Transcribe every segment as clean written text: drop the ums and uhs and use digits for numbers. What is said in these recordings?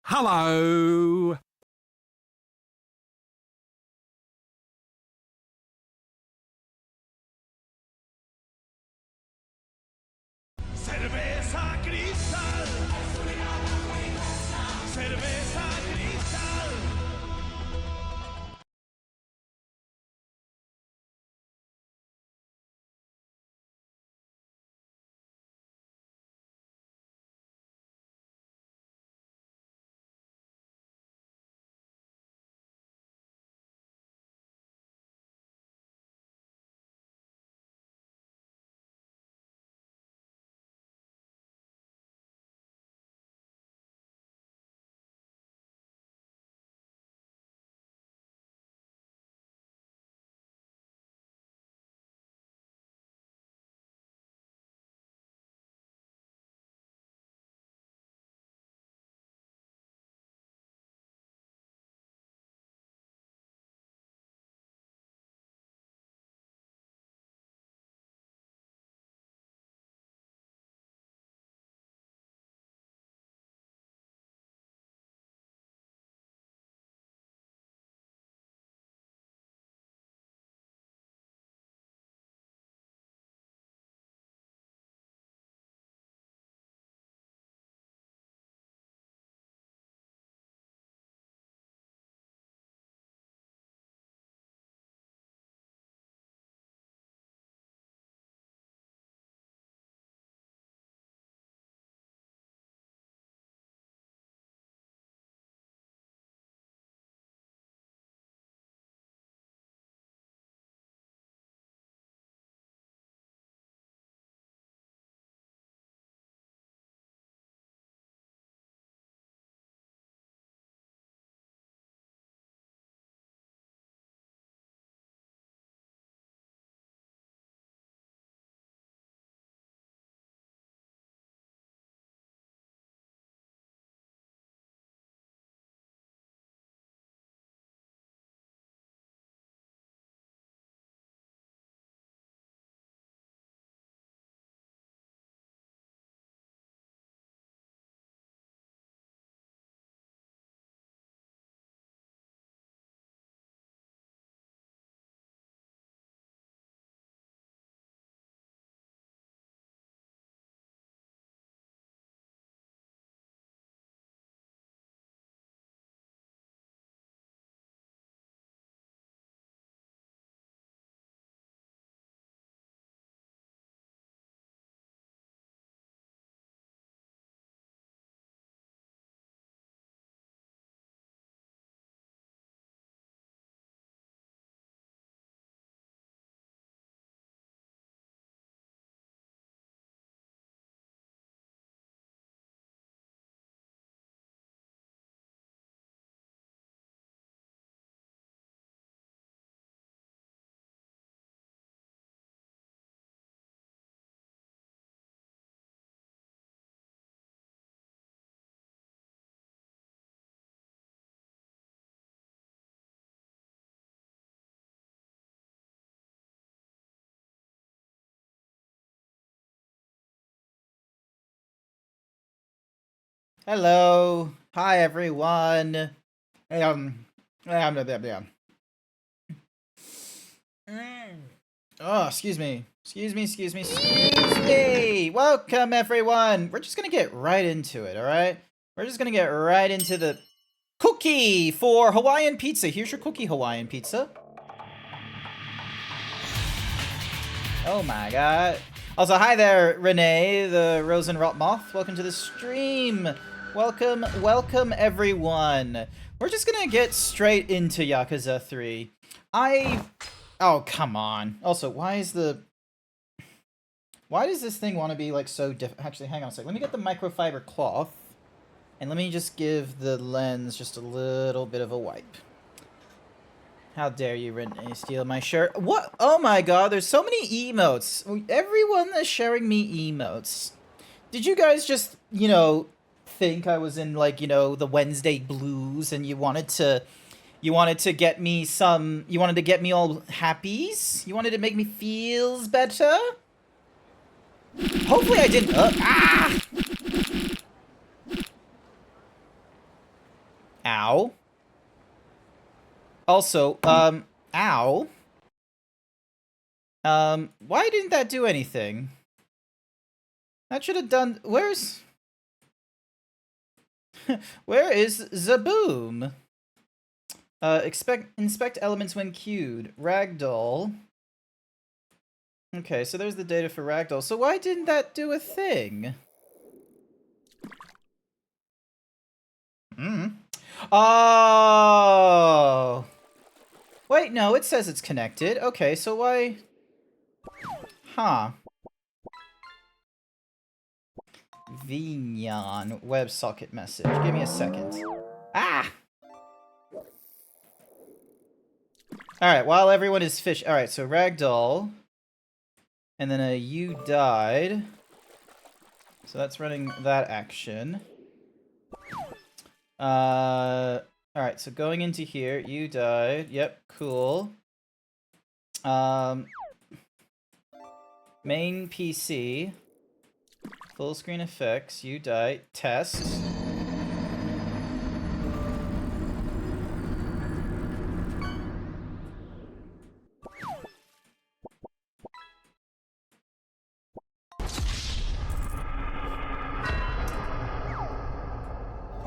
Hello. Cerveza cristal. Cerveza cristal. Hello. Hi, everyone. Yeah. Oh, excuse me. Excuse me. Welcome, everyone. We're just gonna get right into it, alright? We're just gonna get right into the cookie for Hawaiian pizza. Here's your cookie Hawaiian pizza. Oh my god. Also, hi there, Renee, the Rosenrot Moth. Welcome to the stream. Welcome, everyone. We're just gonna get straight into Yakuza 3. Oh, come on. Also, why does this thing want to be, like, so Actually, hang on a sec. Let me get the microfiber cloth, and let me just give the lens just a little bit of a wipe. How dare you, Renee, steal my shirt? What? Oh my god, there's so many emotes. Everyone is sharing me emotes. Did you guys just, think I was in, like, the Wednesday blues and you wanted to get me some, you wanted to get me all happies? You wanted to make me feels better? Hopefully I didn't, Ow. Also, ow. Why didn't that do anything? That should have done... Where's... Where is Zaboom? Inspect elements when queued. Ragdoll. Okay, so there's the data for Ragdoll. So why didn't that do a thing? Oh! Wait, no, it says it's connected. Okay, so why... Huh. Vignon WebSocket message. Give me a second. Ah! Alright, while everyone is fish... Alright, so Ragdoll. And then you died. So that's running that action. Alright, so going into here, you died. Yep, cool. Main PC. Full screen effects, you died. Test.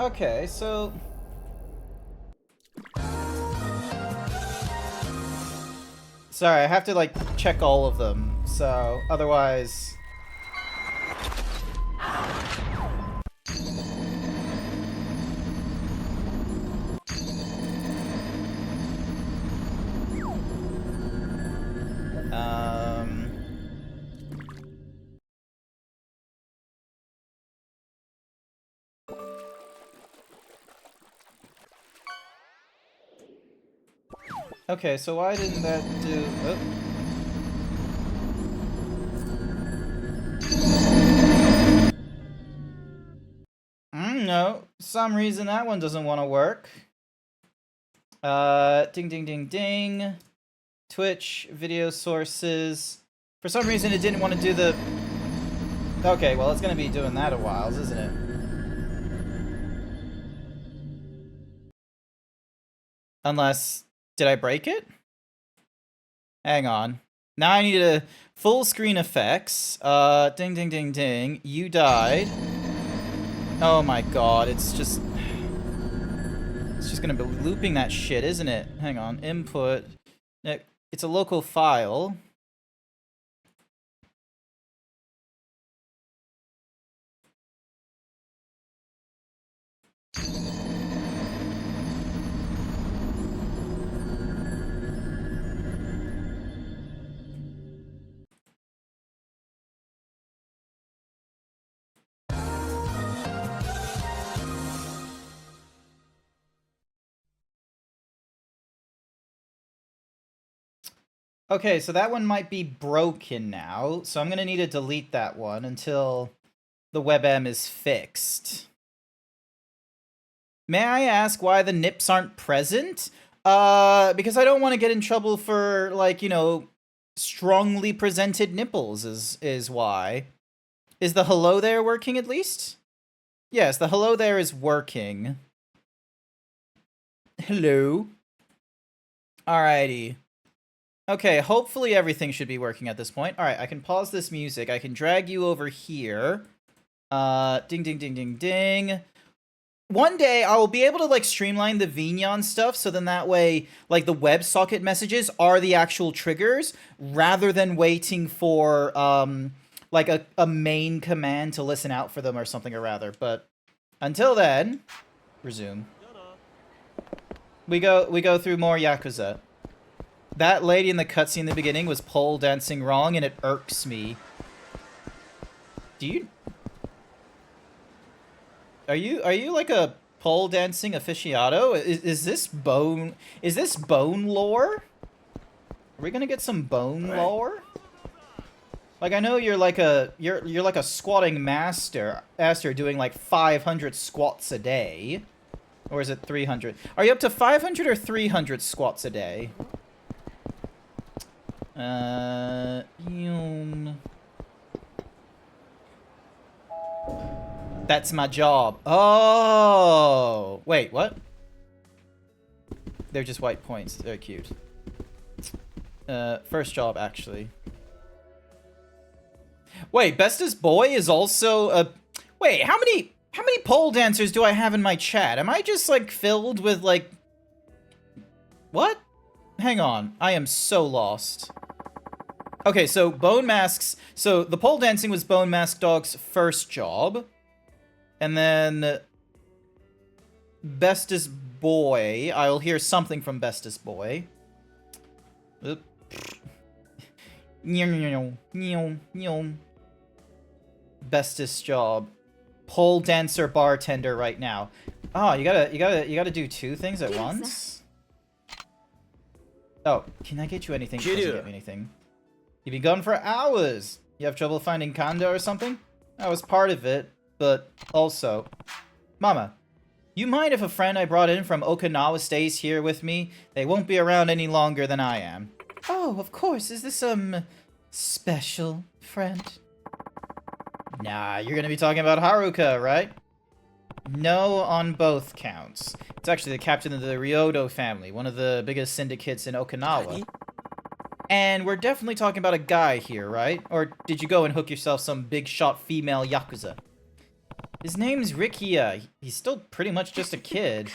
Okay, so... Sorry, I have to, like, check all of them, so otherwise... Okay, so why didn't that do... Oh. No. Some reason that one doesn't want to work. Ding, ding, ding, ding. Twitch, video sources. For some reason it didn't want to do the... Okay, well it's going to be doing that a while, isn't it? Unless... Did I break it? Hang on. Now I need a full screen effects. Ding, ding, ding, ding. You died. Oh my god, it's just... It's just gonna be looping that shit, isn't it? Hang on. Input. It's a local file. Okay, so that one might be broken now, so I'm gonna need to delete that one until the WebM is fixed. May I ask why the nips aren't present? Because I don't want to get in trouble for, like, you know, strongly presented nipples is why. Is the hello there working at least? Yes, the hello there is working. Hello. Alrighty. Okay, hopefully everything should be working at this point. Alright, I can pause this music. I can drag you over here. Ding, ding, ding, ding, ding. One day, I will be able to, like, streamline the Vignon stuff, so then that way, like, the WebSocket messages are the actual triggers, rather than waiting for, like, a main command to listen out for them or something or rather. But until then, resume. We go through more Yakuza. That lady in the cutscene in the beginning was pole dancing wrong, and it irks me. Do you... Are you like a pole dancing aficionado? Is this bone lore? Are we gonna get some bone lore? Like, I know you're like a squatting master doing like 500 squats a day. Or is it 300? Are you up to 500 or 300 squats a day? That's my job. Oh, wait, what? They're just white points. They're cute. First job, actually. Wait, bestest boy is also a... Wait, how many pole dancers do I have in my chat? Am I just, like, filled with, like... What? Hang on. I am so lost. Okay, so Bone Mask's... So, the pole dancing was Bone Mask Dog's first job. And then... Bestest boy. I'll hear something from bestest boy. Oop. Bestest job. Pole dancer bartender right now. Oh, you gotta do two things at once? Oh, can I get you anything? Doesn't get me anything. You've been gone for hours. You have trouble finding Kanda or something? That was part of it, but also... Mama, you mind if a friend I brought in from Okinawa stays here with me? They won't be around any longer than I am. Oh, of course. Is this some special friend? Nah, you're gonna be talking about Haruka, right? No on both counts. It's actually the captain of the Ryodo family, one of the biggest syndicates in Okinawa. And we're definitely talking about a guy here, right? Or did you go and hook yourself some big shot female Yakuza? His name's Rikia. He's still pretty much just a kid.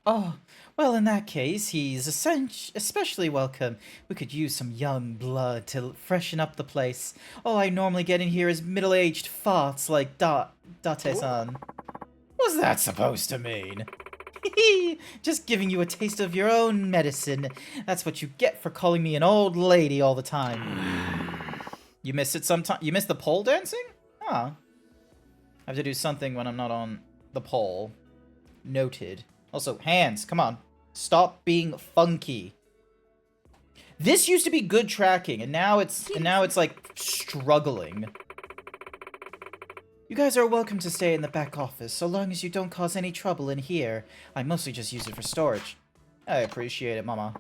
Oh, well, in that case, he's especially welcome. We could use some young blood to freshen up the place. All I normally get in here is middle-aged farts like Date-san. What's that supposed to mean? Just giving you a taste of your own medicine. That's what you get for calling me an old lady all the time. You miss it sometime? You miss the pole dancing? Ah. I have to do something when I'm not on the pole. Noted. Also, hands, come on. Stop being funky. This used to be good tracking, and now it's like struggling. You guys are welcome to stay in the back office, so long as you don't cause any trouble in here. I mostly just use it for storage. I appreciate it, Mama.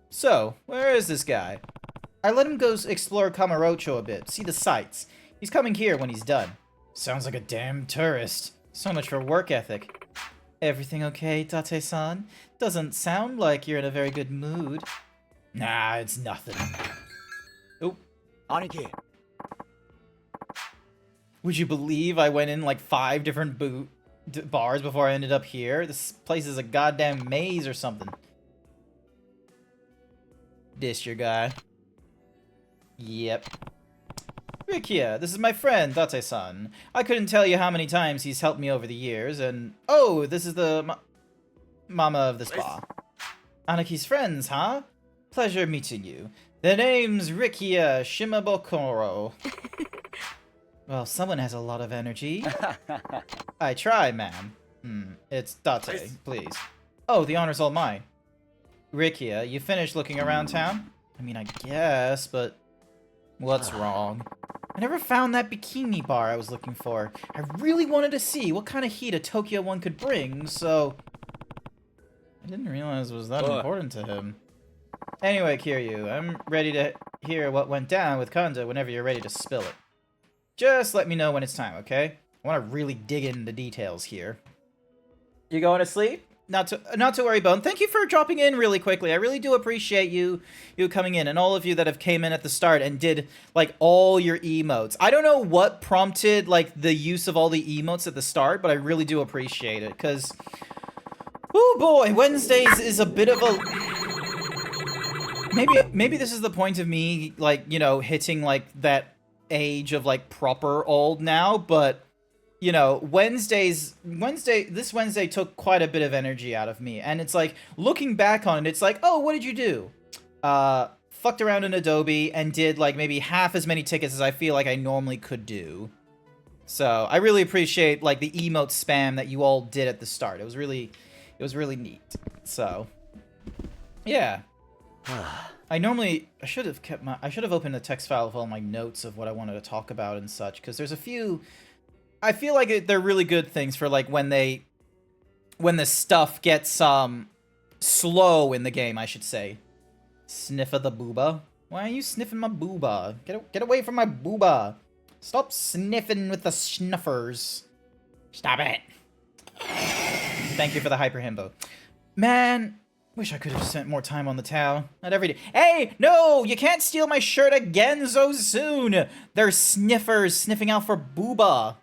So, where is this guy? I let him go explore Kamurocho a bit, see the sights. He's coming here when he's done. Sounds like a damn tourist. So much for work ethic. Everything okay, Date-san? Doesn't sound like you're in a very good mood. Nah, it's nothing. Oh. Aniki. Would you believe I went in like 5 different bars before I ended up here? This place is a goddamn maze or something. This your guy? Yep. Rikia, this is my friend, Date-san. I couldn't tell you how many times he's helped me over the years, and... Oh, this is the mama of the spa. Anaki's friends, huh? Pleasure meeting you. Their name's Rikia Shimabokoro. Well, someone has a lot of energy. I try, ma'am. It's Date, please. Oh, the honor's all mine. Rikia, you finished looking around town? I mean, I guess, but... What's wrong? I never found that bikini bar I was looking for. I really wanted to see what kind of heat a Tokyo one could bring, so... I didn't realize it was that important to him. Anyway, Kiryu, I'm ready to hear what went down with Kanda whenever you're ready to spill it. Just let me know when it's time, okay? I want to really dig into the details here. You going to sleep? Not to worry, Bone. Thank you for dropping in really quickly. I really do appreciate you coming in, and all of you that have came in at the start and did, like, all your emotes. I don't know what prompted, like, the use of all the emotes at the start, but I really do appreciate it, because... Oh boy, Wednesdays is a bit of a... Maybe this is the point of me, like, you know, hitting, like, that age of, like, proper old now, but... You know, this Wednesday took quite a bit of energy out of me. And it's like, looking back on it, it's like, oh, what did you do? Fucked around in Adobe and did, like, maybe half as many tickets as I feel like I normally could do. So, I really appreciate, like, the emote spam that you all did at the start. It was really neat. So, yeah. I should have opened a text file with all my notes of what I wanted to talk about and such, because there's a few... I feel like they're really good things for, like, when the stuff gets, slow in the game, I should say. Sniff of the booba? Why are you sniffing my booba? Get away from my booba! Stop sniffing with the snuffers. Stop it! Thank you for the hyper himbo. Man, Wish I could have spent more time on the town. Not every day. Hey, no, you can't steal my shirt again so soon. They're sniffers sniffing out for booba.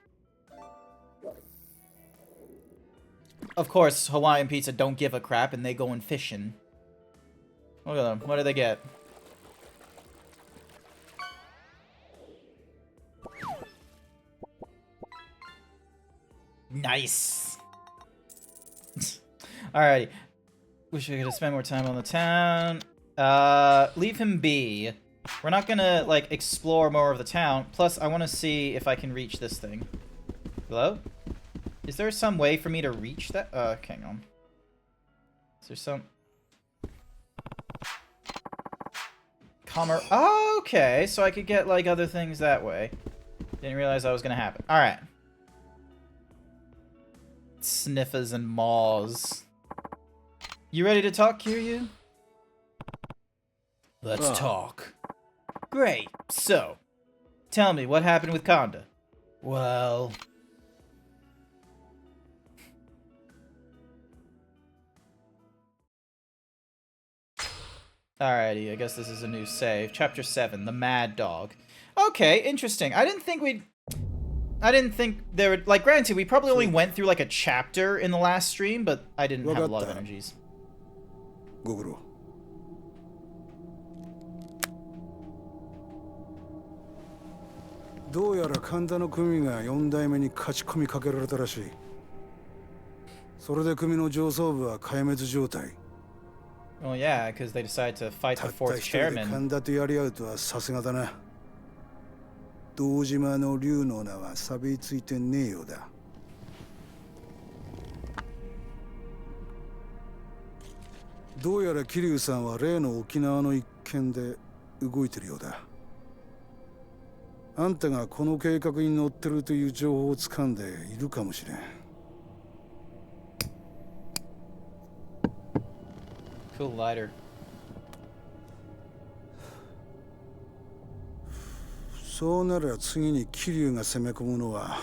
Of course, Hawaiian Pizza don't give a crap and they going fishing. Look at them. What do they get? Nice. Alrighty. Wish I could have spent more time on the town. Leave him be. We're not gonna, like, explore more of the town. Plus, I want to see if I can reach this thing. Hello? Is there some way for me to reach that? Hang on. Is there some... Oh, okay, so I could get, like, other things that way. Didn't realize that was gonna happen. Alright. Sniffers and maws. You ready to talk, Kiryu? Let's talk. Great. So, tell me, what happened with Kanda? Well... Alrighty, I guess this is a new save. Chapter 7, The Mad Dog. Okay, interesting. I didn't think there would... Like, granted, we probably only went through, like, a chapter in the last stream, but I didn't have a lot of energies. Gogoro. どうやら神田の組が4代目に勝ち込みかけられたらしい。それで組の上層部は壊滅状態。Well, yeah, because they decided to fight the たった fourth 一人で chairman. 神田とやり合うとはさすがだな。堂島の竜の名は錆びついてねえようだ。どうやら桐生さんは例の沖縄の一件で動いてるようだ。あんたがこの計画に乗ってるという情報を掴んでいるかもしれん。Cool lighter. そうなら次に桐生が攻め込むのは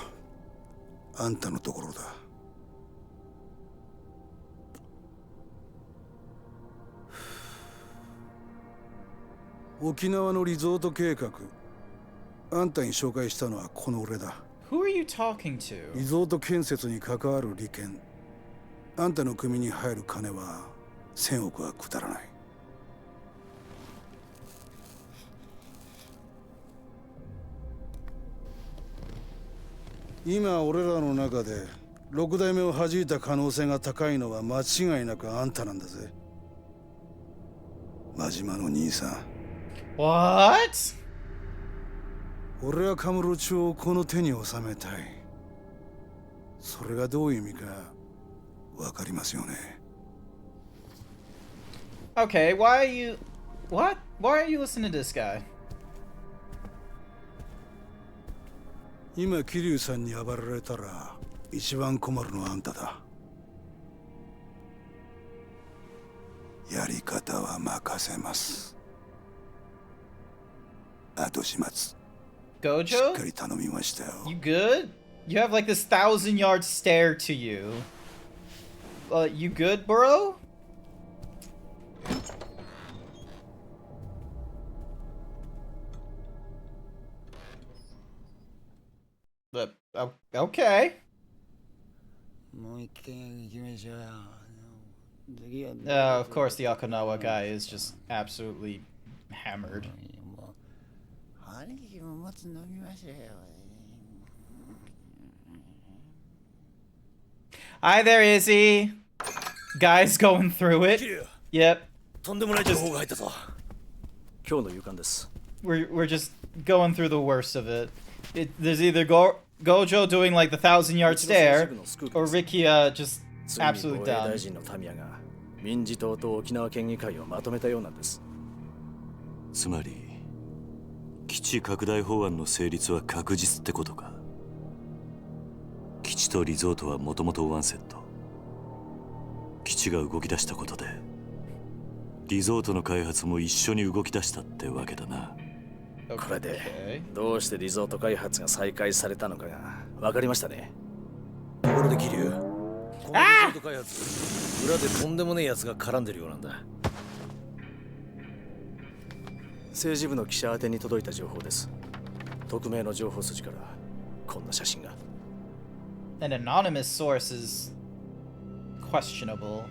あんたのところだ。沖縄のリゾート計画、あんたに紹介したのはこの俺だ。Who are you talking to? リゾート建設に関わる利権、あんたの組に入る金は1000億は下らない。今俺らの中で6代目を弾いた可能性が高いのは間違いなくあんたなんだぜ。真島の兄さん。What? 俺はカムロ町をこの手に収めたい。それがどういう意味かわかりますよね。Okay, why are you... What? Why are you listening to this guy? 今桐生さんに暴られたら一番困るのはあんただ。やり方は任せます。後始末 Gojo? しっかり頼みましたよ。 You good? You have like this 1,000-yard stare to you. You good, bro? But, okay. Of course, the Okinawa guy is just absolutely hammered. Hi there, Izzy. Guys going through it. Yep. とんでもない情報が入ったぞ。今日の夕刊です。We're just going through the worst of it. There's either Gojo doing like the 1,000-yard stare, or Rikia just absolutely 防衛 done. 大臣のタミヤが民事党と沖縄県議会をまとめたようなんです。つまり基地拡大法案の成立は確実ってことか。基地とリゾートはもともとワンセット。基地が動き出したことでリゾートの開発も一緒に動き出したってわけだな。これでどうしてリゾート開発が再開されたのかが分かりましたね。ところで桐生、このリゾート開発裏でとんでもねえやつが絡んでるようなんだ。政治部の記者宛てに届いた情報です。匿名の情報筋からこんな写真が。 An anonymous source is questionable.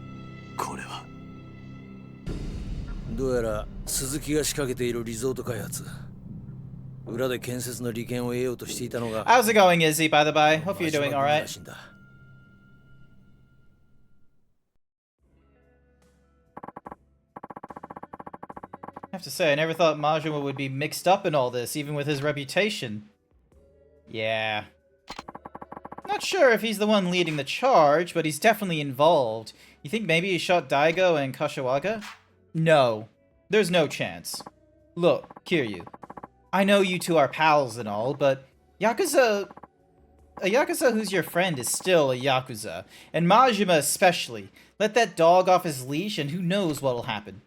これはどうやら鈴木が仕掛けているリゾート開発、裏で建設の利権を得ようとしていたのが。 How's it going, Izzy, by the by? Hope you're doing ら alright. しいんだ。 I have to say, I never thought Majima would be mixed up in all this, even with his reputation. Yeah. Not sure if he's the one leading the charge, but he's definitely involved. You think maybe he shot Daigo and Kashiwagi? No. There's no chance. Look, Kiryu. I know you two are pals and all, but Yakuza... A Yakuza who's your friend is still a Yakuza. And Majima especially. Let that dog off his leash and who knows what'll happen.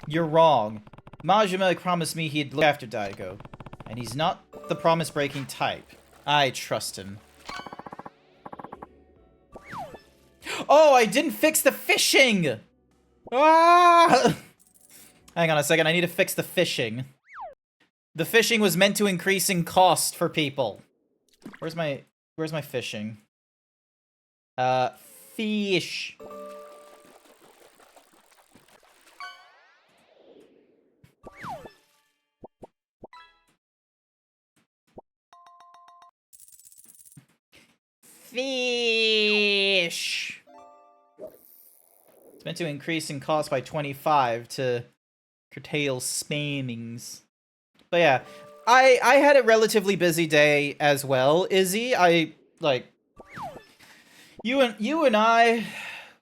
You're wrong. Majima promised me he'd look after Daigo. And he's not the promise-breaking type. I trust him. Oh, I didn't fix the fishing! Ah! Hang on a second, I need to fix the fishing. The fishing was meant to increase in cost for people. Where's my fishing? Fish. Fish. It's meant to increase in cost by 25 to curtail spammings. But yeah, I had a relatively busy day as well, Izzy. You and I,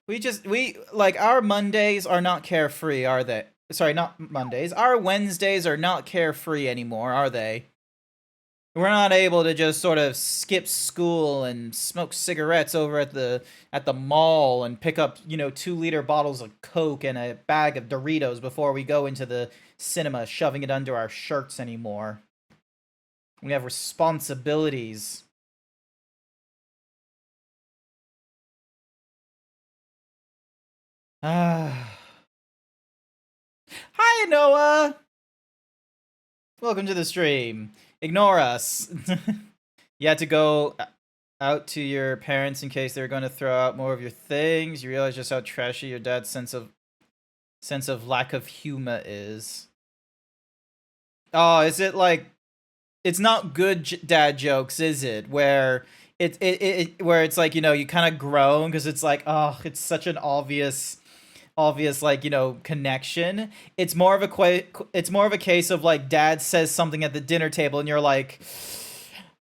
we like our Mondays are not carefree, are they? Sorry, not Mondays. Our Wednesdays are not carefree anymore, are they? We're not able to just sort of skip school and smoke cigarettes over at the mall and pick up, 2-liter bottles of Coke and a bag of Doritos before we go into the cinema, shoving it under our shirts anymore. We have responsibilities. Hi, Noah! Welcome to the stream. Ignore us. You had to go out to your parents in case they were going to throw out more of your things. You realize just how trashy your dad's sense of lack of humor is. Oh, is it like... It's not good dad jokes, is it? Where where it's like, you kind of groan because it's like, oh, it's such an obvious like, connection. It's more of a case of like dad says something at the dinner table and you're like,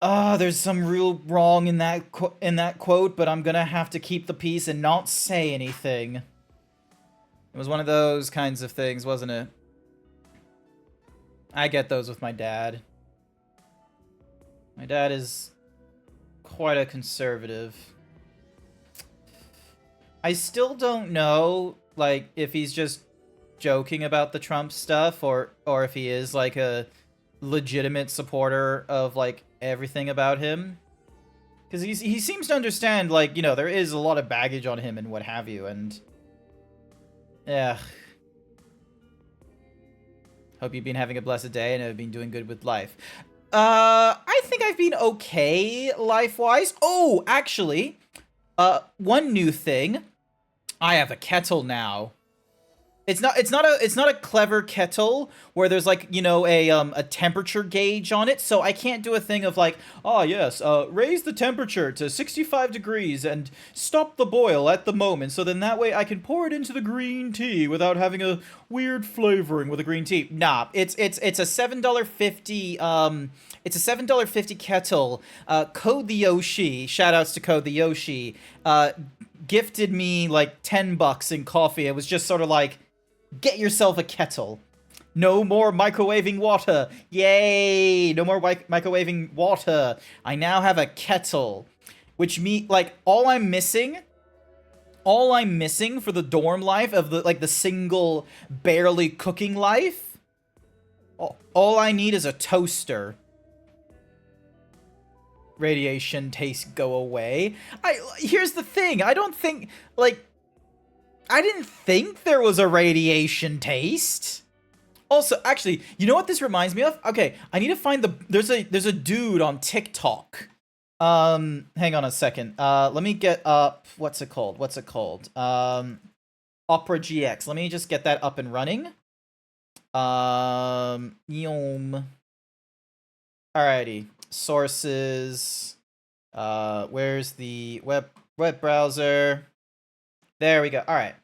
oh, there's some real wrong in that quote, but I'm gonna have to keep the peace and not say anything. It was one of those kinds of things, wasn't it? I get those with my dad. My dad is quite a conservative. I still don't know, like, if he's just joking about the Trump stuff or if he is, like, a legitimate supporter of, like, everything about him. Because he seems to understand, like, there is a lot of baggage on him and what have you, and... Yeah. Hope you've been having a blessed day and have been doing good with life. I think I've been okay life-wise. Oh, actually, one new thing. I have a kettle now. It's not a clever kettle where there's like, a temperature gauge on it, so I can't do a thing of like, oh yes, raise the temperature to 65 degrees and stop the boil at the moment, so then that way I can pour it into the green tea without having a weird flavoring with a green tea. Nah, it's a $7.50 it's a $7.50 kettle. Code the Yoshi, shoutouts to Code the Yoshi, gifted me like $10 in coffee. It was just sort of like, get yourself a kettle. No more microwaving water. Yay! No more microwaving water. I now have a kettle. Which means, like, all I'm missing for the dorm life of the single barely cooking life, all I need is a toaster. radiation taste go away. Here's the thing. I don't think, like, I didn't think there was a radiation taste. Also, actually, you know what this reminds me of? Okay, I need to find there's a dude on TikTok. Hang on a second. Let me get up, what's it called? Opera GX. Let me just get that up and running. Yum. Alrighty. Sources. Where's the web browser? There we go. Alright.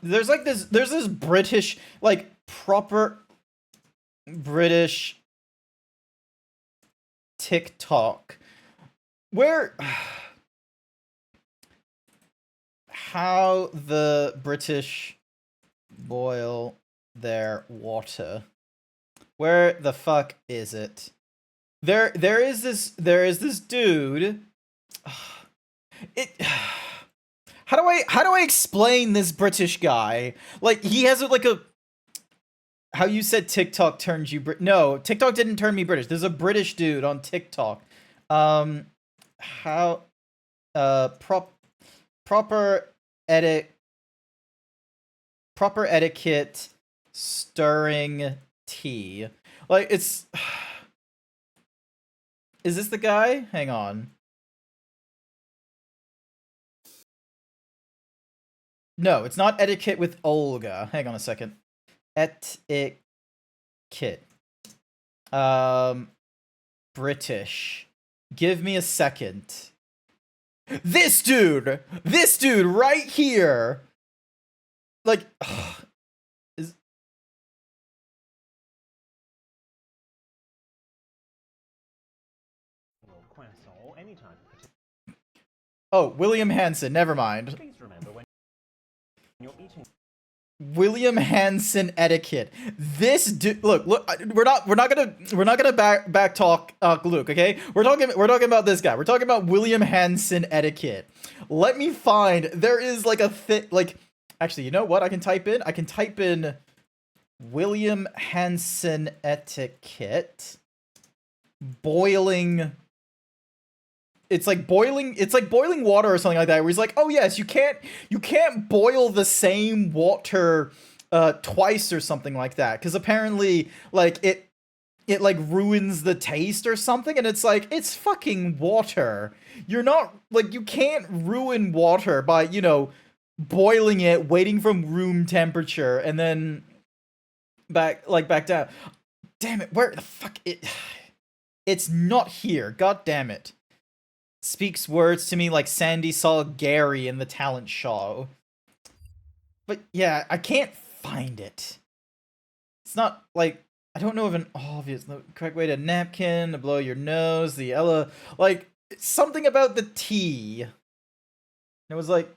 There's this British, like, proper British TikTok where how the British boil their water. Where the fuck is it? There is this dude. How do I explain this British guy? Like, he has like a, how you said TikTok turned you no, TikTok didn't turn me British. There's a British dude on TikTok. How proper etiquette stirring tea. Like, it's is this the guy? Hang on. No, it's not etiquette with Olga. Hang on a second. Etiquette. British. Give me a second. This dude right here. Like, is oh, William Hansen. Never mind. William Hansen etiquette. This dude, look, we're not gonna back talk Luke, okay? We're talking about this guy. We're talking about William Hansen etiquette. Let me find, there is like a like, actually, you know what I can type in? William Hansen etiquette boiling. It's like boiling water or something like that, where he's like, oh yes, you can't boil the same water twice or something like that, because apparently, like, it like ruins the taste or something, and it's like, it's fucking water. You're not, like, you can't ruin water by, you know, boiling it, waiting from room temperature, and then back down. Damn it, where the fuck it's not here, god damn it. Speaks words to me like Sandy saw Gary in the talent show. But yeah, I can't find it. It's not like, I don't know of an obvious, the correct way to napkin, to blow your nose, the Ella, like, something about the tea. It was like,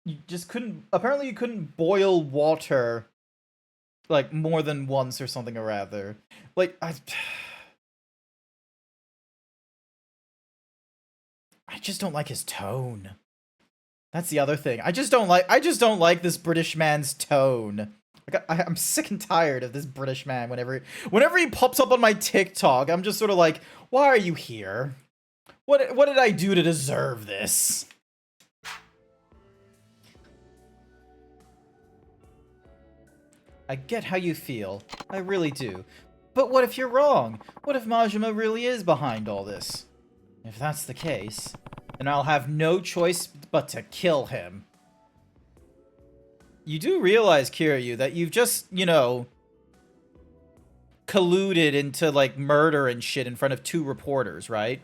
you just couldn't, apparently you couldn't boil water, like, more than once or something, or rather. Like, I just don't like his tone. That's the other thing. I just don't like this British man's tone. Like, I'm sick and tired of this British man. Whenever he pops up on my TikTok, I'm just sort of like, why are you here? What did I do to deserve this? I get how you feel. I really do. But what if you're wrong? What if Majima really is behind all this? If that's the case, then I'll have no choice but to kill him. You do realize, Kiryu, that you've just, you know, colluded into, like, murder and shit in front of 2 reporters, right?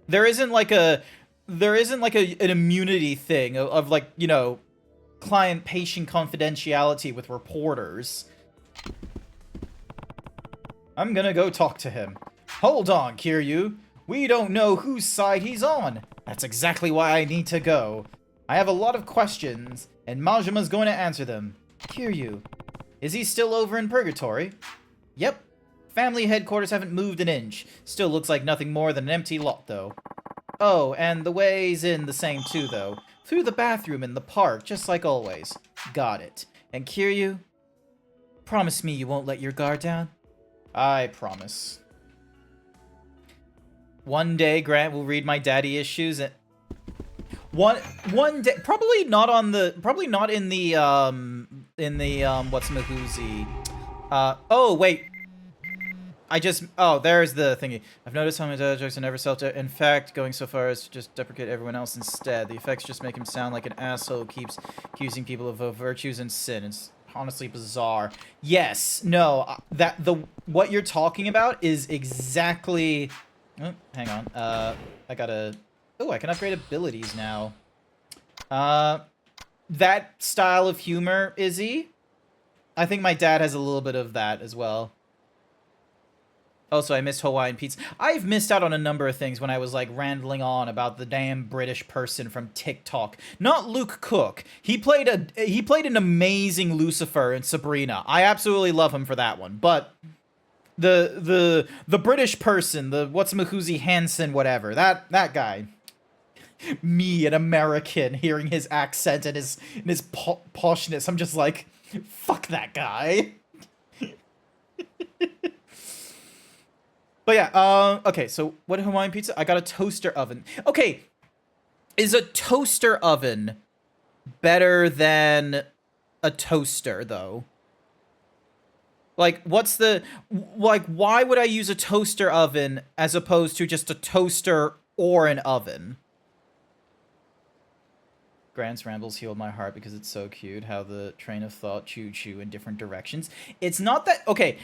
There isn't like an immunity thing of like, you know, client-patient confidentiality with reporters. I'm gonna go talk to him. Hold on, Kiryu. We don't know whose side he's on. That's exactly why I need to go. I have a lot of questions, and Majima's going to answer them. Kiryu, is he still over in Purgatory? Yep. Family headquarters haven't moved an inch. Still looks like nothing more than an empty lot, though. Oh, and the way's in the same too, though. Through the bathroom in the park, just like always. Got it. And Kiryu, promise me you won't let your guard down? I promise. One day Grant will read my daddy issues and one day, probably not in the what's Mahoozy. Oh wait. Oh, there's the thingy. I've noticed how my dad jokes are never in fact, going so far as to just deprecate everyone else instead. The effects just make him sound like an asshole who keeps accusing people of virtues and sin. It's honestly bizarre. Yes, no, what you're talking about is exactly... Oh, hang on. I gotta... Oh, I can upgrade abilities now. That style of humor, Izzy, I think my dad has a little bit of that as well. Also, I missed Hawaiian pizza. I've missed out on a number of things when I was, like, rambling on about the damn British person from TikTok. Not Luke Cook. He played an amazing Lucifer in Sabrina. I absolutely love him for that one. But the British person, the what's-Mahoozy Hansen, whatever, that guy. Me, an American, hearing his accent and his poshness, I'm just like, fuck that guy. But yeah, okay, so what Hawaiian pizza? I got a toaster oven. Okay, is a toaster oven better than a toaster, though? Like, why would I use a toaster oven as opposed to just a toaster or an oven? Grant's rambles healed my heart because it's so cute how the train of thought choo-choo in different directions. It's not that... Okay,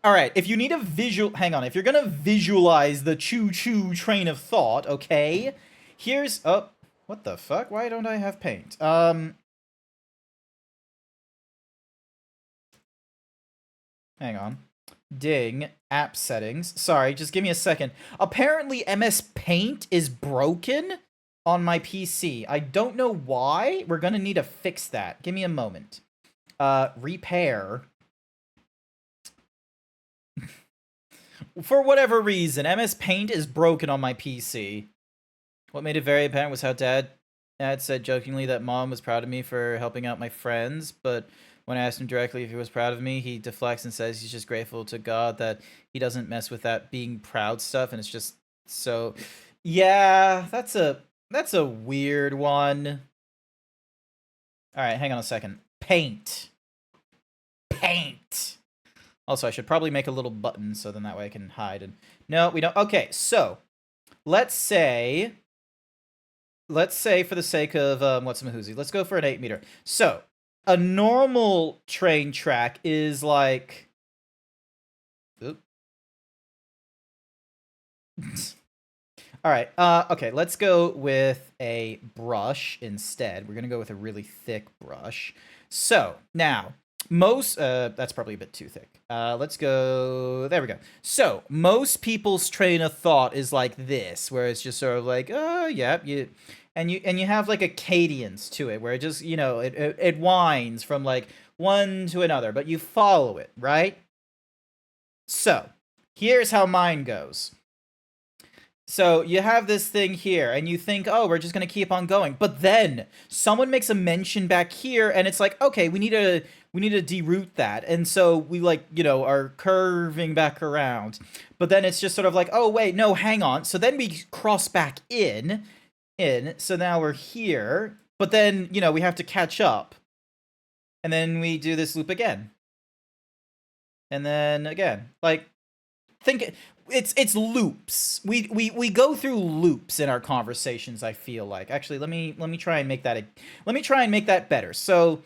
alright, if you need a visual... Hang on, if you're gonna visualize the choo-choo train of thought, okay? Here's... Oh, what the fuck? Why don't I have paint? Hang on. Ding. App settings. Sorry, just give me a second. Apparently MS Paint is broken on my PC. I don't know why. We're gonna need to fix that. Give me a moment. Repair. For whatever reason, MS Paint is broken on my PC. What made it very apparent was how Dad said jokingly that Mom was proud of me for helping out my friends, but when I asked him directly if he was proud of me, he deflects and says he's just grateful to God that he doesn't mess with that being proud stuff, and it's just so... Yeah, that's a weird one. Alright, hang on a second. Paint. Paint. Also, I should probably make a little button so then that way I can hide. And no, we don't. Okay, so let's say for the sake of what's-Mahoozy, let's go for an 8 meter. So a normal train track is like... Oop. Alright, okay, let's go with a brush instead. We're gonna go with a really thick brush. So, now, that's probably a bit too thick. Let's go, there we go. So, most people's train of thought is like this, where it's just sort of like, yeah, and you have like a cadence to it, where it just, you know, it winds from like one to another, but you follow it, right? So, here's how mine goes. So you have this thing here, and you think, oh, we're just going to keep on going. But then someone makes a mention back here, and it's like, okay, we need to deroute that. And so we, like, you know, are curving back around. But then it's just sort of like, oh, wait, no, hang on. So then we cross back in. So now we're here. But then, you know, we have to catch up. And then we do this loop again. And then again. Like, think... It's loops. We go through loops in our conversations, I feel like. Actually, let me try and make that better. So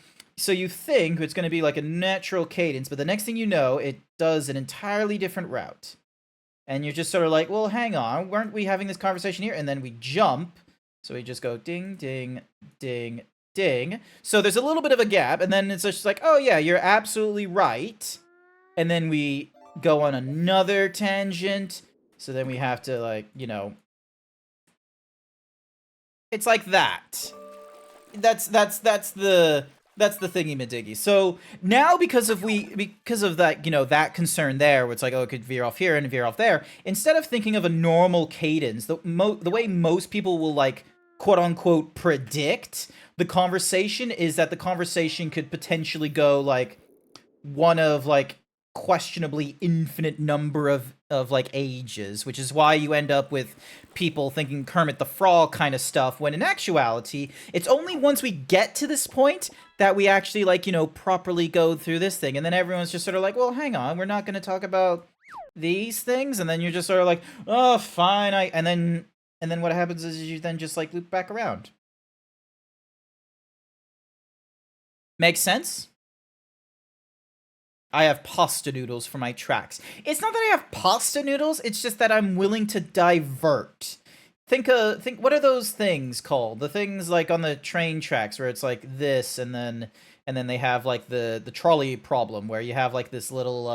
you think it's going to be like a natural cadence, but the next thing you know, it does an entirely different route. And you're just sort of like, well, hang on, weren't we having this conversation here? And then we jump. So we just go ding, ding, ding, ding. So there's a little bit of a gap, and then it's just like, oh yeah, you're absolutely right. And then we go on another tangent, so then we have to, like, you know, it's like that. That's the thingy-madiggy. So now because of that, you know, that concern there, where it's like, oh, it could veer off here and veer off there, instead of thinking of a normal cadence, the way most people will, like, quote-unquote predict the conversation is that the conversation could potentially go, like, one of, like, questionably infinite number of of like ages, which is why you end up with people thinking Kermit the Frog kind of stuff, when in actuality, it's only once we get to this point that we actually, like, you know, properly go through this thing, and then everyone's just sort of like, well, hang on, we're not going to talk about these things, and then you're just sort of like, oh, fine, and then what happens is you then just, like, loop back around. Makes sense? I have pasta noodles for my tracks. It's not that I have pasta noodles, it's just that I'm willing to divert. Think, what are those things called? The things, like, on the train tracks where it's like this, and then they have, like, the trolley problem where you have, like, this little,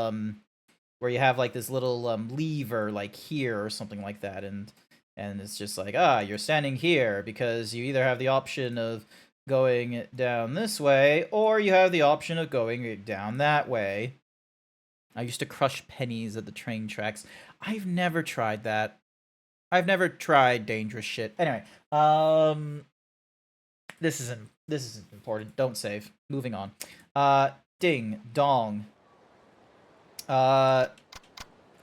lever, like, here or something like that, and it's just like, you're standing here because you either have the option of going down this way, or you have the option of going down that way. I used to crush pennies at the train tracks. I've never tried that. I've never tried dangerous shit. Anyway, this isn't important. Don't save. Moving on. Ding dong.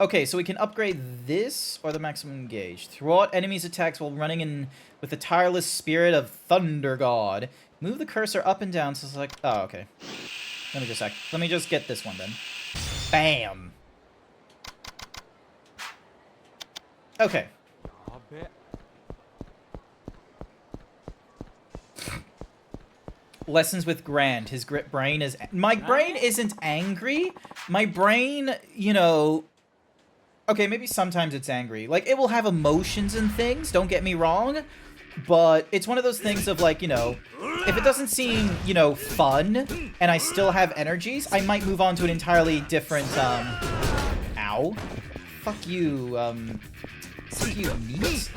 Okay, so we can upgrade this or the maximum gauge. Throw out enemies' attacks while running in with the tireless spirit of Thunder God. Move the cursor up and down so it's like... Oh, okay. Let me just get this one then. Bam! Okay. Lessons with Grant. His brain is... My brain isn't angry. My brain, you know... Okay, maybe sometimes it's angry. Like, it will have emotions and things, don't get me wrong. But it's one of those things of, like, you know, if it doesn't seem, you know, fun, and I still have energies, I might move on to an entirely different, Ow. Fuck you, Fuck you, meat.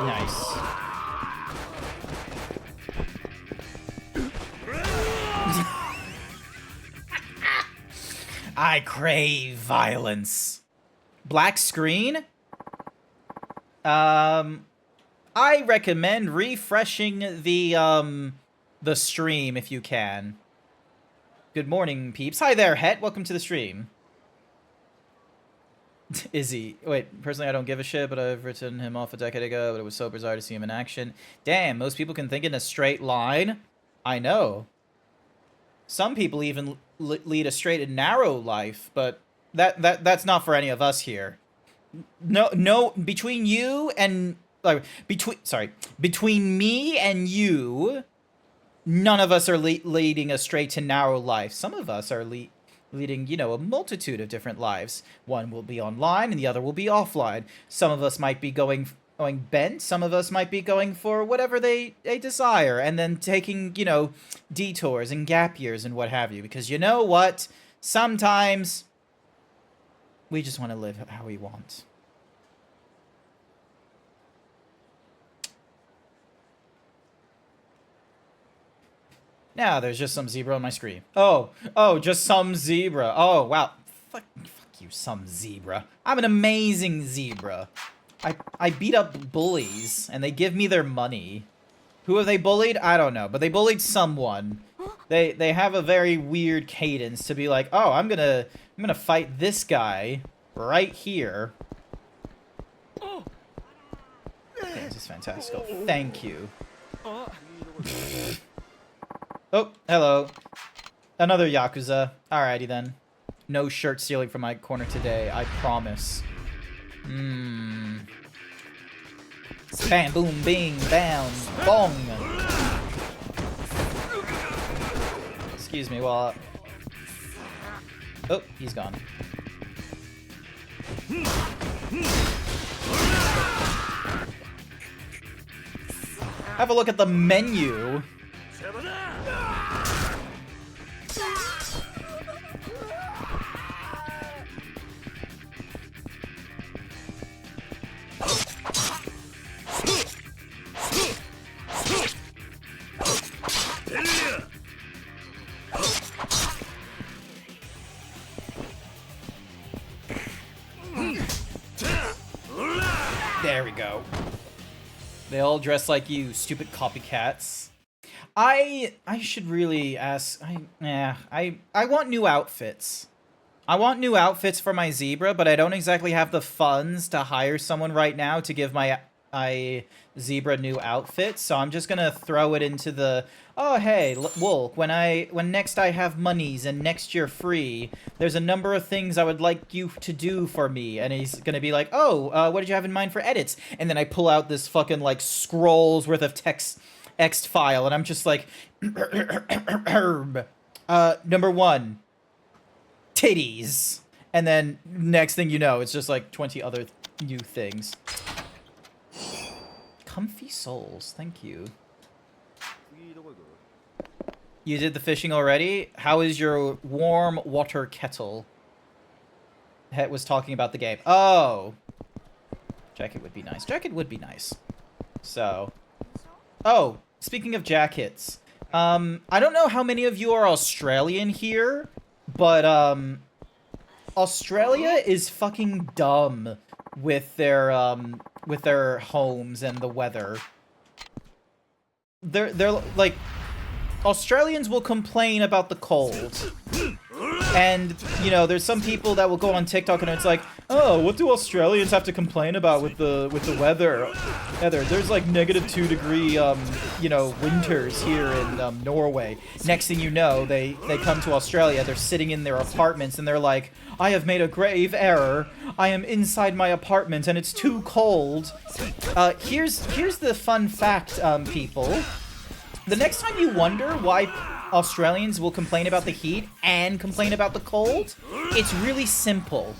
Nice. I crave violence. Black screen? I recommend refreshing the stream if you can. Good morning, peeps. Hi there, Het. Welcome to the stream. Izzy. Wait, personally I don't give a shit, but I've written him off a decade ago, but it was so bizarre to see him in action. Damn, most people can think in a straight line. I know. Some people even lead a straight and narrow life, but that's not for any of us here. No, between you and... between me and you, none of us are leading a straight to narrow life. Some of us are leading, you know, a multitude of different lives. One will be online and the other will be offline. Some of us might be going bent. Some of us might be going for whatever they desire, and then taking, you know, detours and gap years and what have you. Because you know what? Sometimes we just want to live how we want. Now there's just some zebra on my screen. Oh, just some zebra. Oh, wow. Fuck you, some zebra. I'm an amazing zebra. I beat up bullies, and they give me their money. Who have they bullied? I don't know, but they bullied someone. They have a very weird cadence to be like, oh, I'm gonna fight this guy right here. Okay, this is fantastical. Thank you. Oh, hello. Another Yakuza. Alrighty then. No shirt stealing from my corner today, I promise. Bam, boom, bing, bam, bong. Excuse me while... Oh, he's gone. Have a look at the menu. There we go. They all dress like you, stupid copycats. I should really ask. I want new outfits. I want new outfits for my zebra, but I don't exactly have the funds to hire someone right now to give my zebra new outfits. So I'm just gonna throw it into the, oh hey, Wolk, when next I have monies and next year free, there's a number of things I would like you to do for me. And he's gonna be like, oh, what did you have in mind for edits? And then I pull out this fucking like scrolls worth of text file, and I'm just like, number 1. Titties. And then next thing you know, it's just like 20 other new things. Comfy souls, thank you. You did the fishing already? How is your warm water kettle? Het was talking about the game. Oh. Jacket would be nice. Jacket would be nice. So. Oh, speaking of jackets. I don't know how many of you are Australian here, but Australia is fucking dumb with their homes and the weather. They're like, Australians will complain about the cold. And, you know, there's some people that will go on TikTok and it's like, oh, what do Australians have to complain about with the weather? There's like -2 degree, you know, winters here in Norway. Next thing you know, they come to Australia, they're sitting in their apartments and they're like, I have made a grave error. I am inside my apartment and it's too cold. Here's the fun fact, people. The next time you wonder why Australians will complain about the heat and complain about the cold, it's really simple.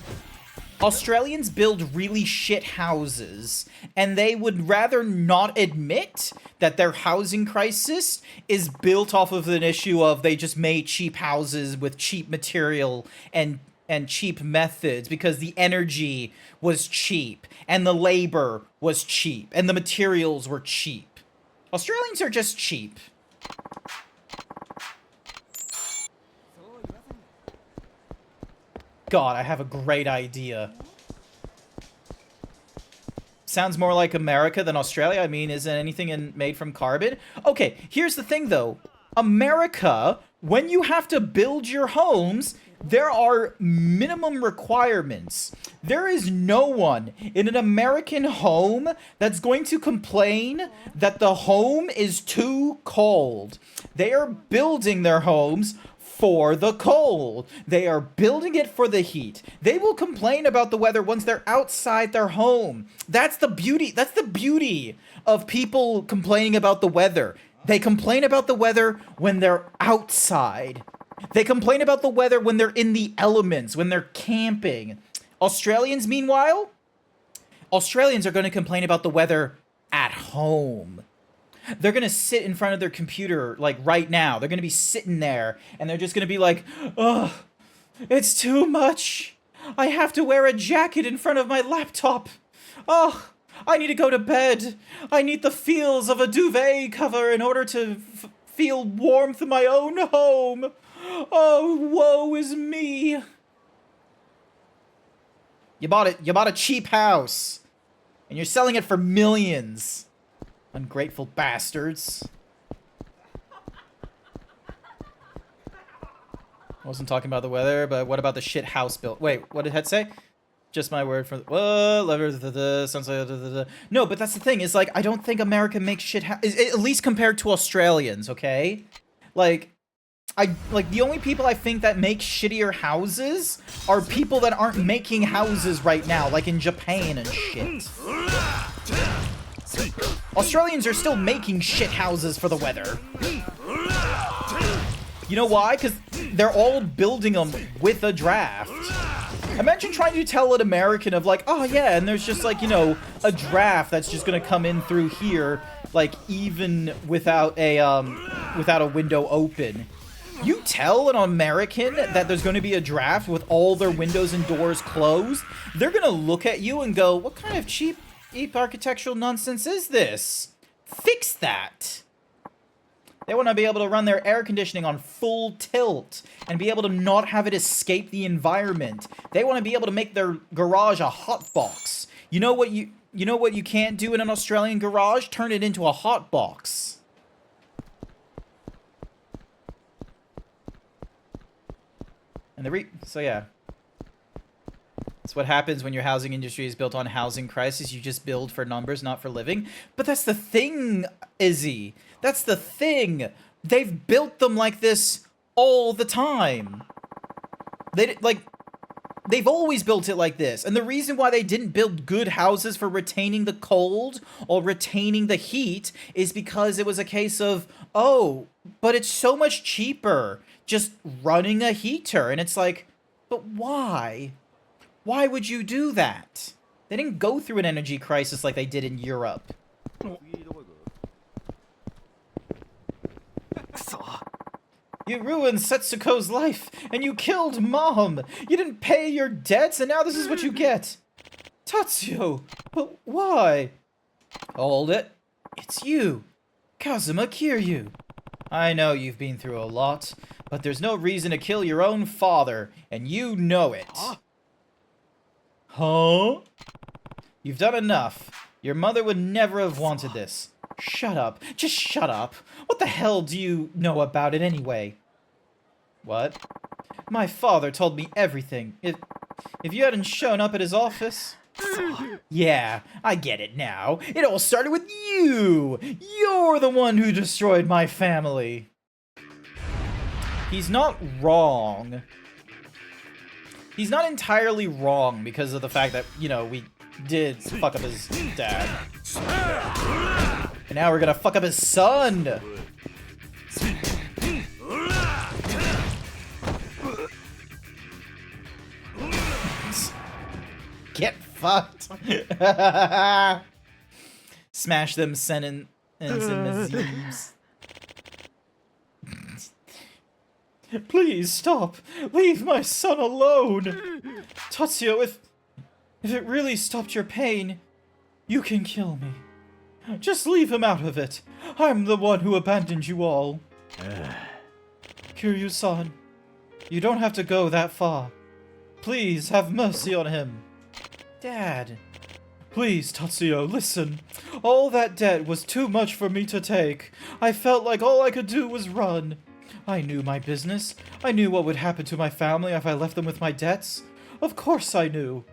Australians build really shit houses, and they would rather not admit that their housing crisis is built off of an issue of they just made cheap houses with cheap material and cheap methods because the energy was cheap, and the labor was cheap, and the materials were cheap. Australians are just cheap. God, I have a great idea. Sounds more like America than Australia. I mean, isn't anything made from carbon? Okay, here's the thing though. America, when you have to build your homes, there are minimum requirements. There is no one in an American home that's going to complain that the home is too cold. They are building their homes for the cold. They are building it for the heat. They will complain about the weather once they're outside their home. That's the beauty. That's the beauty of people complaining about the weather. They complain about the weather when they're outside. They complain about the weather when they're in the elements, when they're camping. Australians, meanwhile, Australians are going to complain about the weather at home. They're going to sit in front of their computer, like, right now. They're going to be sitting there, and they're just going to be like, ugh, it's too much. I have to wear a jacket in front of my laptop. Oh, I need to go to bed. I need the feels of a duvet cover in order to feel warmth in my own home. Oh, woe is me. You bought a cheap house, and you're selling it for millions. Ungrateful bastards. I wasn't talking about the weather, but what about the shit house built? Wait, what did Het say? Just my word for sounds like no, but that's the thing. Is like I don't think America makes shit. At least compared to Australians, okay? Like the only people I think that make shittier houses are people that aren't making houses right now, like in Japan and shit. Australians are still making shit houses for the weather. You know why? Because they're all building them with a draft. Imagine trying to tell an American of like, oh yeah, and there's just like, you know, a draft that's just gonna come in through here, like even without a window open. You tell an American that there's going to be a draft with all their windows and doors closed, they're going to look at you and go, what kind of cheap architectural nonsense is this? Fix that. They want to be able to run their air conditioning on full tilt and be able to not have it escape the environment. They want to be able to make their garage a hot box. You know what You know what you can't do in an Australian garage? Turn it into a hot box. And so yeah. That's what happens when your housing industry is built on housing crisis. You just build for numbers, not for living. But that's the thing, Izzy. That's the thing. They've built them like this all the time. They've always built it like this. And the reason why they didn't build good houses for retaining the cold or retaining the heat is because it was a case of, oh, but it's so much cheaper just running a heater. And it's like, but why? Why would you do that? They didn't go through an energy crisis like they did in Europe. You ruined Setsuko's life, and you killed Mom! You didn't pay your debts, and now this is what you get! Tatsuo! But why? Hold it. It's you! Kazuma Kiryu! I know you've been through a lot, but there's no reason to kill your own father, and you know it. Huh? You've done enough. Your mother would never have wanted this. Shut up. Just shut up. What the hell do you know about it anyway? What? My father told me everything. If you hadn't shown up at his office... Yeah, I get it now. It all started with you! You're the one who destroyed my family. He's not wrong. He's not entirely wrong because of the fact that, you know, we did fuck up his dad. And now we're gonna fuck up his son! Get fucked! Smash them Senin and Zeebs. Please stop! Leave my son alone! Tatsuo, if it really stopped your pain, you can kill me. Just leave him out of it. I'm the one who abandoned you all. Kiryu-san, you don't have to go that far. Please have mercy on him. Dad. Please, Tatsuo, listen. All that debt was too much for me to take. I felt like all I could do was run. I knew my business. I knew what would happen to my family if I left them with my debts. Of course I knew.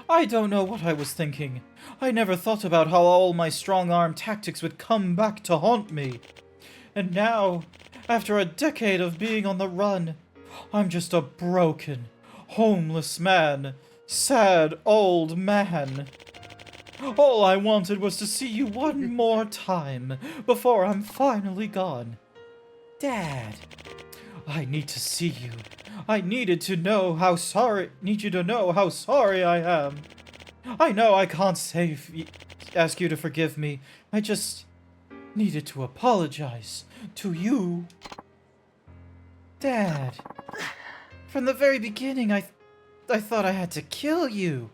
I don't know what I was thinking. I never thought about how all my strong-arm tactics would come back to haunt me. And now, after a decade of being on the run, I'm just a broken, homeless man. Sad old man. All I wanted was to see you one more time before I'm finally gone. Dad, I need to see you. I need you to know how sorry I am. I know I can't ask you to forgive me. I just needed to apologize to you. Dad, from the very beginning, I thought I had to kill you.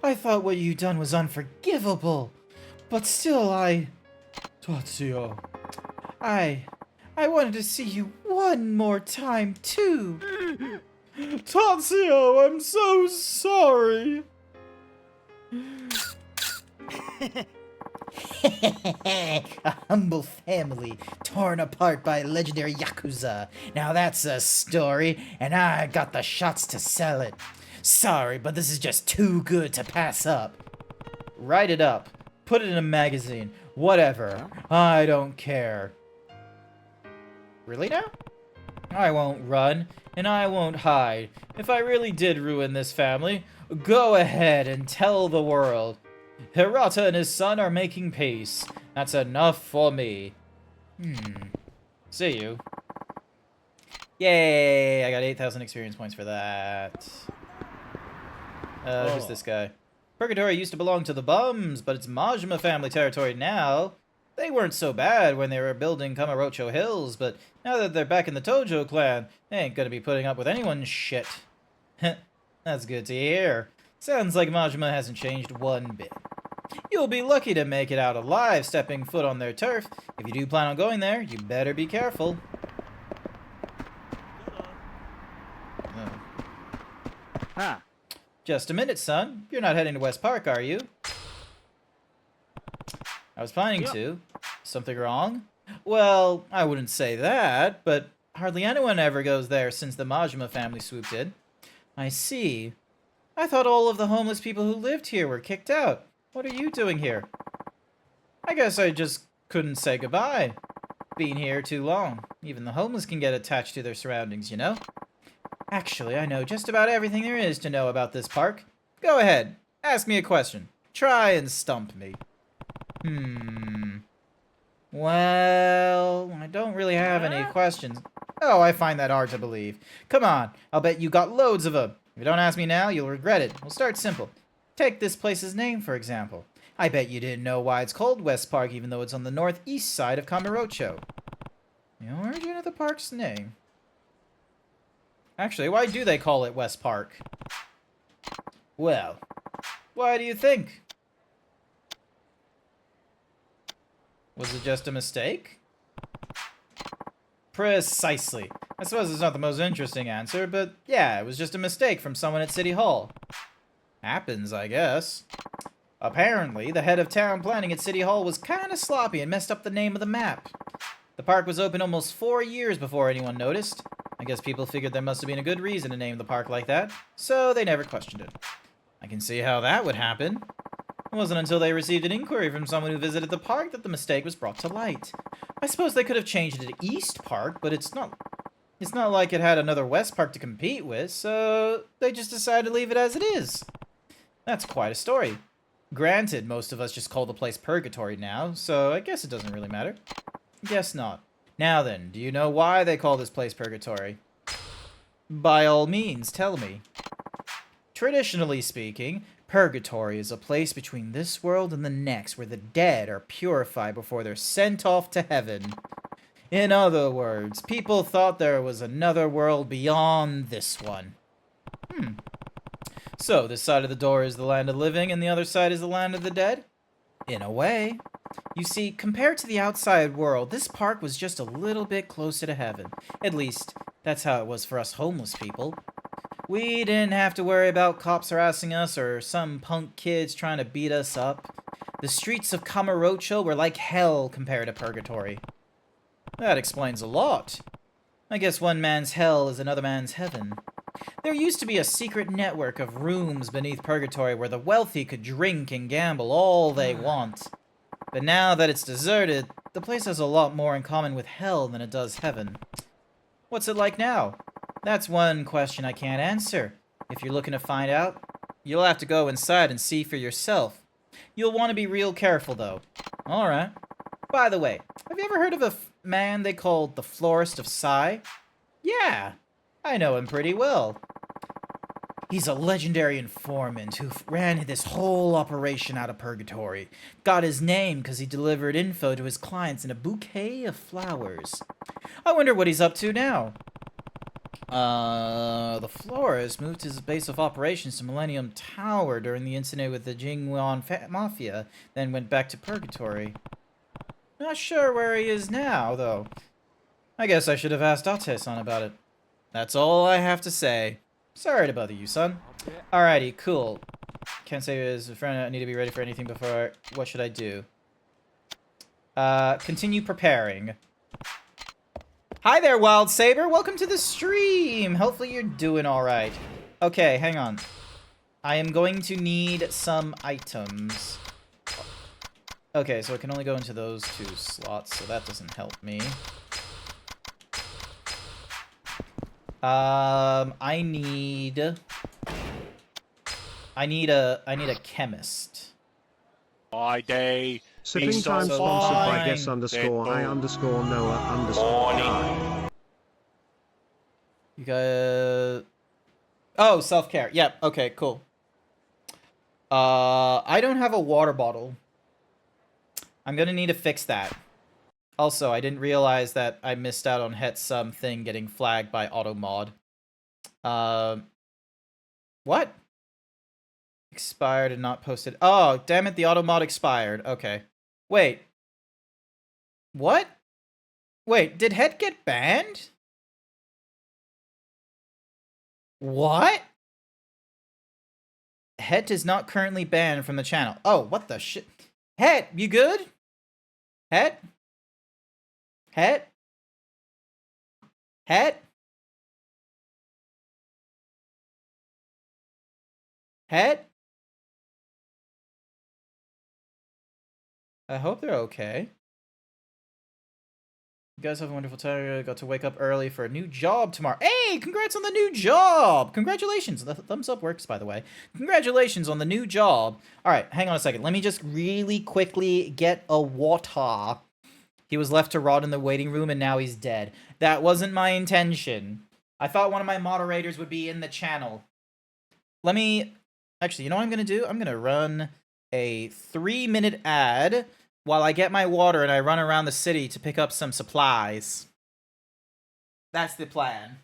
I thought what you done was unforgivable. But still, Tatsuo, I wanted to see you one more time, too. Tatsuo, I'm so sorry. A humble family torn apart by legendary Yakuza. Now that's a story, and I got the shots to sell it. Sorry, but this is just too good to pass up. Write it up. Put it in a magazine. Whatever. I don't care. Really now? I won't run, and I won't hide. If I really did ruin this family, go ahead and tell the world. Hirata and his son are making peace. That's enough for me. See you. Yay! I got 8,000 experience points for that. Who's this guy? Purgatory used to belong to the bums, but it's Majima family territory now. They weren't so bad when they were building Kamurocho Hills, but now that they're back in the Tojo clan, they ain't gonna be putting up with anyone's shit. That's good to hear. Sounds like Majima hasn't changed one bit. You'll be lucky to make it out alive stepping foot on their turf. If you do plan on going there, you better be careful. Just a minute, son. You're not heading to West Park, are you? I was planning to. Something wrong? Well, I wouldn't say that, but hardly anyone ever goes there since the Majima family swooped in. I see. I thought all of the homeless people who lived here were kicked out. What are you doing here? I guess I just couldn't say goodbye. Been here too long. Even the homeless can get attached to their surroundings, you know? Actually, I know just about everything there is to know about this park. Go ahead. Ask me a question. Try and stump me. Well, I don't really have any questions. Oh, I find that hard to believe. Come on, I'll bet you got loads of them. If you don't ask me now, you'll regret it. We'll start simple. Take this place's name, for example. I bet you didn't know why it's called West Park, even though it's on the northeast side of Kamurocho. The origin of the park's name. Actually, why do they call it West Park? Well, why do you think? Was it just a mistake? Precisely. I suppose it's not the most interesting answer, but yeah, it was just a mistake from someone at City Hall. Happens, I guess. Apparently, the head of town planning at City Hall was kinda sloppy and messed up the name of the map. The park was open almost 4 years before anyone noticed. I guess people figured there must have been a good reason to name the park like that, so they never questioned it. I can see how that would happen. It wasn't until they received an inquiry from someone who visited the park that the mistake was brought to light. I suppose they could have changed it to East Park, but it's not like it had another West Park to compete with, so they just decided to leave it as it is. That's quite a story. Granted, most of us just call the place Purgatory now, so I guess it doesn't really matter. Guess not. Now then, do you know why they call this place Purgatory? By all means, tell me. Traditionally speaking, Purgatory is a place between this world and the next where the dead are purified before they're sent off to heaven. In other words, people thought there was another world beyond this one. So, this side of the door is the land of the living and the other side is the land of the dead? In a way. You see, compared to the outside world, this park was just a little bit closer to heaven. At least, that's how it was for us homeless people. We didn't have to worry about cops harassing us or some punk kids trying to beat us up. The streets of Kamurocho were like hell compared to Purgatory. That explains a lot. I guess one man's hell is another man's heaven. There used to be a secret network of rooms beneath Purgatory where the wealthy could drink and gamble all they want. But now that it's deserted, the place has a lot more in common with hell than it does heaven. What's it like now? That's one question I can't answer. If you're looking to find out, you'll have to go inside and see for yourself. You'll want to be real careful, though. Alright. By the way, have you ever heard of a man they called the Florist of Sai? Yeah, I know him pretty well. He's a legendary informant who ran this whole operation out of Purgatory. Got his name because he delivered info to his clients in a bouquet of flowers. I wonder what he's up to now. The Florist moved his base of operations to Millennium Tower during the incident with the Jingwan Mafia, then went back to Purgatory. Not sure where he is now, though. I guess I should have asked Ate-san about it. That's all I have to say. Sorry to bother you, son. Alrighty, cool. Can't say as a friend I need to be ready for anything before... What should I do? Continue preparing. Hi there, Wild Saber! Welcome to the stream! Hopefully you're doing alright. Okay, hang on. I am going to need some items. Okay, so I can only go into those 2 slots, so that doesn't help me. I need a chemist. Friday. Sipping It's time so sponsored by fine. guess underscore I underscore Noah underscore I. You got... Oh, self-care. Yep, okay, cool. I don't have a water bottle. I'm gonna need to fix that. Also, I didn't realize that I missed out on Het thing getting flagged by AutoMod. What? Expired and not posted. Oh, damn it, the AutoMod expired. Okay. Wait. What? Wait, did Het get banned? What? Het is not currently banned from the channel. Oh, what the shit? Het, you good? Het? Het? Het? Het? I hope they're okay. You guys have a wonderful time. I got to wake up early for a new job tomorrow. Hey, congrats on the new job! Congratulations. The thumbs up works, by the way. Congratulations on the new job. All right, hang on a second. Let me just really quickly get a water. He was left to rot in the waiting room and now he's dead. That wasn't my intention. I thought one of my moderators would be in the channel. Let me... Actually, you know what I'm going to do? I'm going to run a 3-minute ad while I get my water and I run around the city to pick up some supplies. That's the plan.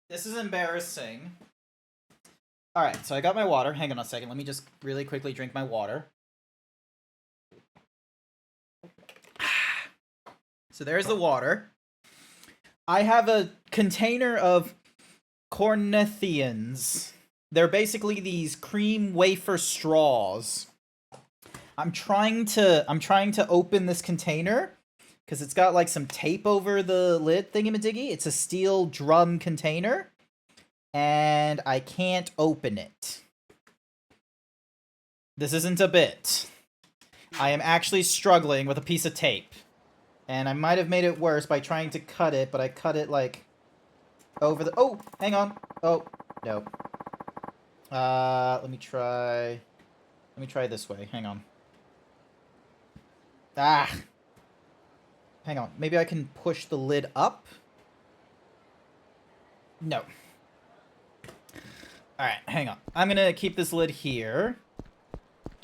This is embarrassing. Alright, so I got my water. Hang on a second. Let me just really quickly drink my water. So there's the water. I have a container of Cornethians. They're basically these cream wafer straws. I'm trying to open this container because it's got like some tape over the lid thingamadiggy. It's a steel drum container and I can't open it. This isn't a bit. I am actually struggling with a piece of tape. And I might have made it worse by trying to cut it, but I cut it like over the... Oh, hang on. Oh, no. Let me try this way. Hang on. Ah! Hang on. Maybe I can push the lid up? No. Alright, hang on. I'm gonna keep this lid here.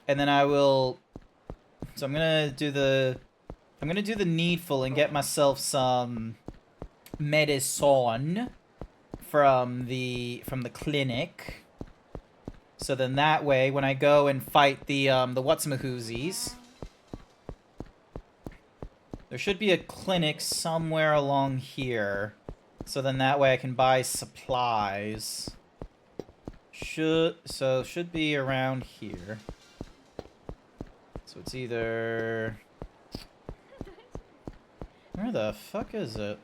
And then I will... So I'm gonna do the needful and get myself some medicine from the clinic. So then that way, when I go and fight the whatsamahoosies, there should be a clinic somewhere along here. So then that way I can buy supplies. Should be around here. So it's either... Where the fuck is it?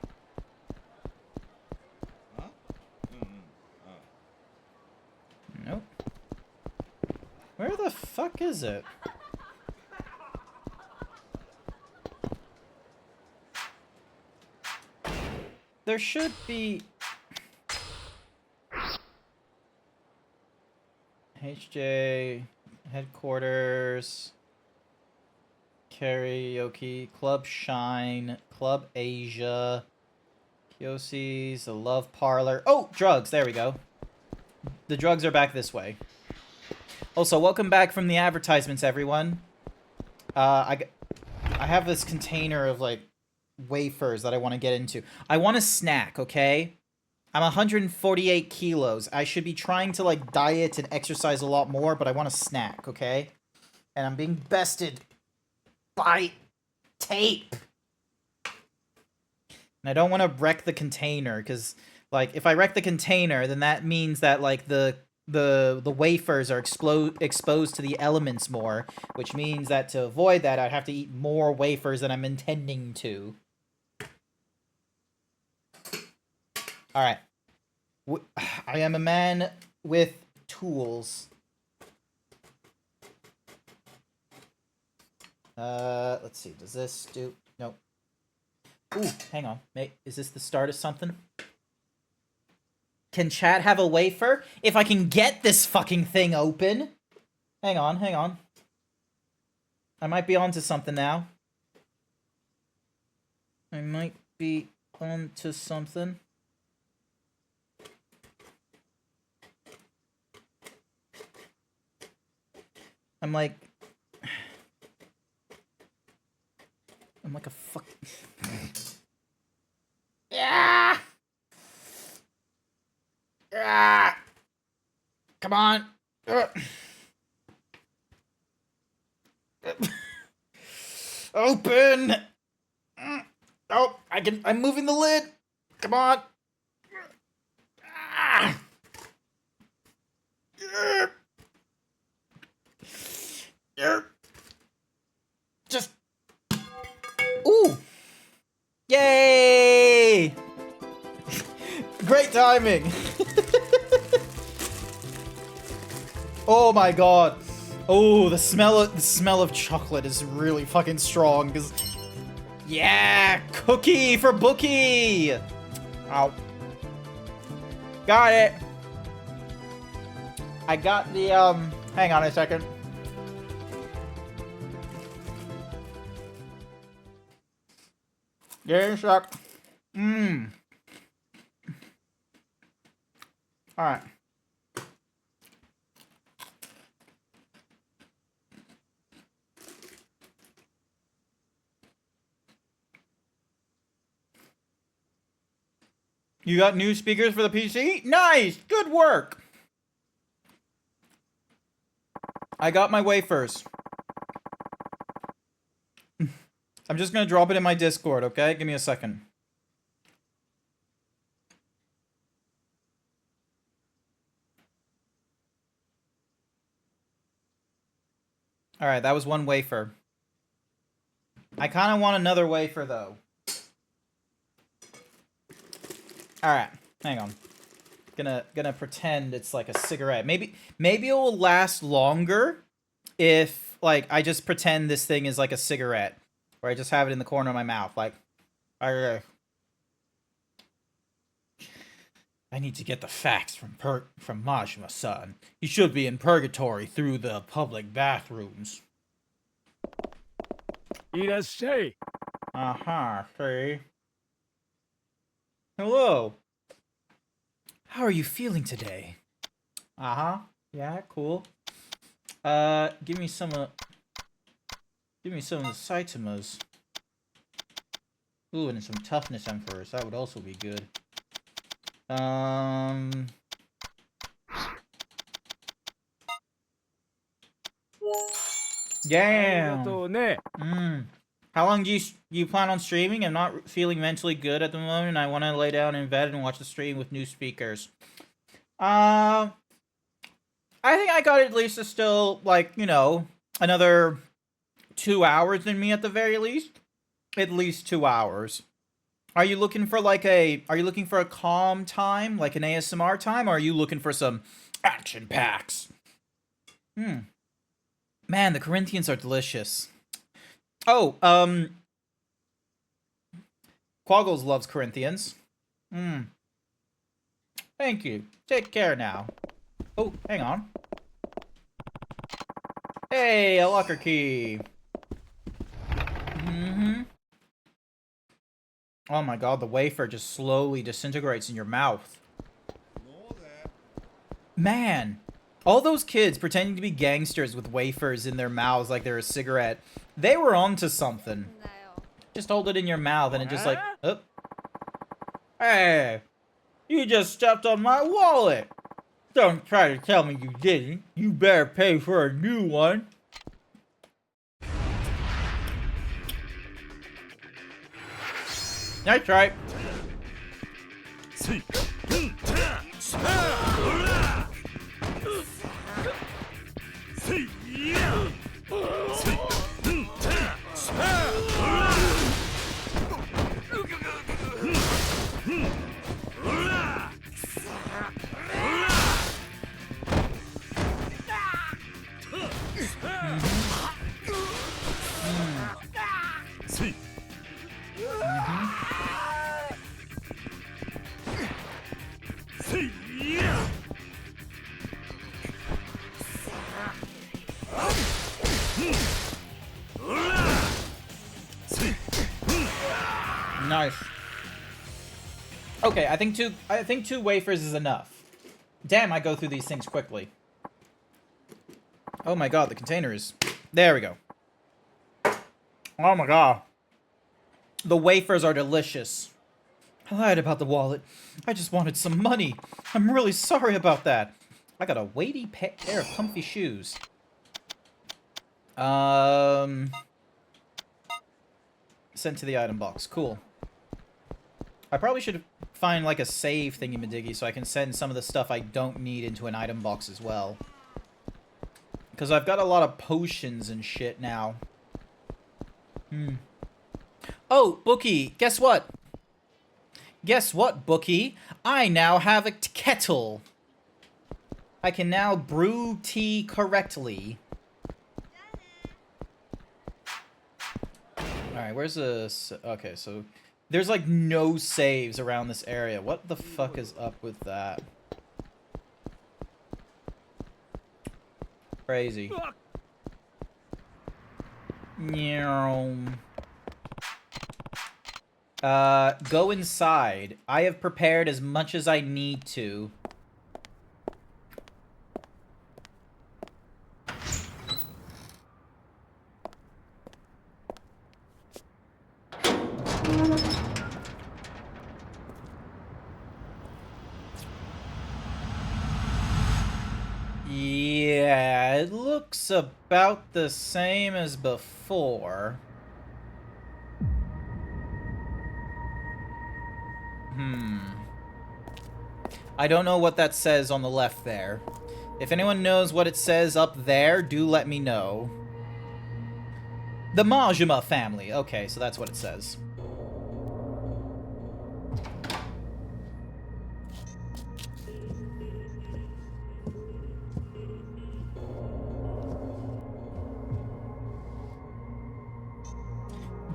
Nope. Where the fuck is it? There should be... HJ... Headquarters... Karaoke... Club Shine... Club Asia... Kiosi's... The Love Parlor... Oh! Drugs! There we go. The drugs are back this way. Also, welcome back from the advertisements, everyone. I have this container of, like, wafers that I want to get into. I want a snack, okay? I'm 148 kilos. I should be trying to, like, diet and exercise a lot more, but I want a snack, okay? And I'm being bested by tape. And I don't want to wreck the container, because, like, if I wreck the container, then that means that, like, the wafers are exposed to the elements more, which means that to avoid that, I'd have to eat more wafers than I'm intending to. Alright. I am a man with tools. Let's see. Does this do... Nope. Ooh, hang on. Is this the start of something? Can chat have a wafer? If I can get this fucking thing open. Hang on, hang on. I might be onto something now. I might be onto something. I'm like a fuck. Yeah. Yeah. Come on. Open. Oh, I'm moving the lid. Come on. Ah. Just. Ooh. Yay! Great timing. Oh my god. Oh, the smell of chocolate is really fucking strong. Cause yeah, cookie for Bookie. Ow. Got it. I got the hang on a second. Yeah, suck. Mmm. Alright. You got new speakers for the PC? Nice! Good work! I got my wafers. I'm just gonna drop it in my Discord, okay? Give me a second. Alright, that was one wafer. I kinda want another wafer, though. Alright, hang on. Gonna pretend it's like a cigarette. Maybe it will last longer if, like, I just pretend this thing is like a cigarette. Or I just have it in the corner of my mouth, like... I need to get the facts from Majima-san. He should be in purgatory through the public bathrooms. Irashai. Uh-huh, see? Hello. How are you feeling today? Uh-huh. Yeah, cool. Give me some of the Saitamas. Ooh, and some toughness emperors. That would also be good. Damn. How long do you plan on streaming? I'm not feeling mentally good at the moment. I want to lay down in bed and watch the stream with new speakers. I think I got at least still, like, you know, another 2 hours in me at the very least. At least 2 hours. Are you looking for a calm time, like an ASMR time, or are you looking for some action packs? Man, the Corinthians are delicious. Oh, Quaggles loves Corinthians. Thank you. Take care now. Oh, hang on. Hey, a locker key. Oh my god, the wafer just slowly disintegrates in your mouth. Man, All those kids pretending to be gangsters with wafers in their mouths like they're a cigarette, they were onto something. Just hold it in your mouth and it just like, oh. Hey, you just stepped on my wallet. Don't try to tell me you didn't. You better pay for a new one. That's right. Nice. Okay, I think two wafers is enough. Damn, I go through these things quickly. Oh my god, the containers. There we go. Oh my god. The wafers are delicious. I lied about the wallet. I just wanted some money. I'm really sorry about that. I got a weighty pair of comfy shoes. Sent to the item box. Cool. I probably should find like a save thingy-majiggy so I can send some of the stuff I don't need into an item box as well. Because I've got a lot of potions and shit now. Oh, Bookie, guess what? Guess what, Bookie? I now have a kettle. I can now brew tea correctly. Alright, where's the... Okay, so... There's, like, no saves around this area. What the fuck is up with that? Crazy. Go inside. I have prepared as much as I need to. Yeah, it looks about the same as before. I don't know what that says on the left there. If anyone knows what it says up there, do let me know. The Majima family. Okay, so that's what it says.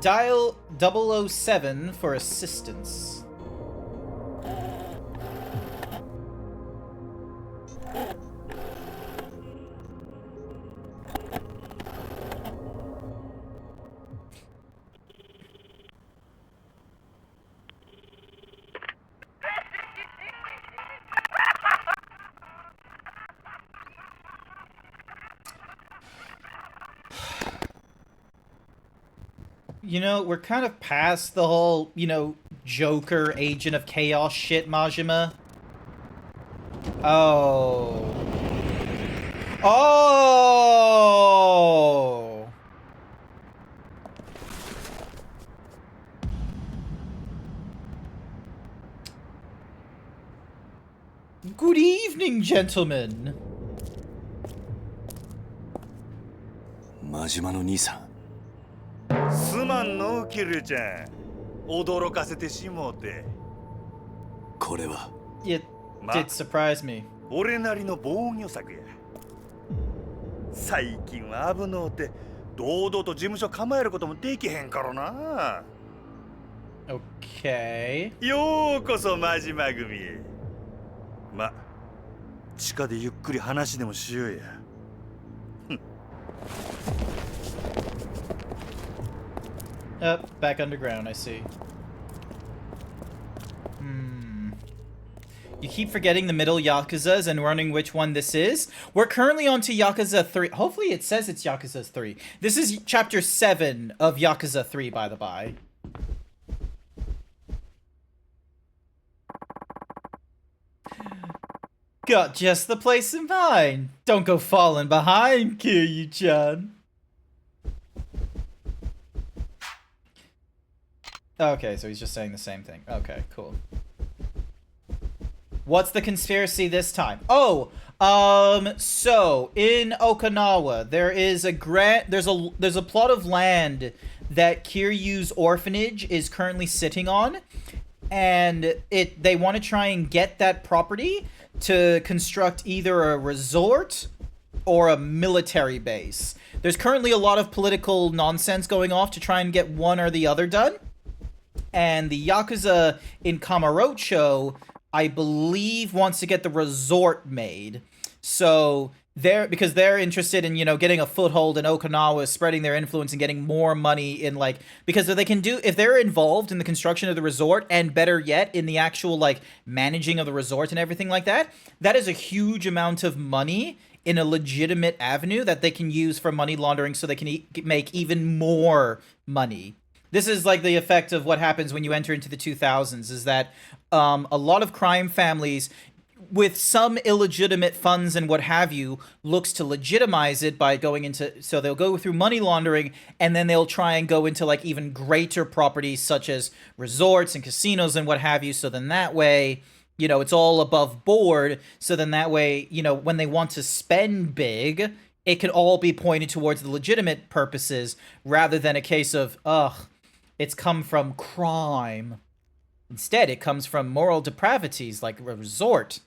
Dial 007 for assistance. You know, we're kind of past the whole, you know, Joker, Agent of Chaos shit, Majima. Oh. Oh! Good evening, gentlemen. 真島の兄さん。すまんのキルちゃん驚かせてしもうてこれは It did surprise me. 俺なりの防御策や最近は危のうて堂々と事務所構えることもできへんからな Okay. ようこそ真島組へま地下でゆっくり話でもしようや Back underground, I see. You keep forgetting the middle Yakuzas and wondering which one this is. We're currently on to Yakuza 3. Hopefully it says it's Yakuza 3. This is chapter 7 of Yakuza 3, by the by. Got just the place in mind. Don't go falling behind, Kiryu-chan. Okay, so he's just saying the same thing. Okay, cool. What's the conspiracy this time? Oh, so in Okinawa, there is there's a plot of land that Kiryu's orphanage is currently sitting on, and they want to try and get that property to construct either a resort or a military base. There's currently a lot of political nonsense going off to try and get one or the other done. And the Yakuza in Kamurocho, I believe, wants to get the resort made. So because they're interested in, getting a foothold in Okinawa, spreading their influence and getting more money in, because if they're involved in the construction of the resort, and better yet, in the actual, managing of the resort and everything like that, that is a huge amount of money in a legitimate avenue that they can use for money laundering so they can make even more money. This is like the effect of what happens when you enter into the 2000s, is that a lot of crime families, with some illegitimate funds and what have you, looks to legitimize it by going into, so they'll go through money laundering, and then they'll try and go into even greater properties such as resorts and casinos and what have you, so then that way, it's all above board, so then that way, when they want to spend big, it can all be pointed towards the legitimate purposes, rather than a case of, it's come from crime. Instead, it comes from moral depravities like a resort.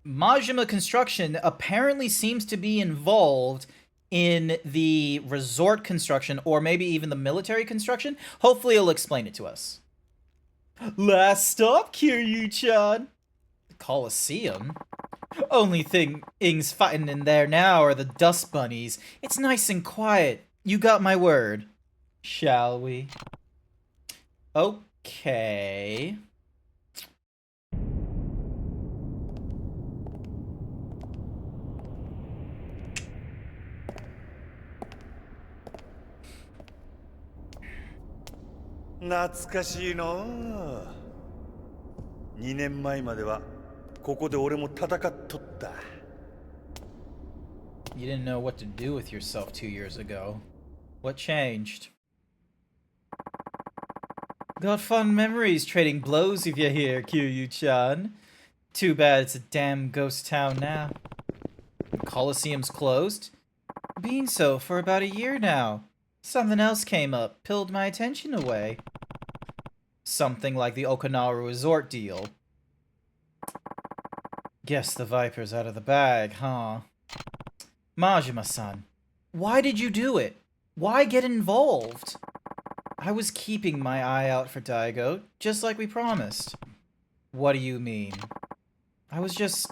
Majima Construction apparently seems to be involved in the resort construction, or maybe even the military construction. Hopefully he'll explain it to us. Last stop, Kiryu-chan. The Colosseum? Only things fighting in there now are the dust bunnies. It's nice and quiet. You got my word. Shall we? Okay.懐かしいの。2年前まではここで俺も戦っとった。You didn't know what to do with yourself 2 years ago. What changed? Got fond memories trading blows with you here, Kiryu-chan. Too bad it's a damn ghost town now. The Colosseum's closed. Been so for about a year now. Something else came up, pulled my attention away. Something like the Okinawa resort deal. Guess the Viper's out of the bag, huh? Majima-san, why did you do it? Why get involved? I was keeping my eye out for Daigo, just like we promised. What do you mean? I was just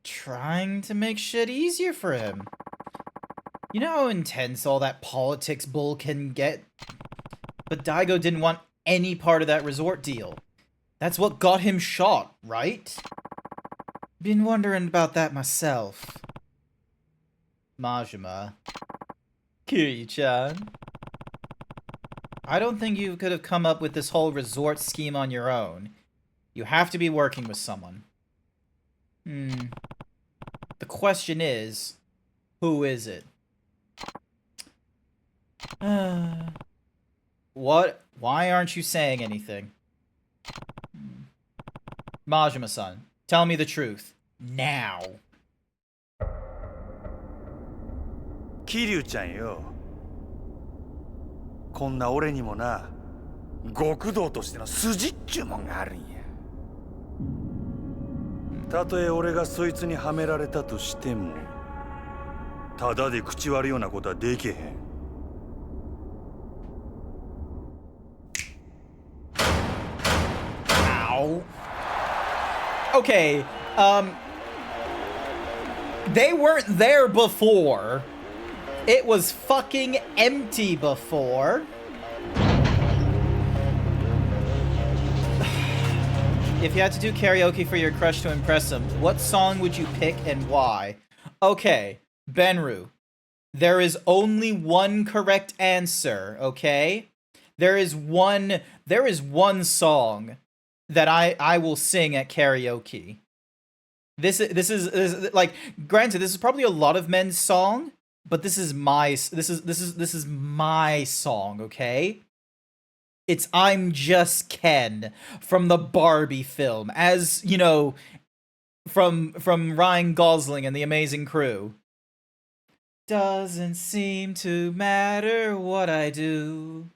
trying to make shit easier for him. You know how intense all that politics bull can get? But Daigo didn't want any part of that resort deal. That's what got him shot, right? Been wondering about that myself. Majima. Kiryu-chan. I don't think you could have come up with this whole resort scheme on your own. You have to be working with someone. The question is, who is it? What? Why aren't you saying anything? Majima-san, tell me the truth. Now. Kiryu-chanよ。こんな俺にもな、極道としての筋っちゅうもんがあるんや。たとえ俺がそいつにはめられたとしても、ただで口割るようなことはできへん。Ow. Okay, they weren't there before. It was fucking empty before. If you had to do karaoke for your crush to impress him, what song would you pick and why? Okay, Benru. There is only one correct answer, okay? There is one song that I will sing at karaoke. This is like, granted, this is probably a lot of men's song, but this is my song, okay? It's I'm Just Ken from the Barbie film, as, you know, from Ryan Gosling and the Amazing Crew. Doesn't seem to matter what I do.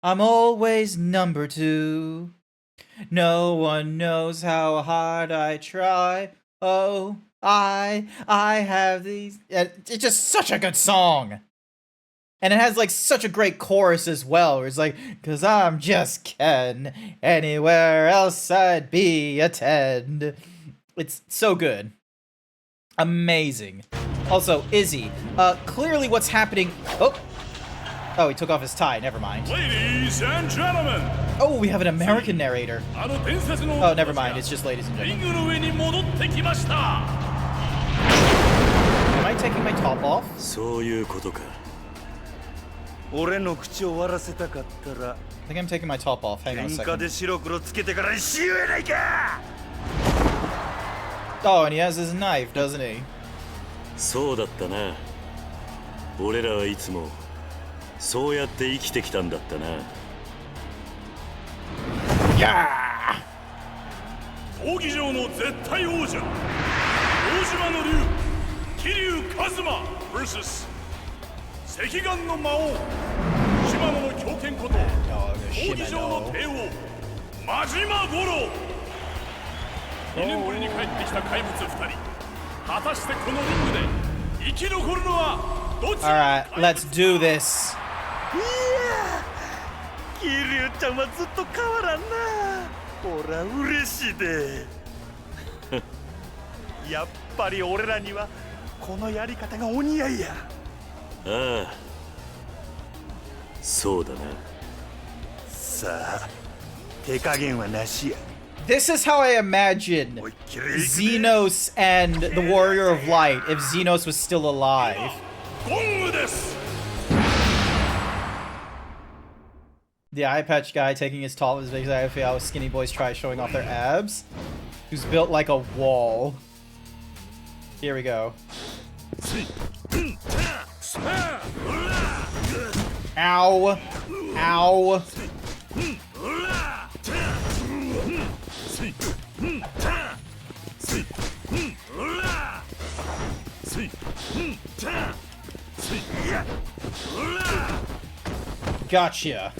I'm always number 2. No one knows how hard I try. Oh, I have these. It's just such a good song. And it has like such a great chorus as well, where it's like, 'cause I'm just Ken, anywhere else I'd be a 10. It's so good. Amazing. Also, Izzy, clearly what's happening... Oh, he took off his tie, never mind. Ladies and gentlemen! Oh, we have an American narrator. Oh, never mind, it's just ladies and gentlemen. Am I taking my top off? そういうことか。俺の口を割らせたかったら I think I'm taking my top off. Hang on a 喧嘩 second. で白黒つけてからしゆえないか Oh, and he has his knife, doesn't he? そうだったな。俺らはいつもそうやって生きてきたんだったな。闘技場の絶対王者大島の竜桐生一馬 vs 赤岩の魔王島野の狂犬こと闘技場の帝王真島五郎。2年ぶりに帰ってきた怪物2人。果たしてこのリングで生き残るのはどちら？ Alright, let's do this. いや桐生ちゃんはずっと変わらんな。ほら嬉しいでやっぱり俺らにはこのやり方がお似合いや。ああ、そうだな。さあ手加減はなしや。 This is how I imagine Xenos and the Warrior of Light if Xenos was still alive. ゴングです。 The eye patch guy taking his top is basically how skinny boys try showing off their abs. Who's built like a wall. Here we go. Ow. Ow. Gotcha.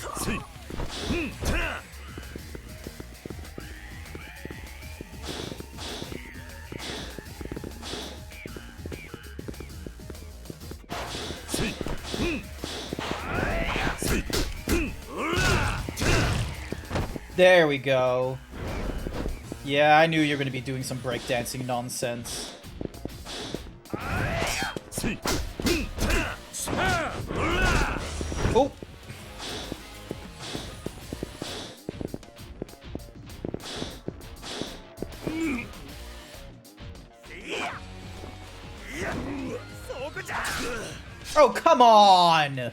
There we go. Yeah, I knew you were going to be doing some breakdancing nonsense. Oh. Oh, come on!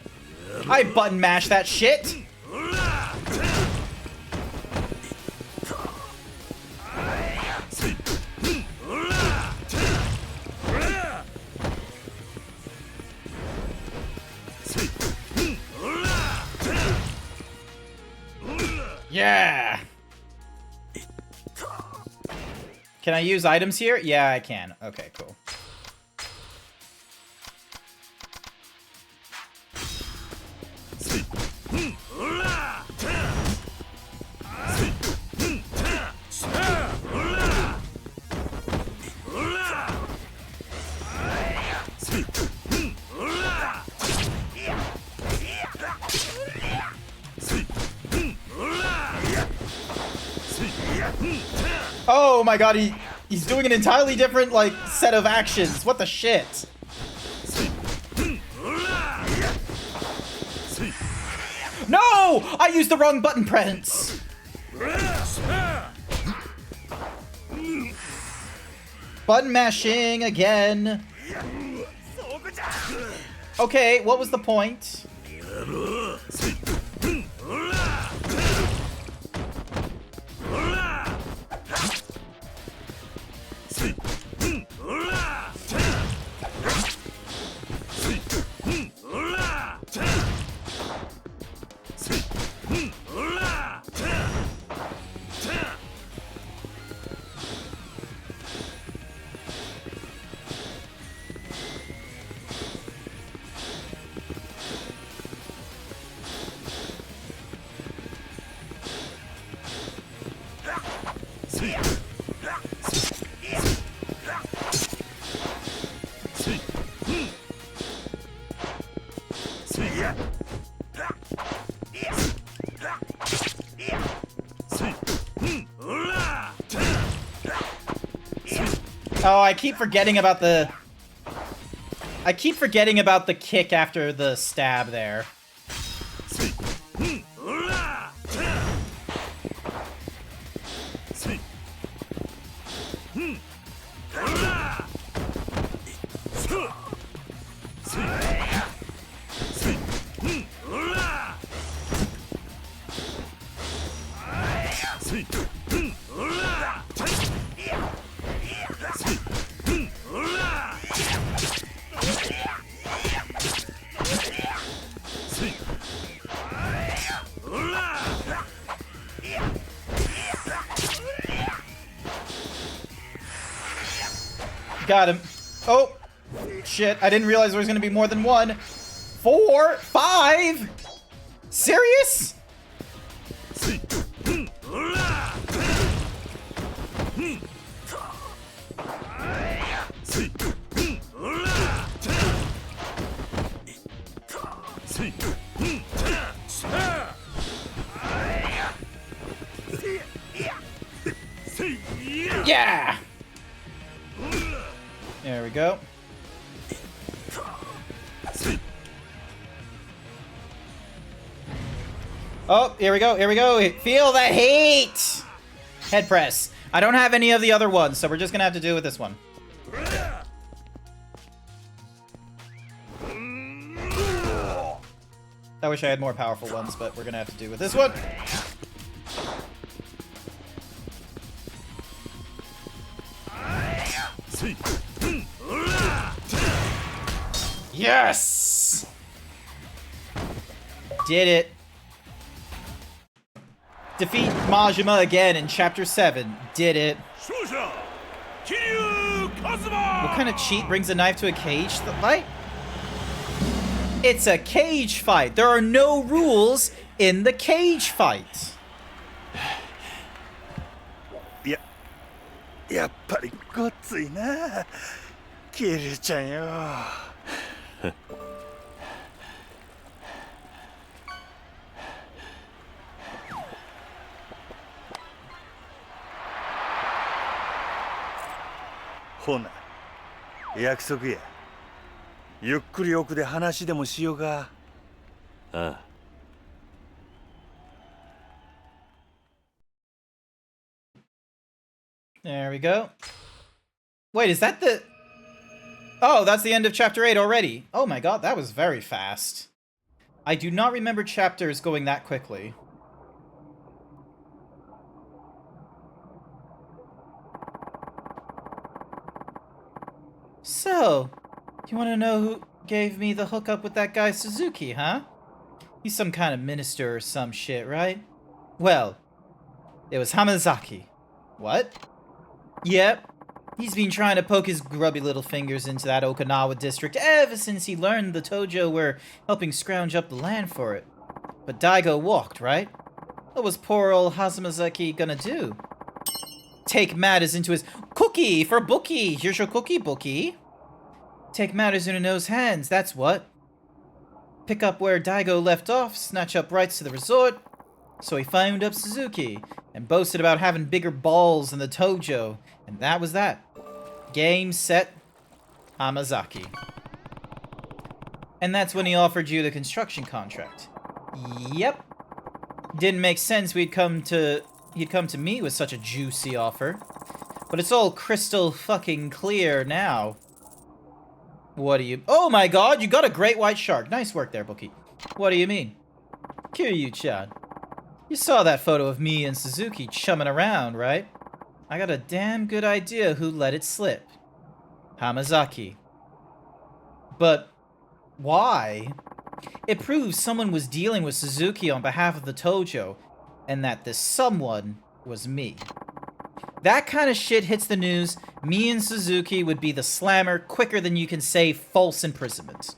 I button mashed that shit! Yeah! Can I use items here? Yeah, I can. Okay, cool. Oh my god, he's doing an entirely different, like, set of actions. What the shit? No! I used the wrong button press! Button mashing again. Okay, what was the point? Oh, I keep forgetting about the... I keep forgetting about the kick after the stab there. Got him. Oh, shit. I didn't realize there was going to be more than one. 4, 5? Serious? Yeah! There we go. Oh, here we go, here we go. Feel the heat! Head press. I don't have any of the other ones, so we're just gonna have to do it with this one. I wish I had more powerful ones, but we're gonna have to do with this one. Yes! Did it. Defeat Majima again in Chapter 7. Did it. What kind of cheat brings a knife to a cage fight? It's a cage fight. There are no rules in the cage fight. やっぱりごっついなキルちゃんよほな約束やゆっくり奥で話でもしようかああ There we go. Wait, is that the... Oh, that's the end of Chapter 8 already. Oh my god, that was very fast. I do not remember chapters going that quickly. So, you want to know who gave me the hookup with that guy Suzuki, huh? He's some kind of minister or some shit, right? Well, it was Hamazaki. What? Yep. He's been trying to poke his grubby little fingers into that Okinawa district ever since he learned the Tojo were helping scrounge up the land for it. But Daigo walked, right? What was poor old Hamazaki gonna do? Take matters into his... Cookie for Bookie! Here's your cookie, Bookie. Take matters into his hands, that's what. Pick up where Daigo left off, snatch up rights to the resort. So he found up Suzuki, and boasted about having bigger balls than the Tojo, and that was that. Game, set, Hamazaki. And that's when he offered you the construction contract. Yep. Didn't make sense he'd come to me with such a juicy offer. But it's all crystal fucking clear now. What do you... Oh my god, you got a great white shark. Nice work there, Bookie. What do you mean? Kiryu-chan, you saw that photo of me and Suzuki chumming around, right? I got a damn good idea who let it slip. Hamazaki. But why? It proves someone was dealing with Suzuki on behalf of the Tojo, and that this someone was me. That kind of shit hits the news, me and Suzuki would be the slammer quicker than you can say false imprisonment.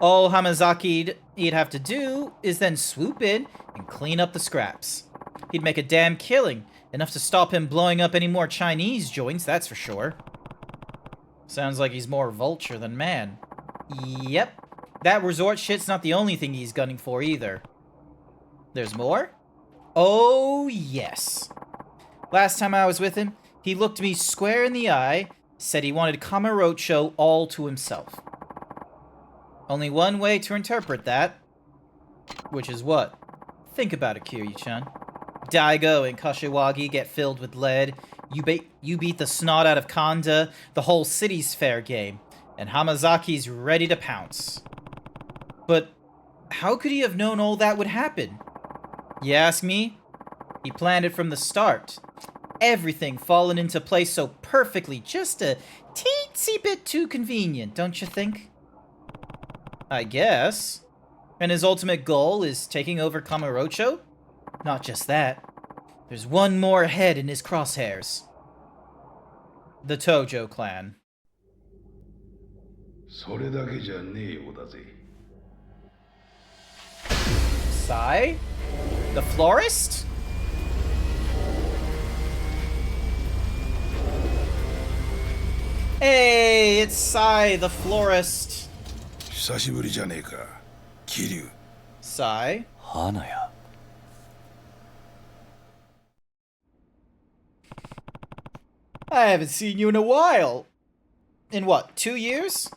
All Hamazaki'd have to do is then swoop in and clean up the scraps. He'd make a damn killing, enough to stop him blowing up any more Chinese joints, that's for sure. Sounds like he's more vulture than man. Yep. That resort shit's not the only thing he's gunning for either. There's more? Oh, yes. Last time I was with him, he looked me square in the eye, said he wanted Kamurocho all to himself. Only one way to interpret that. Which is what? Think about it, Kiryu-chan. Daigo and Kashiwagi get filled with lead. You beat the snot out of Kanda. The whole city's fair game. And Hamazaki's ready to pounce. But how could he have known all that would happen? You ask me? He planned it from the start. Everything fallen into place so perfectly, just a teensy bit too convenient, don't you think? I guess. And his ultimate goal is taking over Kamurocho? Not just that. There's one more head in his crosshairs. The Tojo clan. それだけじゃねえようだぜ。Sai? The florist? Hey, it's Sai, the florist. 久しぶりじゃねえか、桐生。Sai? 花屋。I haven't seen you in a while. In what, 2 years?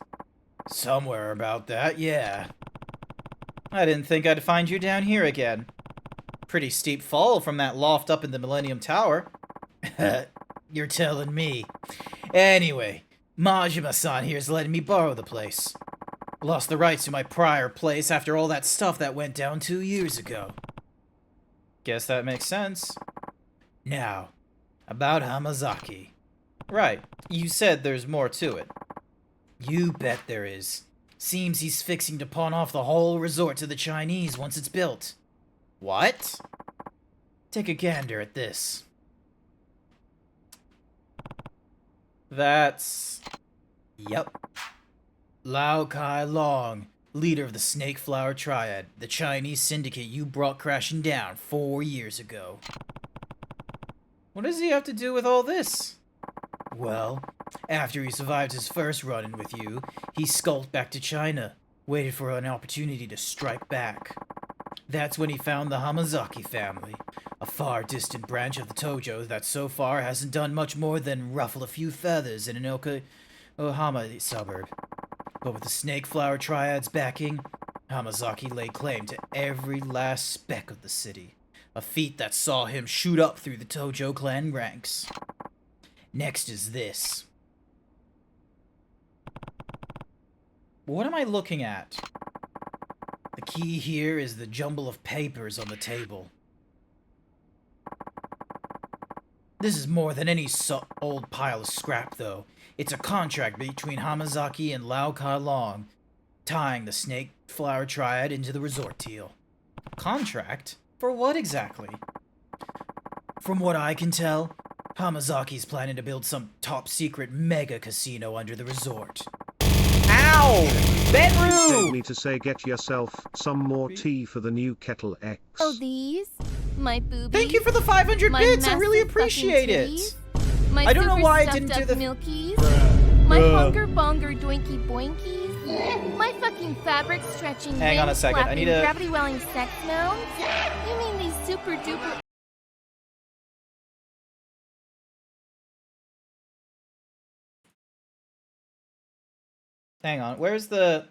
Somewhere about that, yeah. I didn't think I'd find you down here again. Pretty steep fall from that loft up in the Millennium Tower. You're telling me. Anyway, Majima-san here's letting me borrow the place. Lost the rights to my prior place after all that stuff that went down 2 years ago. Guess that makes sense. Now, about Hamazaki. Right, you said there's more to it. You bet there is. Seems he's fixing to pawn off the whole resort to the Chinese once it's built. What? Take a gander at this. That's... Yep. Lao Kai Long, leader of the Snake Flower Triad, the Chinese syndicate you brought crashing down 4 years ago. What does he have to do with all this? Well, after he survived his first run-in with you, he skulked back to China, waited for an opportunity to strike back. That's when he found the Hamazaki family, a far distant branch of the Tojo that so far hasn't done much more than ruffle a few feathers in an Yokohama suburb. But with the Snake Flower Triad's backing, Hamazaki laid claim to every last speck of the city, a feat that saw him shoot up through the Tojo clan ranks. Next is this. What am I looking at? The key here is the jumble of papers on the table. This is more than any old pile of scrap, though. It's a contract between Hamazaki and Lao Kai Long, tying the Snake Flower Triad into the resort deal. Contract? For what exactly? From what I can tell, Hamazaki's planning to build some top-secret mega casino under the resort. Ow! Take Benru! me to say get yourself some more tea for the new Kettle X. Oh, these? My boobies? Thank you for the 500 My bits, I really massive fucking appreciate it! titties? My I don't know super why I stuffed didn't do up the... milkies? My hunger bonger doinky boinkies? My fucking fabric stretching Hang on a second, I need a... gravity welling sex mounds? You mean these super duper... Hang on, where's the...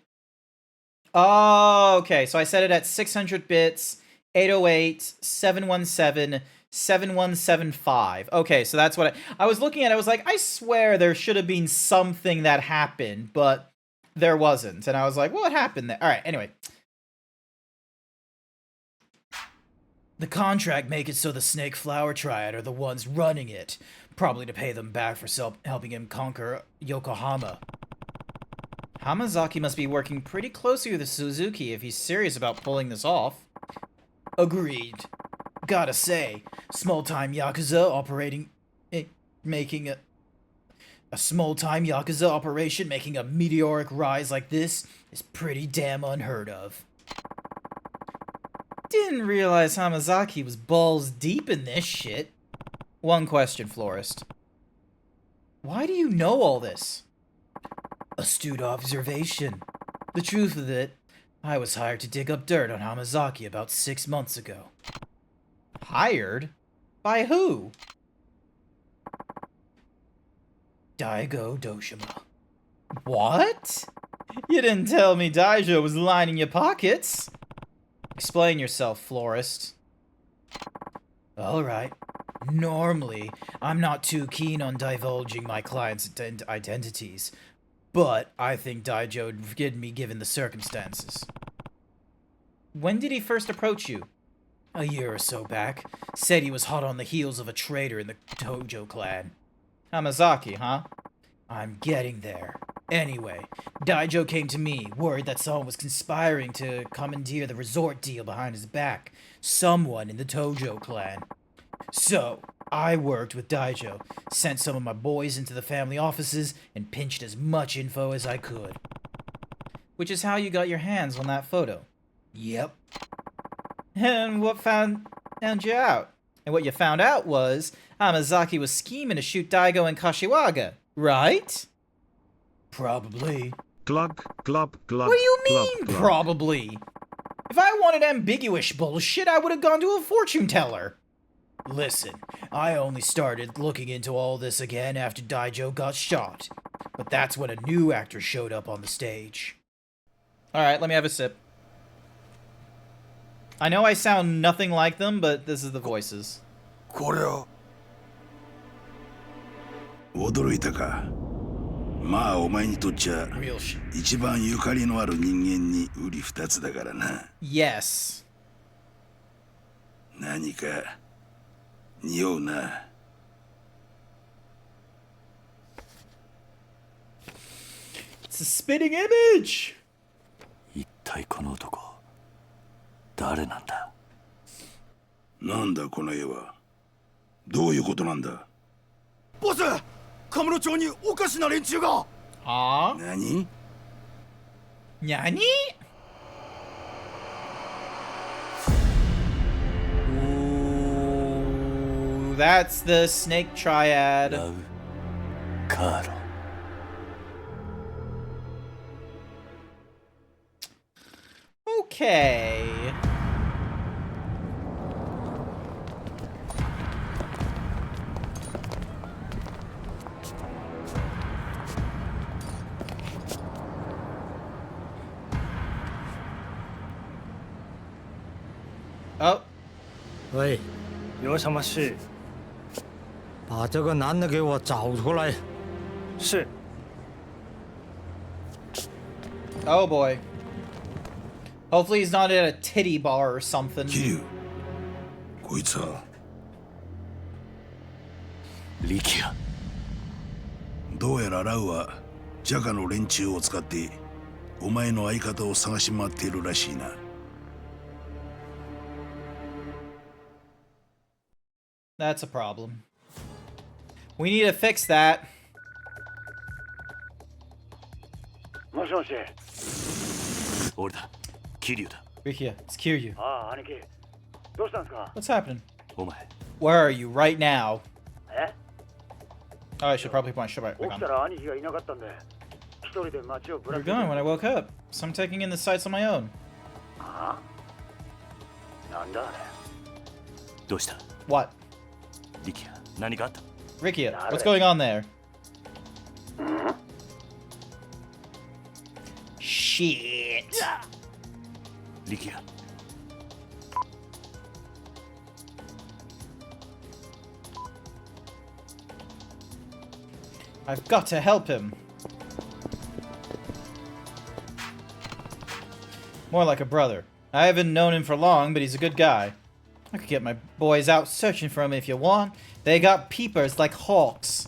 Oh, okay, so I set it at 600 bits, 808, 717, 7175. Okay, so that's what I was looking at. I was like, I swear there should have been something that happened, but there wasn't. And I was like, what happened there? All right, anyway. The contract make it so the Snake Flower Triad are the ones running it, probably to pay them back for helping him conquer Yokohama. Hamazaki must be working pretty closely with Suzuki if he's serious about pulling this off. Agreed. Gotta say, small-time Yakuza operating... making a small-time Yakuza operation making a meteoric rise like this is pretty damn unheard of. Didn't realize Hamazaki was balls deep in this shit. One question, Florist. Why do you know all this? Astute observation. The truth of it, I was hired to dig up dirt on Hamazaki about 6 months ago. Hired? By who? Daigo Doshima. What? You didn't tell me Daigo was lining your pockets. Explain yourself, Florist. Alright. Normally, I'm not too keen on divulging my clients' identities, but I think Daijo would forgive me given the circumstances. When did he first approach you? A year or so back. Said he was hot on the heels of a traitor in the Tojo clan. Hamazaki, huh? I'm getting there. Anyway, Daijo came to me, worried that someone was conspiring to commandeer the resort deal behind his back. Someone in the Tojo clan. So, I worked with Daijo, sent some of my boys into the family offices, and pinched as much info as I could. Which is how you got your hands on that photo. Yep. And what found you out? And what you found out was Hamazaki was scheming to shoot Daigo and Kashiwaga, right? Probably. Glug, glub, glub. What do you glub, mean, glub. probably? If I wanted ambiguous bullshit, I would have gone to a fortune teller. Listen, I only started looking into all this again after Daijo got shot. But that's when a new actor showed up on the stage. Alright, let me have a sip. I know I sound nothing like them, but this is the voices. これを驚いたか。まあお前にとっちゃ Real shit. 一番ゆかりのある人間に瓜二つだからな。 Yes. 何か匂うな。 It's a spitting image! 一体この男誰なんだ。なんだこの絵は。どういうことなんだ。ボス、カムロ町におかしな連中が。はぁ？何？何？ Ooh, that's the Snake Triad. ラウカーロ。Okay. Oh. 喂，有什么事？把这个男的给我找出来。是。 Oh boy. Hopefully he's not at a titty bar or something. 桐生、こいつは。リキア。どうやらラウはジャカの連中を使ってお前の相方を探し回っているらしいな。 That's a problem. We need to fix that. もしもし。俺だ。桐生だ。Rikia, it's Kiryu. ああ、兄貴。どうしたんですか？ What's happening? お前。 Where are you right now? え？ Oh, I should probably put my shirt back 起き on. たら兄貴がいなかったんで、一人で街をぶら We're going when I woke up, so I'm taking in the sights on my own. ああ？なんだあれ？どうした？ What? リキア、何かあった？ Rikia, what's going on there? Shit. リキア。I've got to help him. More like a brother. I haven't known him for long, but he's a good guy. I could get my boys out searching for him if you want. They got peepers like hawks.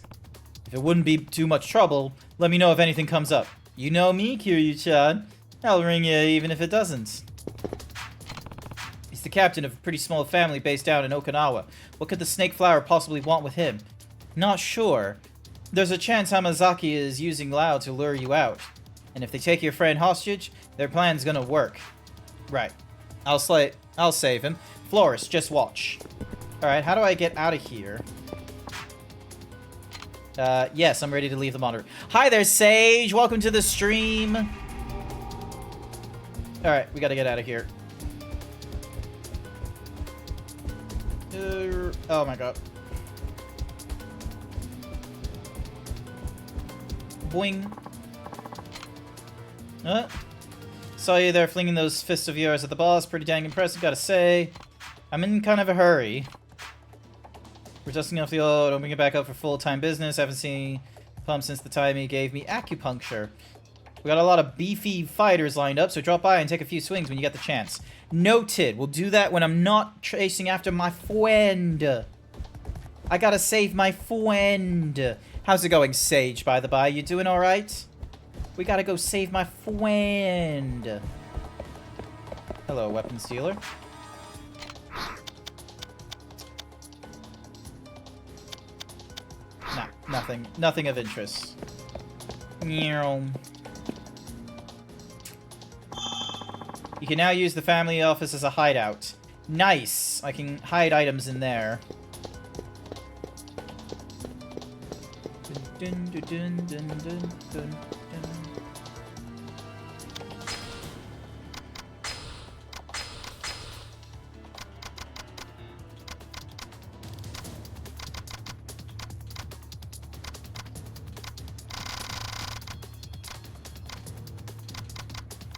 If it wouldn't be too much trouble, let me know if anything comes up. You know me, Kiryu-chan. I'll ring you even if it doesn't. He's the captain of a pretty small family based down in Okinawa. What could the snake flower possibly want with him? Not sure. There's a chance Hamazaki is using Lao to lure you out. And if they take your friend hostage, their plan's gonna work. Right. I'll save him. Florist, just watch. Alright, how do I get out of here? Yes, I'm ready to leave the monitor. Hi there, Sage! Welcome to the stream! Alright, we gotta get out of here. Oh my god. Boing. Saw you there flinging those fists of yours at the boss. Pretty dang impressive, gotta say. I'm in kind of a hurry. We're dusting off the old, opening it back up for full-time business. Haven't seen Pump since the time he gave me acupuncture. We got a lot of beefy fighters lined up, so drop by and take a few swings when you get the chance. Noted. We'll do that when I'm not chasing after my friend. I gotta save my friend. How's it going, Sage, by the by? You doing alright? We gotta go save my friend. Hello, weapons dealer. Nah, nothing of interest. Meow. You can now use the family office as a hideout. Nice! I can hide items in there. Dun, dun, dun, dun, dun, dun, dun.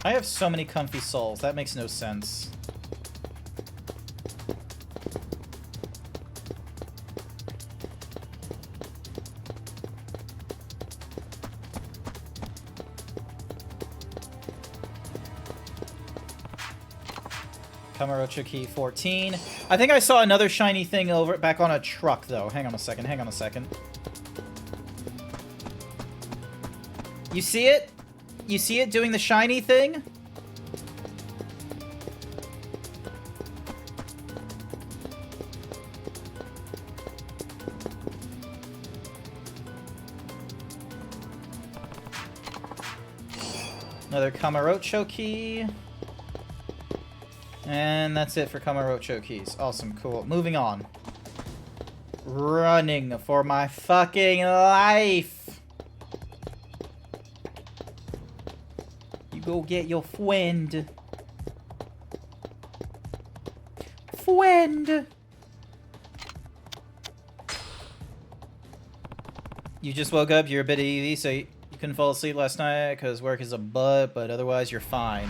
I have so many comfy souls. That makes no sense. Kamurocho key 14. I think I saw another shiny thing over back on a truck, though. Hang on a second. Hang on a second. You see it? You see it doing the shiny thing? Another Kamurocho key. And that's it for Kamurocho keys. Awesome, cool. Moving on. Running for my fucking life. Go get your friend. Friend! You just woke up, you're a bit easy, so you couldn't fall asleep last night because work is a butt, but otherwise you're fine.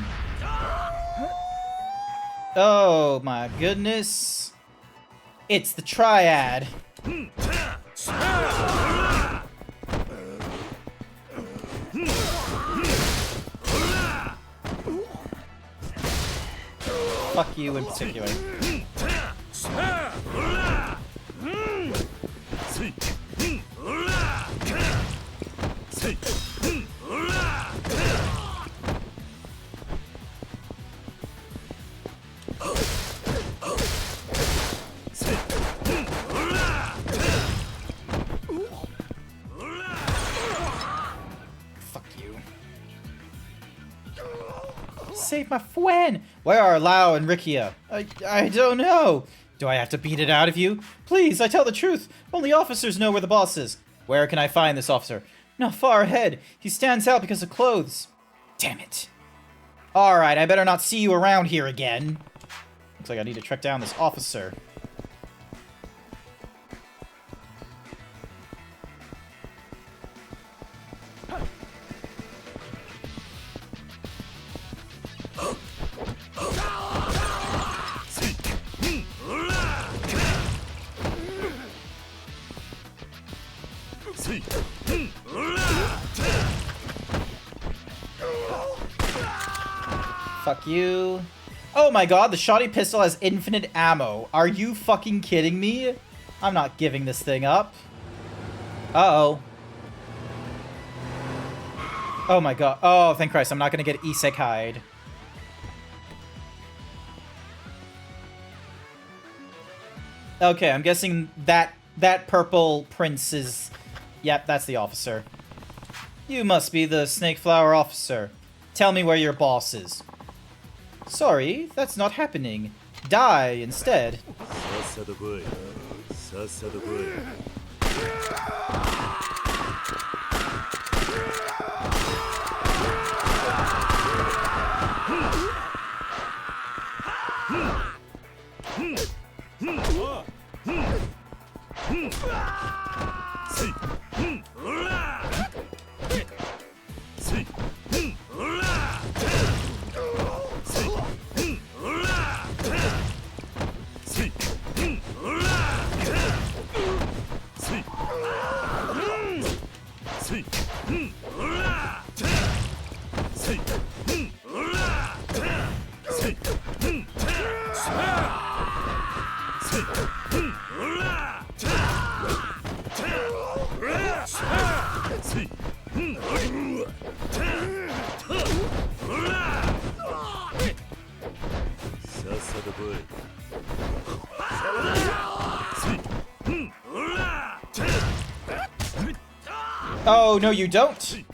Oh my goodness. It's the triad. Fuck you in particular. Save my friend! Where are Lao and Rikia? I don't know. Do I have to beat it out of you? Please, I tell the truth. Only officers know where the boss is. Where can I find this officer? Not far ahead. He stands out because of clothes. Damn it. Alright, I better not see you around here again. Looks like I need to track down this officer. Fuck you. Oh my god, the shoddy pistol has infinite ammo. Are you fucking kidding me? I'm not giving this thing up. Uh-oh. Oh my god. Oh, thank Christ, I'm not gonna get isekai'd. Okay, I'm guessing that purple prince is... Yep, that's the officer. You must be the Snake Flower officer. Tell me where your boss is. Sorry, that's not happening. Die instead. Oh, no, you don't.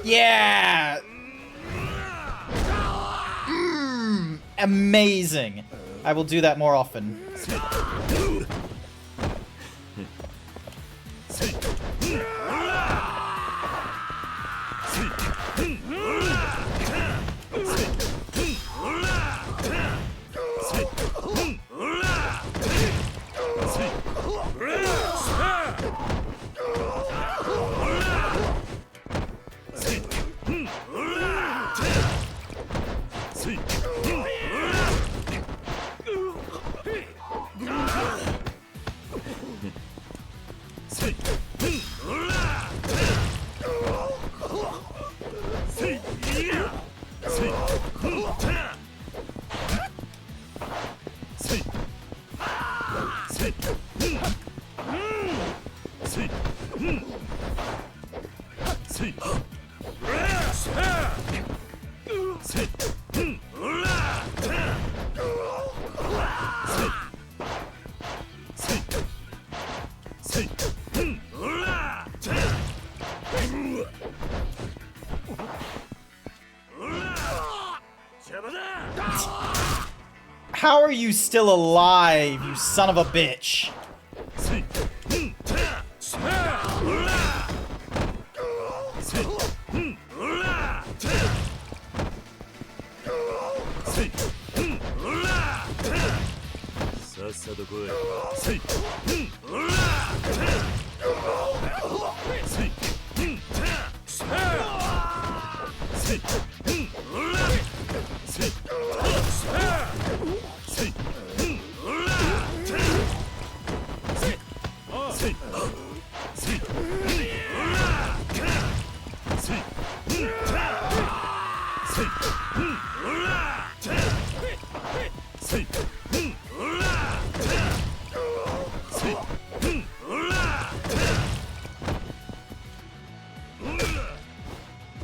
Yeah! Amazing. I will do that more often. How are you still alive, you son of a bitch?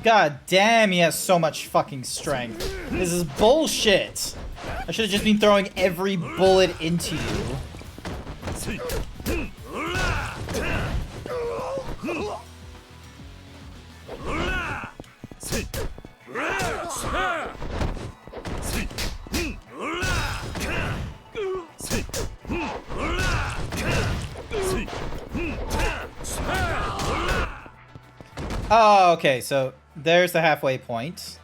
God damn, he has so much fucking strength. This is bullshit. I should have just been throwing every bullet into you. Oh, okay, so there's the halfway point.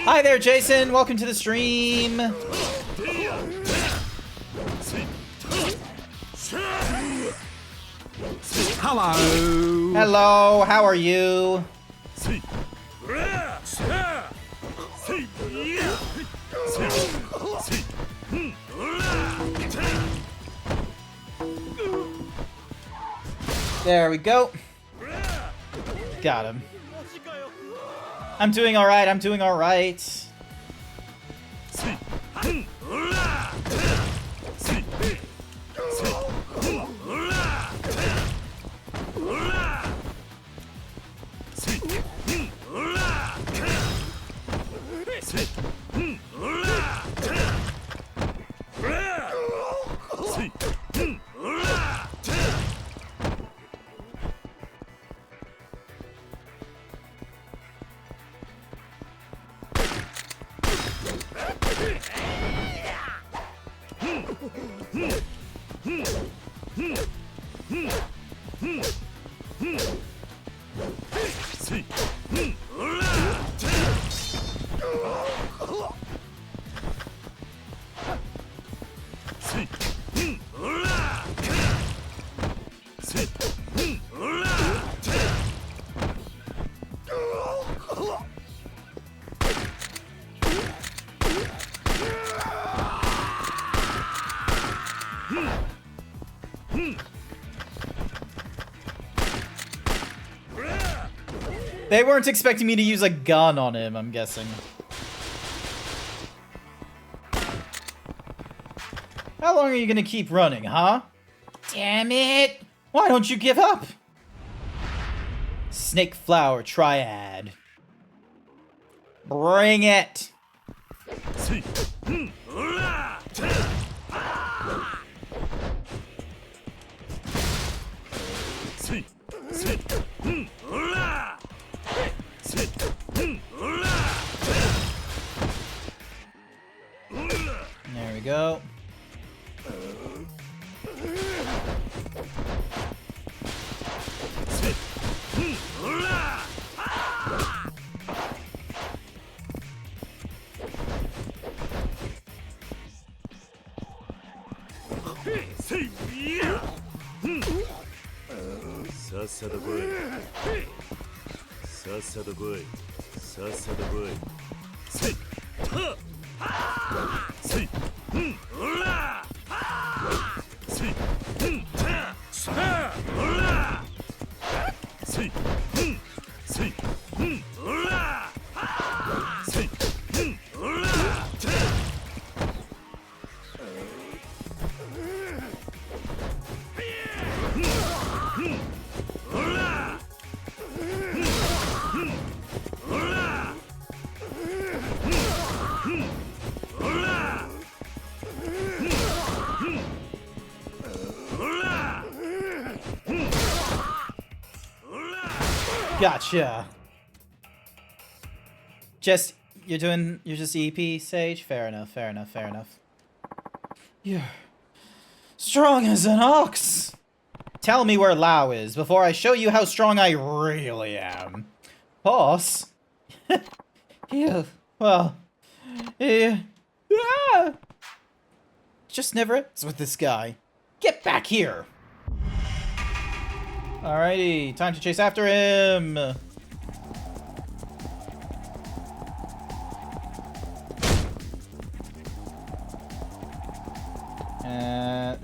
Hi there, Jason. Welcome to the stream. Hello. Hello. How are you? There we go. Got him. I'm doing alright, I'm doing alright. They weren't expecting me to use a gun on him, I'm guessing. How long are you gonna keep running, huh? Damn it! Why don't you give up? Snake Flower Triad. Bring it! There we go. Gotcha. You're just EP, Sage? Fair enough, fair enough, fair enough. Yeah. Strong as an ox! Tell me where Lao is before I show you how strong I really am. Boss? Yeah, well... Yeah... Ah! Just never ends with this guy. Get back here! Alrighty, time to chase after him!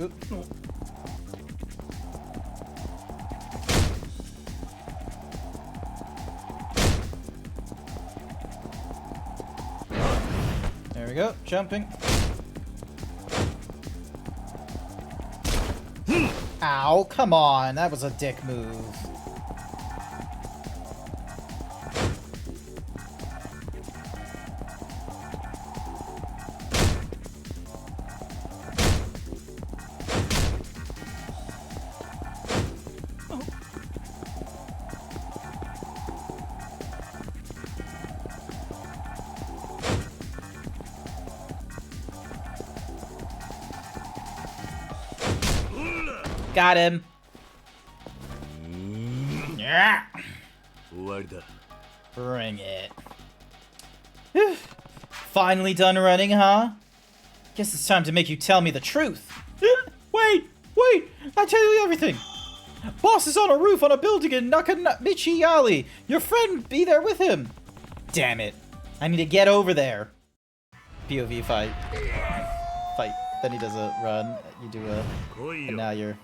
Oop. There we go, jumping. Ow, come on, that was a dick move. Got him. Yeah. Bring it. Finally done running, huh? Guess it's time to make you tell me the truth. Wait! I tell you everything. Boss is on a roof on a building in Nakamichi Alley. Your friend be there with him. Damn it. I need to get over there. POV fight. Fight. Then he does a run. You do a... And now you're...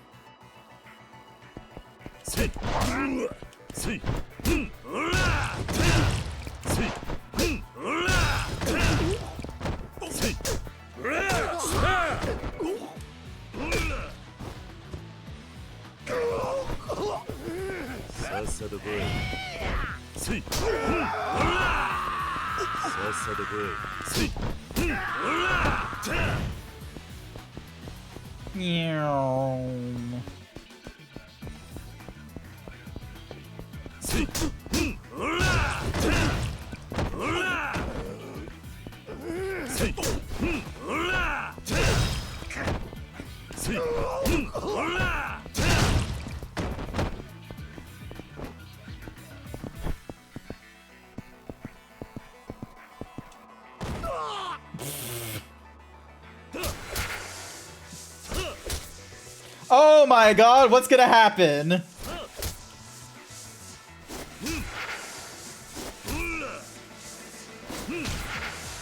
Oh my god, what's gonna happen?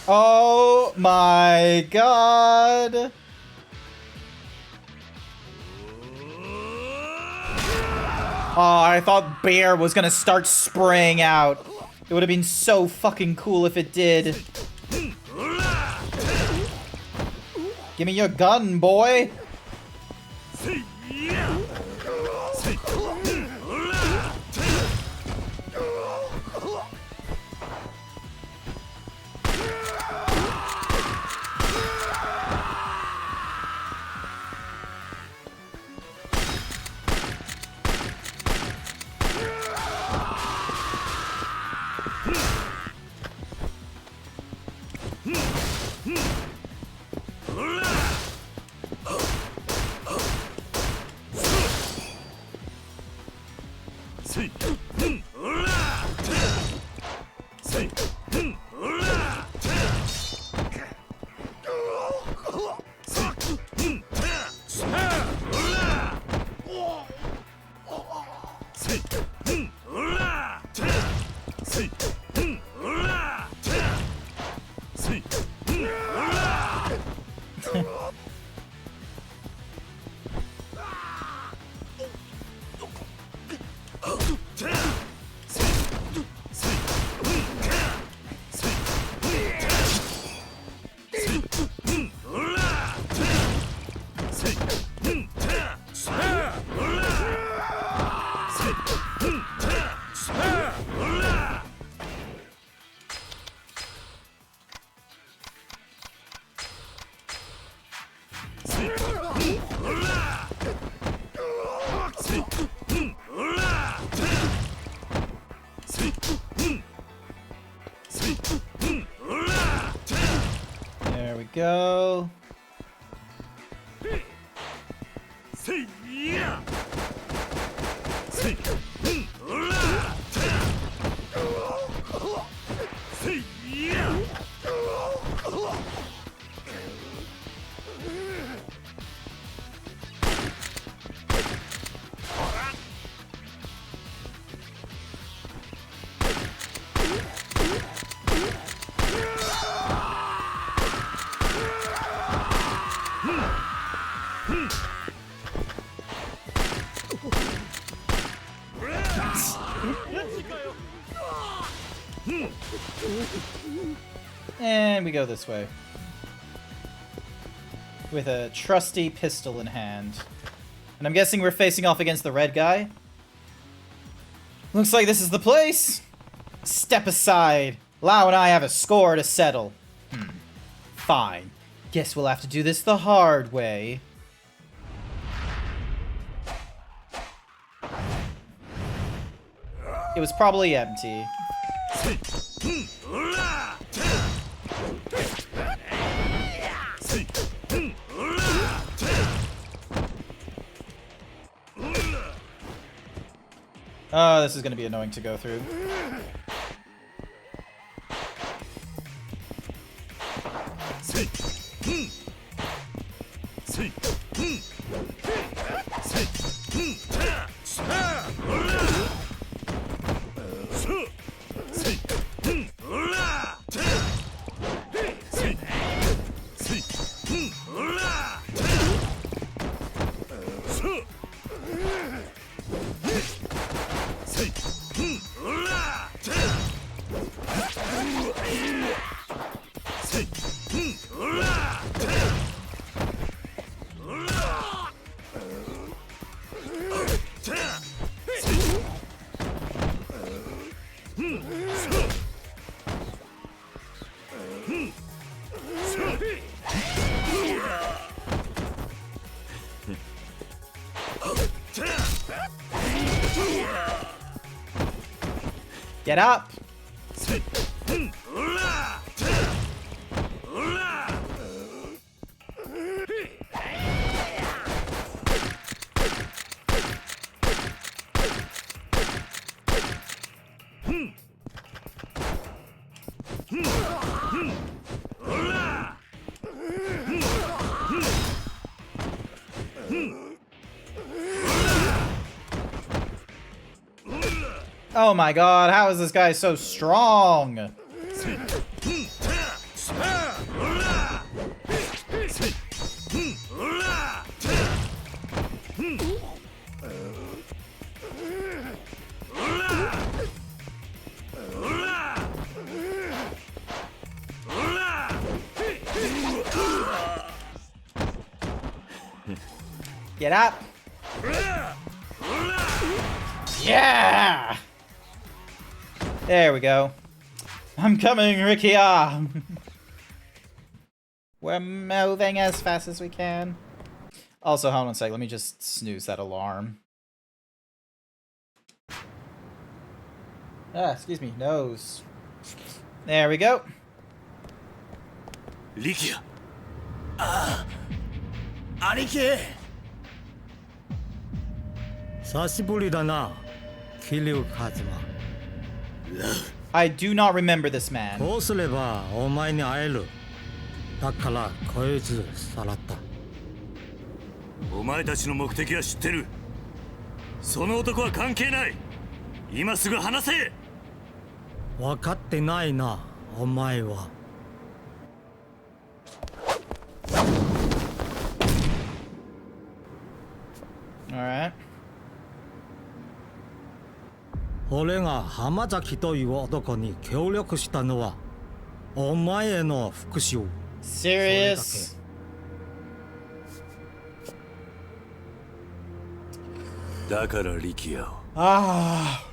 Oh my god. Oh, I thought Bear was gonna start spraying out. It would have been so fucking cool if it did. Give me your gun, boy. And we go this way. With a trusty pistol in hand. And I'm guessing we're facing off against the red guy. Looks like this is the place. Step aside. Lau and I have a score to settle. Fine. Guess we'll have to do this the hard way. It was probably empty. Oh, this is going to be annoying to go through. Get up! Oh my god, how is this guy so strong? Get up! Yeah! There we go. I'm coming, Ricky-ah! We're moving as fast as we can. Also, hold on a sec, let me just snooze that alarm. Ah, excuse me, nose. There we go. Ricky. Ah, Aniki. 久しぶりだな、桐生一馬。I do not remember this man. こうすればお前に会える。だからこいつさらった。お前たちの目的は知ってる。その男は関係ない。今すぐ話せ。分かってないな、お前は。Alright. 俺が浜崎という男に協力したのはお前への復讐。Serious? だから力也を。ああ。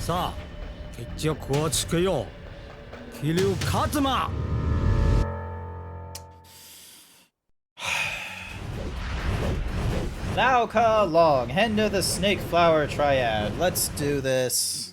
さあ、決着をつけよう。桐生一馬。Lauka Long, Henda the Snake Flower Triad. Let's do this.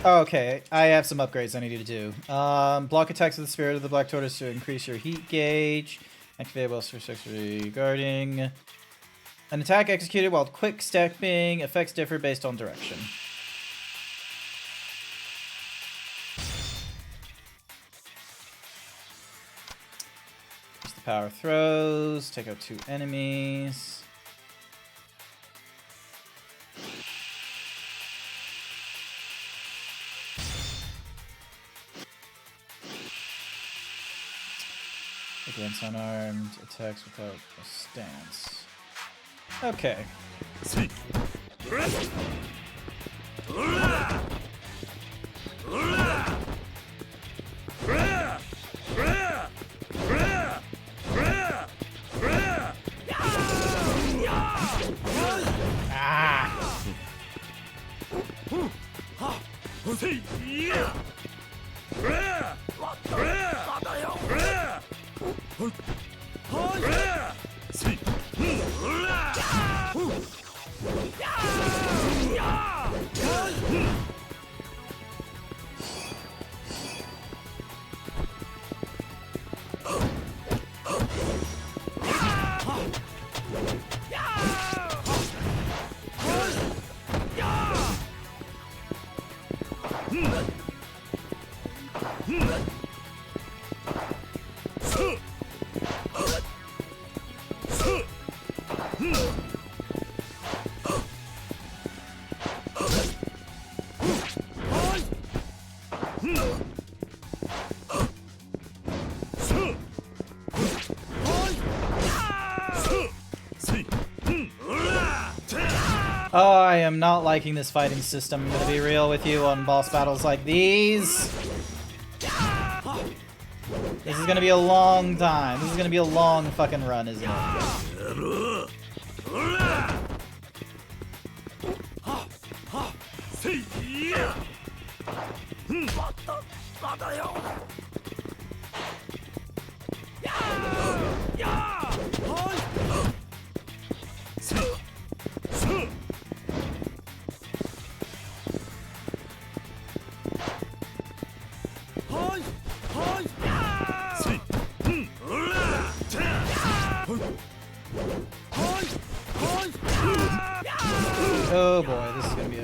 Okay, I have some upgrades I need to do. Block attacks with the Spirit of the Black Tortoise to increase your heat gauge. Activate while successfully guarding. An attack executed while quick stepping. Effects differ based on direction. Use the power throws. Take out 2 enemies. Against unarmed attacks without a stance. Okay. Oh, I am not liking this fighting system. I'm gonna be real with you on boss battles like these. This is gonna be a long time. This is gonna be a long fucking run, isn't it? Oh boy, this is gonna be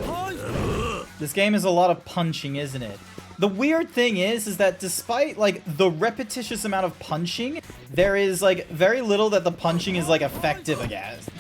This game is a lot of punching, isn't it? The weird thing is that despite, like, the repetitious amount of punching, there is, like, very little that the punching is, like, effective against.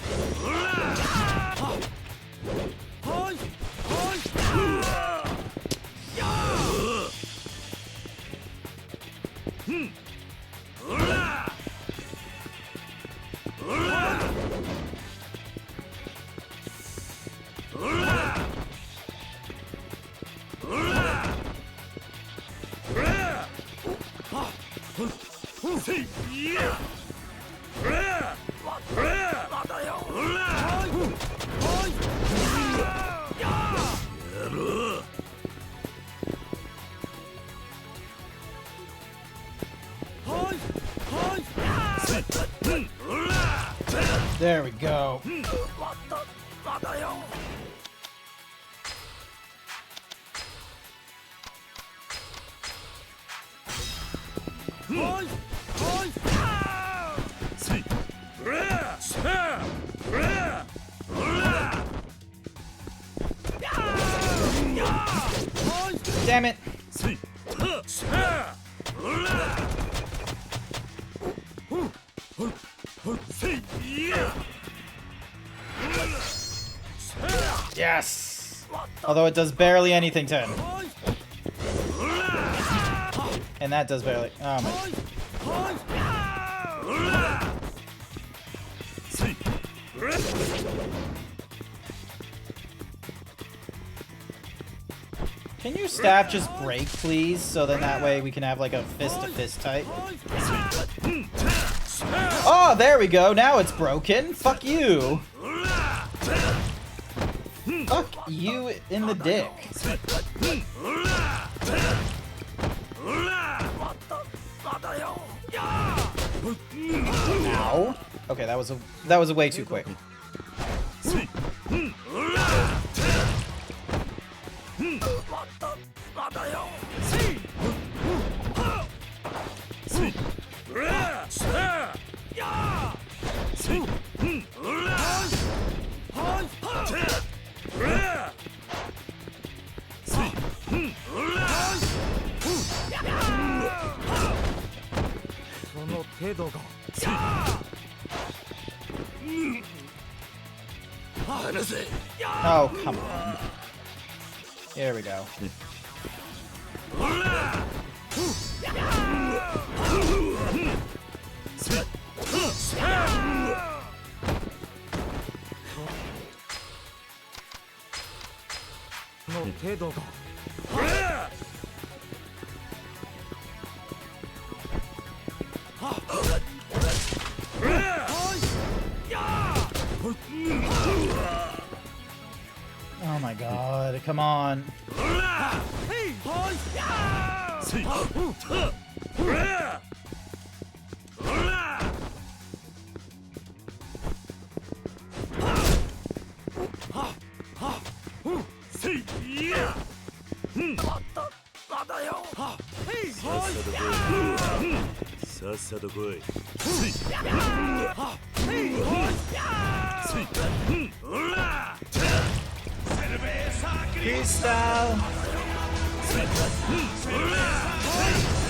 There we go. Damn it. Yes! Although it does barely anything to him. And that does barely... Oh my... Can your staff just break, please? So then that way we can have like a fist-to-fist type. Oh, there we go. Now it's broken. Fuck you. Fuck you in the dick. Ow. Okay, that was a way too quick. Oh, come on. There we go. Oh my god, come on. Freestyle.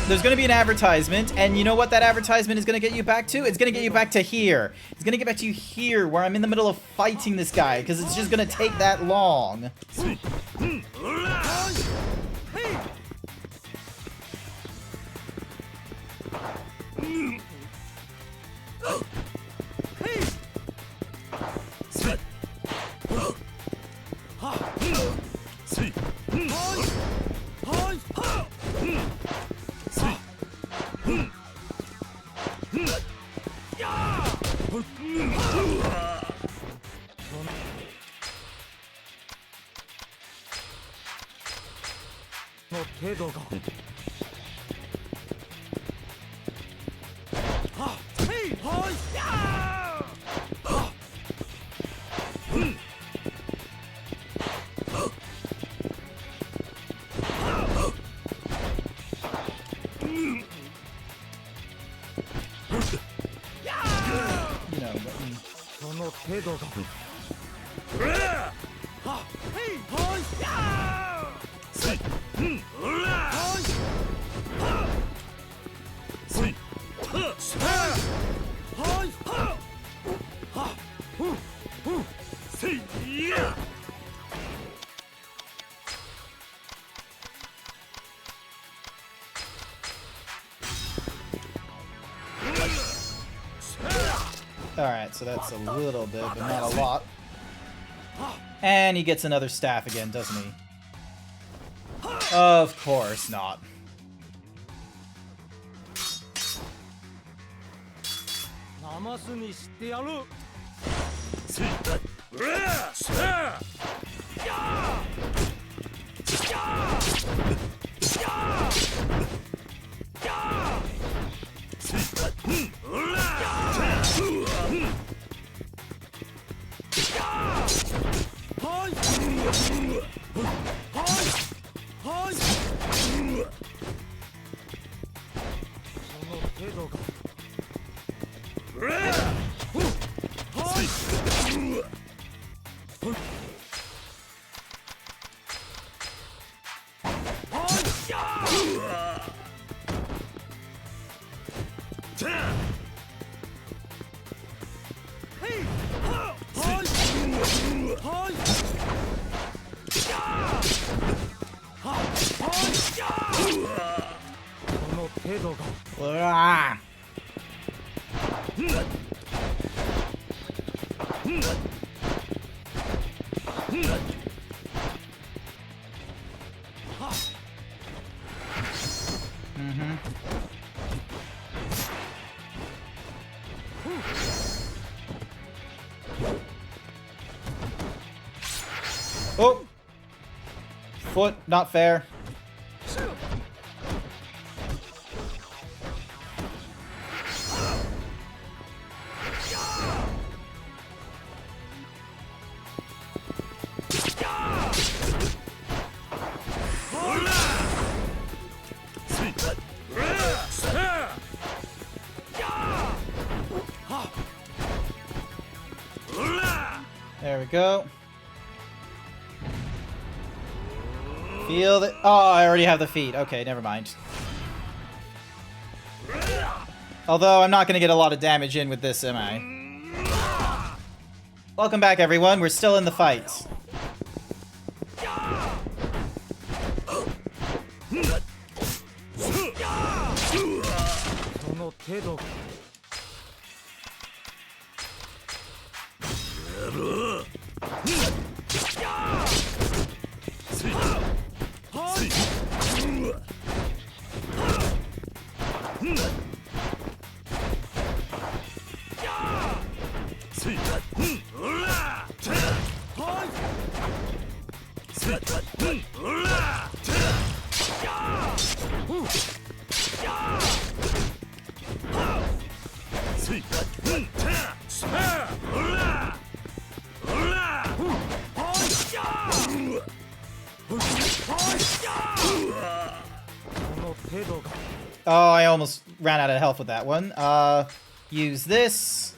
There's gonna be an advertisement, and you know what that advertisement is gonna get you back to? It's gonna get you back to here. It's gonna get back to you here, where I'm in the middle of fighting this guy, because it's just gonna take that long. Alright, so that's a little bit, but not a lot. And he gets another staff again, doesn't he? Of course not. Oh! Foot, not fair. There we go. Feel the— oh, I already have the feet. Okay, never mind. Although I'm not going to get a lot of damage in with this, am I? Welcome back, everyone. We're still in the fight. Oh, I almost ran out of health with that one. Use this.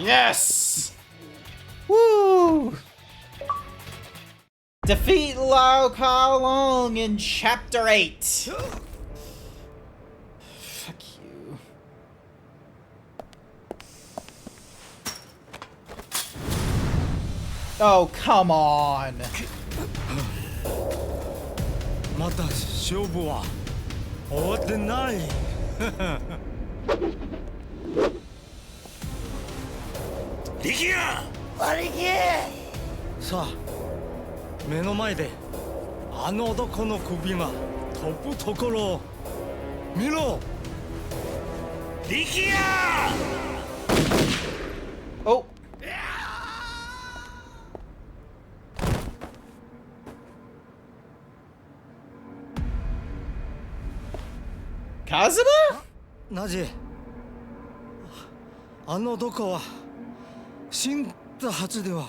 Yes! Woo! Defeat Lao Kalong in Chapter 8. Fuck you. Oh, come on. まだ勝負は終わってない。力也！兄貴！さあ、目の前であの男の首が飛ぶところを見ろ。力也！ Oh. Kazuma? なぜあの男は死んだはずでは。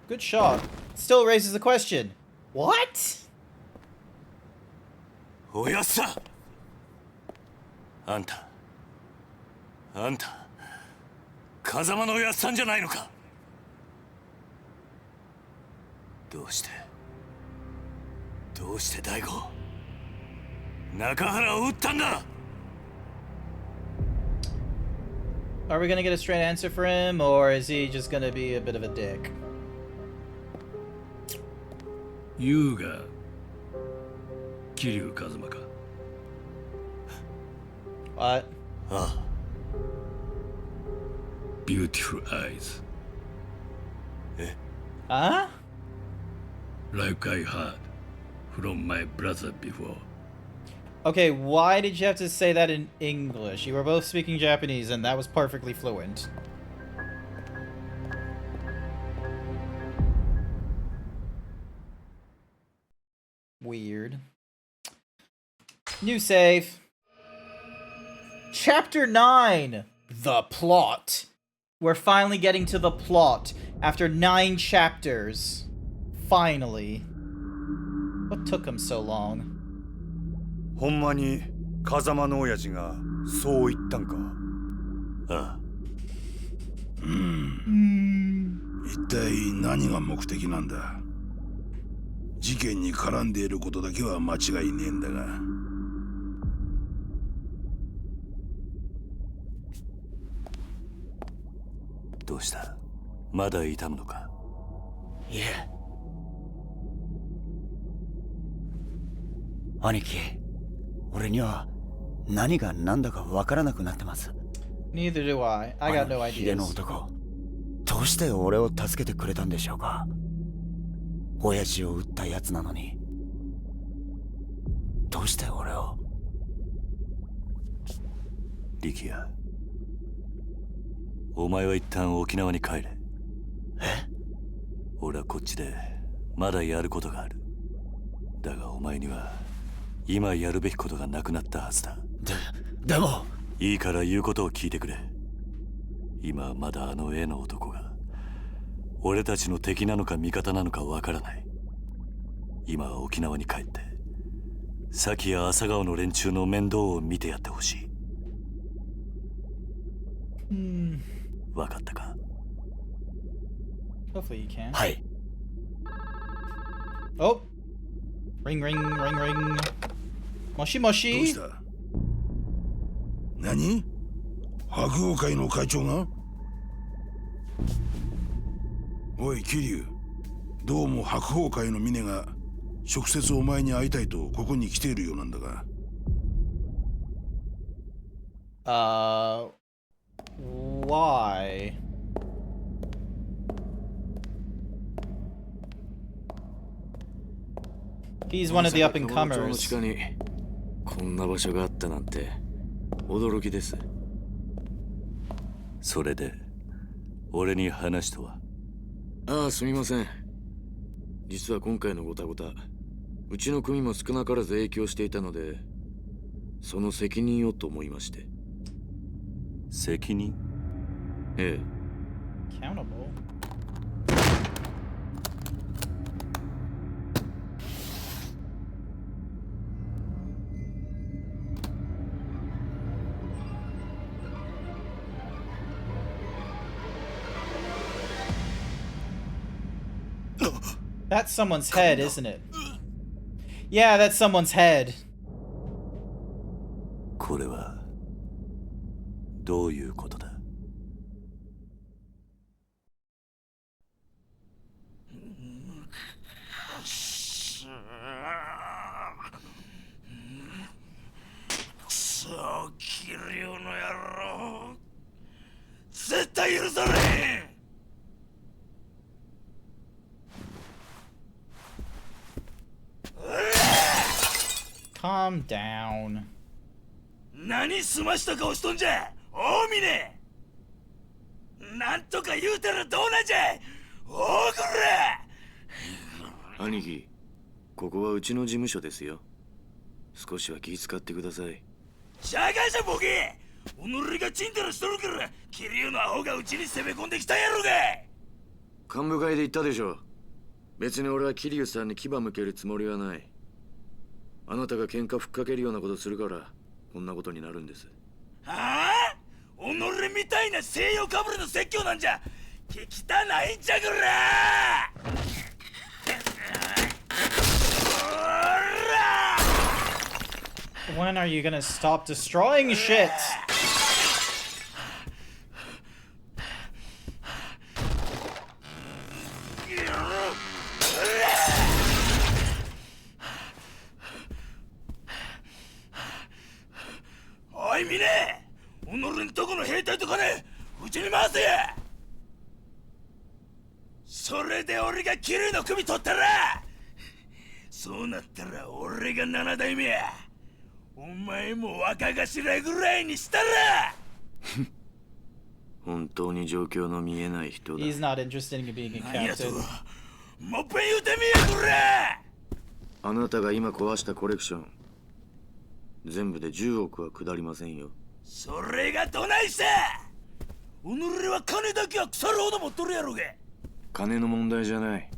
Good shot. Still raises the question. What? おやっさあんた風間のおやっさんじゃないのか。どうして大吾中原を撃ったんだ。 Are we gonna get a straight answer for him, or is he just gonna be a bit of a dick? 優が桐生一馬か。 What? ああ。 Beautiful eyes. え？ Huh? Like I heard from my brother before. Okay, why did you have to say that in English? You were both speaking Japanese, and that was perfectly fluent. Weird. New save. Chapter 9. The plot. We're finally getting to the plot after 9 chapters. Finally. What took him so long? ほんまに風間の親父がそう言ったんか。ああ。一体何が目的なんだ。事件に絡んでいることだけは間違いねえんだが。どうした？まだ痛むのか？いえ。兄貴、俺には何が何だかわからなくなってます。 Neither do I. I got no ヒゲの ideas. 男、どうして俺を助けてくれたんでしょうか。親父を撃ったやつなのに、どうして俺を。力也、お前は一旦沖縄に帰れ。俺はこっちでまだやることがある。だがお前には今やるべきことがなくなったはずだ。でもいいから言うことを聞いてくれ。今はまだあの絵の男が俺たちの敵なのか味方なのかわからない。今は沖縄に帰って崎や朝顔の連中の面倒を見てやってほしい。わかったか？ Hopefully you can. はい。 Oh! Ring, ring, ring, ring. Moshi どう moshi. した？何？白鵬会の会長が？おい桐生、どうも白鵬会の峰が直接お前に会いたいとここに来ているようなんだが。Why? He's one of the up and 地 comers. 下にこんな場所があったなんて驚きです。それで俺に話とは？ああ、すみません。実は今回のごたごた、うちの組も少なからず影響していたので、その責任をと思いまして。責任？ええ。Accountable? That's someone's head, isn't it? Yeah, that's someone's head. これはどういうことだ？くそ、気流の野郎、絶対許されへん。Calm down. 何すました顔しとんじゃ、大峰。なんとか言うたらどうなんじゃ、大黒。兄貴、ここはうちの事務所ですよ。少しは気遣ってください。しゃがしゃボケ、己がチンタラしとるから桐生のアホがうちに攻め込んできたんやろがい。幹部会で言ったでしょ。別に俺は桐生さんに牙向けるつもりはない。あなたが喧嘩ふっかけるようなことするからこんなことになるんです。はあ？己みたいな西洋かぶれの説教なんじゃ聞きたないんじゃこら。 When are you gonna stop destroying shit?おい峰、己んとこの兵隊とかね、うちに回せや。それで俺が桐生の首取ったら、そうなったら俺が7代目や。お前も若頭ぐらいにしたら。本当に状況の見えない人だ。 He's not interested in being a 何やと、 captain. もっぺん言うてみやこら。あなたが今壊したコレクション、全部で10億は下りませんよ。それがどないした。己は金だけは腐るほど持っとるやろが。金の問題じゃない。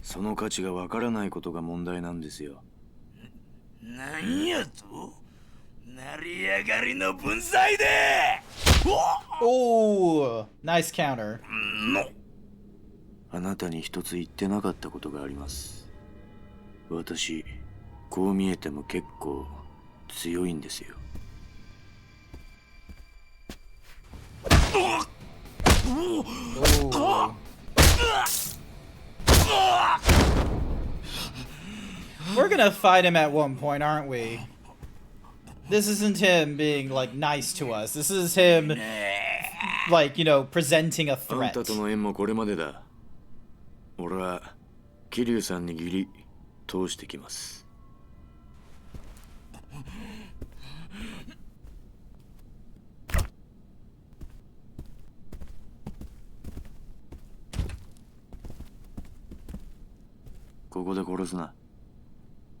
その価値がわからないことが問題なんですよ。なんやと、成り上がりの分際で。 Oh, nice counter. あなたに一つ言ってなかったことがあります。私、こう見えても結構強いんですよ。Ooh. We're gonna fight him at one point, aren't we? This isn't him being, like, nice to us. This is him, like, you know, presenting a threat. あんたとの縁もこれまでだ。俺は桐生さんに義理通してきます。ここで殺すな。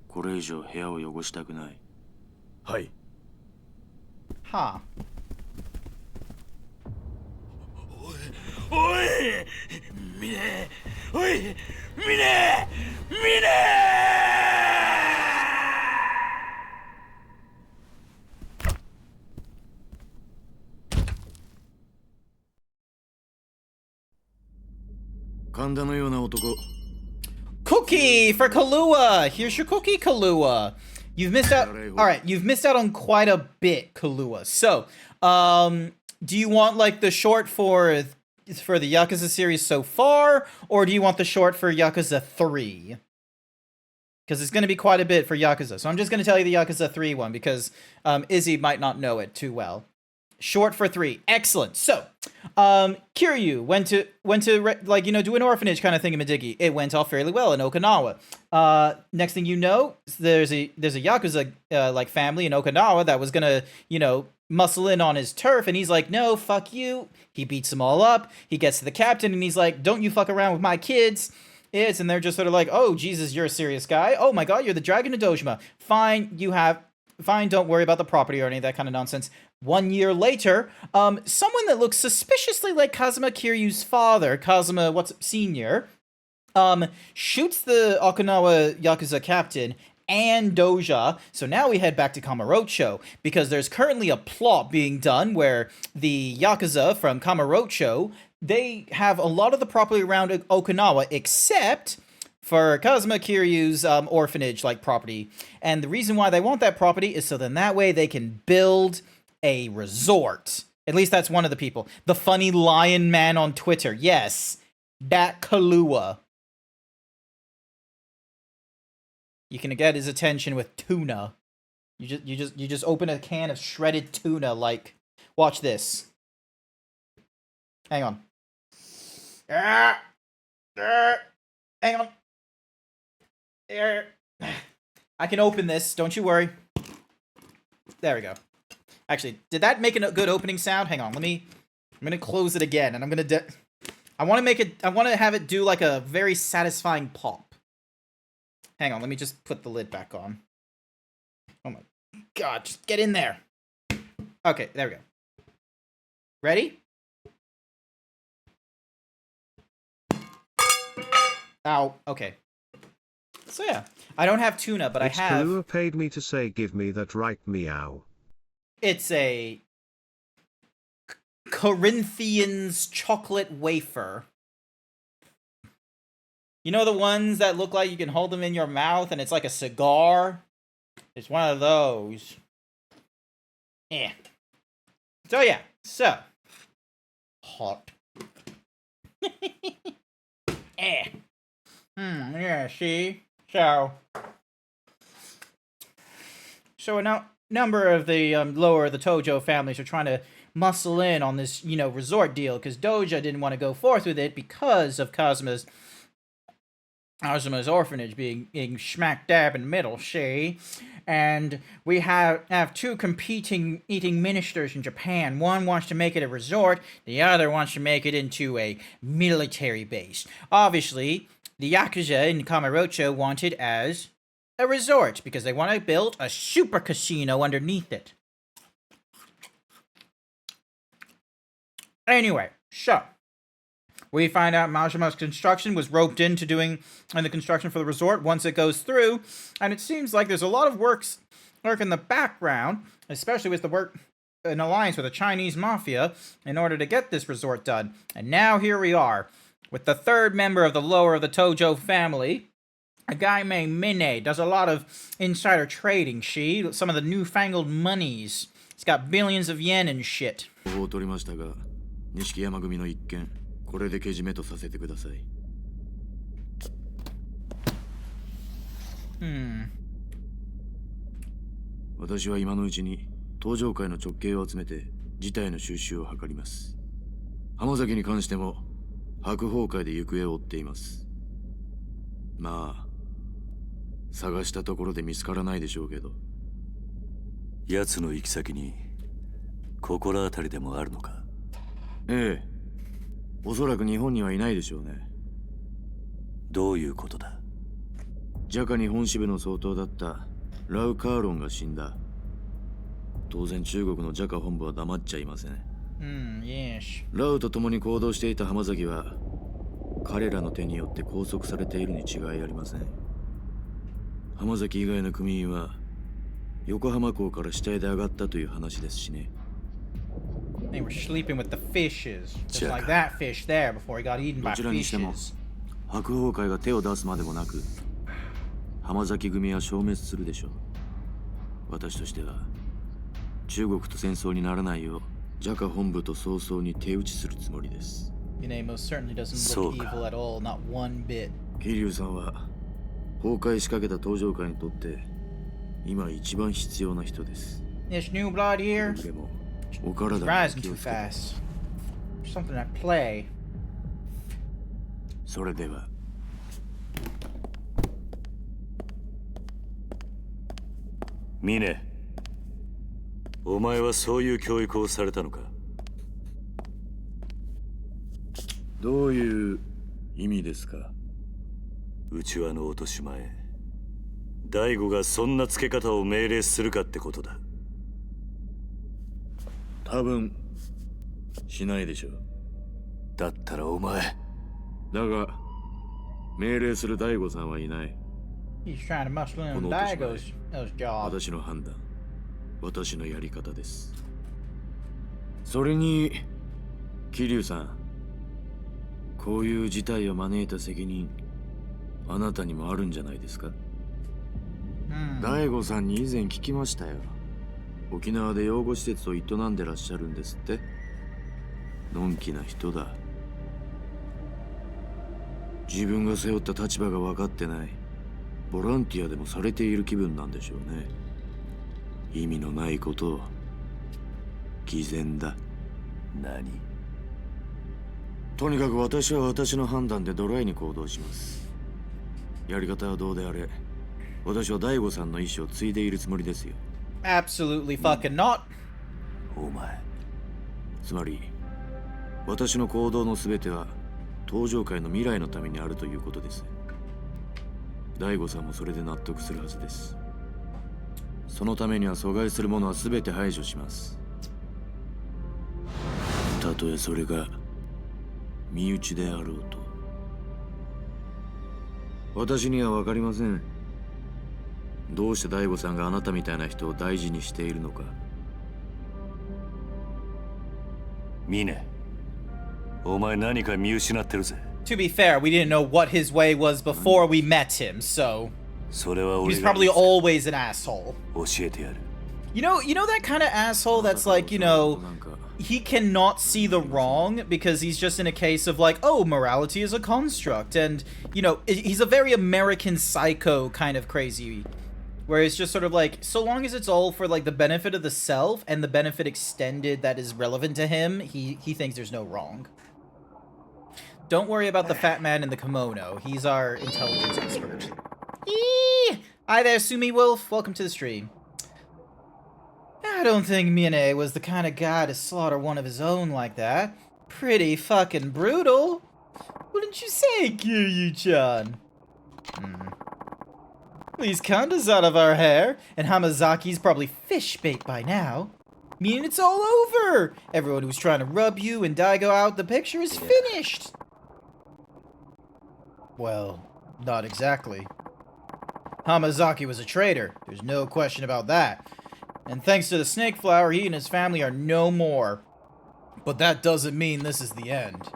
これ以上部屋を汚したくない。はい。はあ。おいミネおいミネ神田のような男。 Cookie for Kahlua! Here's your cookie, Kahlua. You've missed out. Alright, you've missed out on quite a bit, Kahlua. So, do you want, like, the short for the Yakuza series so far, or do you want the short for Yakuza 3? Because it's going to be quite a bit for Yakuza. So I'm just going to tell you the Yakuza 3 one, because Izzy might not know it too well. Short for 3. Excellent. So, Kiryu went to like, you know, do an orphanage kind of thingamadiggy. It went off fairly well in Okinawa. Next thing you know, there's a Yakuza like family in Okinawa that was gonna, you know, muscle in on his turf, and he's like, no, fuck you. He beats them all up. He gets to the captain, and he's like, don't you fuck around with my kids. And they're just sort of like, oh, Jesus, you're a serious guy. Oh my god, you're the Dragon of Dojima. Fine, don't worry about the property or any of that kind of nonsense. 1 year later, someone that looks suspiciously like Kazuma Kiryu's father, Kazuma Senior, shoots the Okinawa Yakuza captain and Doja. So now we head back to Kamurocho, because there's currently a plot being done where the Yakuza from Kamurocho, they have a lot of the property around Okinawa, except for Kazuma Kiryu's orphanage like property. And the reason why they want that property is so then that way they can build a resort. At least that's one of the people. The funny lion man on Twitter. Yes, that Kahlua. You can get his attention with tuna. You just open a can of shredded tuna, like, watch this. Hang on. Hang on. I can open this, don't you worry. There we go. Actually, did that make a good opening sound? Hang on, I'm gonna close it again, and I'm gonna I want to have it do like a very satisfying pop. Hang on, let me just put the lid back on. Oh my god, just get in there. Okay, there we go. Ready? Ow, okay. So yeah, I don't have tuna, but I have... Kahlua paid me to say give me that right meow. It's a Corinthians chocolate wafer. You know the ones that look like you can hold them in your mouth and it's like a cigar? It's one of those. Yeah. So yeah, so. Hot. Eh. Yeah, see? So a number of the lower of the Tojo families are trying to muscle in on this, you know, resort deal, because Doja didn't want to go forth with it because of Kazuma's orphanage being smack dab in the middle, see? And we have two competing eating ministers in Japan. One wants to make it a resort, the other wants to make it into a military base. Obviously, the Yakuza in Kamurocho want it as a resort, because they want to build a super casino underneath it. Anyway, so we find out Majima's construction was roped into doing the construction for the resort once it goes through, and it seems like there's a lot of work in the background, especially with the work in alliance with the Chinese mafia in order to get this resort done. And now here we are with the third member of the lower of the Tojo family. A guy named Mine does a lot of insider trading, some of the newfangled monies. He's got billions of yen and shit. を取りましたが、錦山組の一件、これでけじめとさせてください。私は今のうちに登場会の直系を集めて事態の収拾を図ります。浜崎に関しても白鵬会で行方を追っています。まあ探したところで見つからないでしょうけど。奴の行き先に心当たりでもあるのか？ええ、おそらく日本にはいないでしょうね。どういうことだ？ジャカ日本支部の総統だったラウ・カーロンが死んだ。当然中国のジャカ本部は黙っちゃいません。ラウと共に行動していた浜崎は彼らの手によって拘束されているに違いありません。浜崎以外の組員は横浜港から死体で上がったという話ですしね。They were sleeping with the fishes, just like that fish there before he got eaten by どちらにしても fishes. 白鵬会が手を出すまでもなく浜崎組は消滅するでしょう。私としては中国と戦争にならないようジャカ本部と早々に手打ちするつもりです。Yune most certainly doesn't look evil at all, not one bit. 桐生さんは崩壊しかけた登場会にとって今一番必要な人です。 This new blood here, でもお he's 体に rising 気を too つけて。 fast. There's something at play. それではミネ、お前はそういう教育をされたのか？どういう意味ですか？内輪の落とし前、大悟がそんな付け方を命令するかってことだ。多分しないでしょう。だったらお前。だが命令する大悟さんはいない。 He's trying to muscle in こ on の落とし Daigo's 前、 job. 私の判断、私のやり方です。それに桐生さん、こういう事態を招いた責任あなたにもあるんじゃないですか？大悟さんに以前聞きましたよ。沖縄で養護施設を営んでらっしゃるんですって。のんきな人だ。自分が背負った立場が分かってない。ボランティアでもされている気分なんでしょうね。意味のないことを。偽善だ。何？とにかく私は私の判断でドライに行動します。やり方はどうであれ、私は大悟さんの意思を継いでいるつもりですよ。Absolutely fucking not. お前。つまり私の行動の全ては登場界の未来のためにあるということです。大悟さんもそれで納得するはずです。そのためには阻害するものは全て排除します。たとえそれが身内であろうと。私には分かりません。どうして大悟さんがあなたみたいな人を大事にしているのか。ミネ、お前何か見失ってるぜ。To be fair, we didn't know what his way was before we met him, so それは he 俺 was が probably always an asshole. 教えてやる。You know that kind of asshole that's like, he cannot see the wrong because he's just in a case of like, oh, morality is a construct, and he's a very American Psycho kind of crazy, where it's just sort of like, so long as it's all for like the benefit of the self and the benefit extended that is relevant to him, he thinks there's no wrong. Don't worry about the fat man in the kimono. He's our intelligence expert. Eee! Hi there, Sumi Wolf. Welcome to the stream. I don't think Mine was the kind of guy to slaughter one of his own like that. Pretty fucking brutal. Wouldn't you say, Kiryu-chan? These kandas out of our hair, and Hamazaki's probably fish bait by now. Meaning it's all over. Everyone who's trying to rub you and Daigo out the picture is finished. Well, not exactly. Hamazaki was a traitor. There's no question about that. And thanks to the snake flower, he and his family are no more. But that doesn't mean this is the end.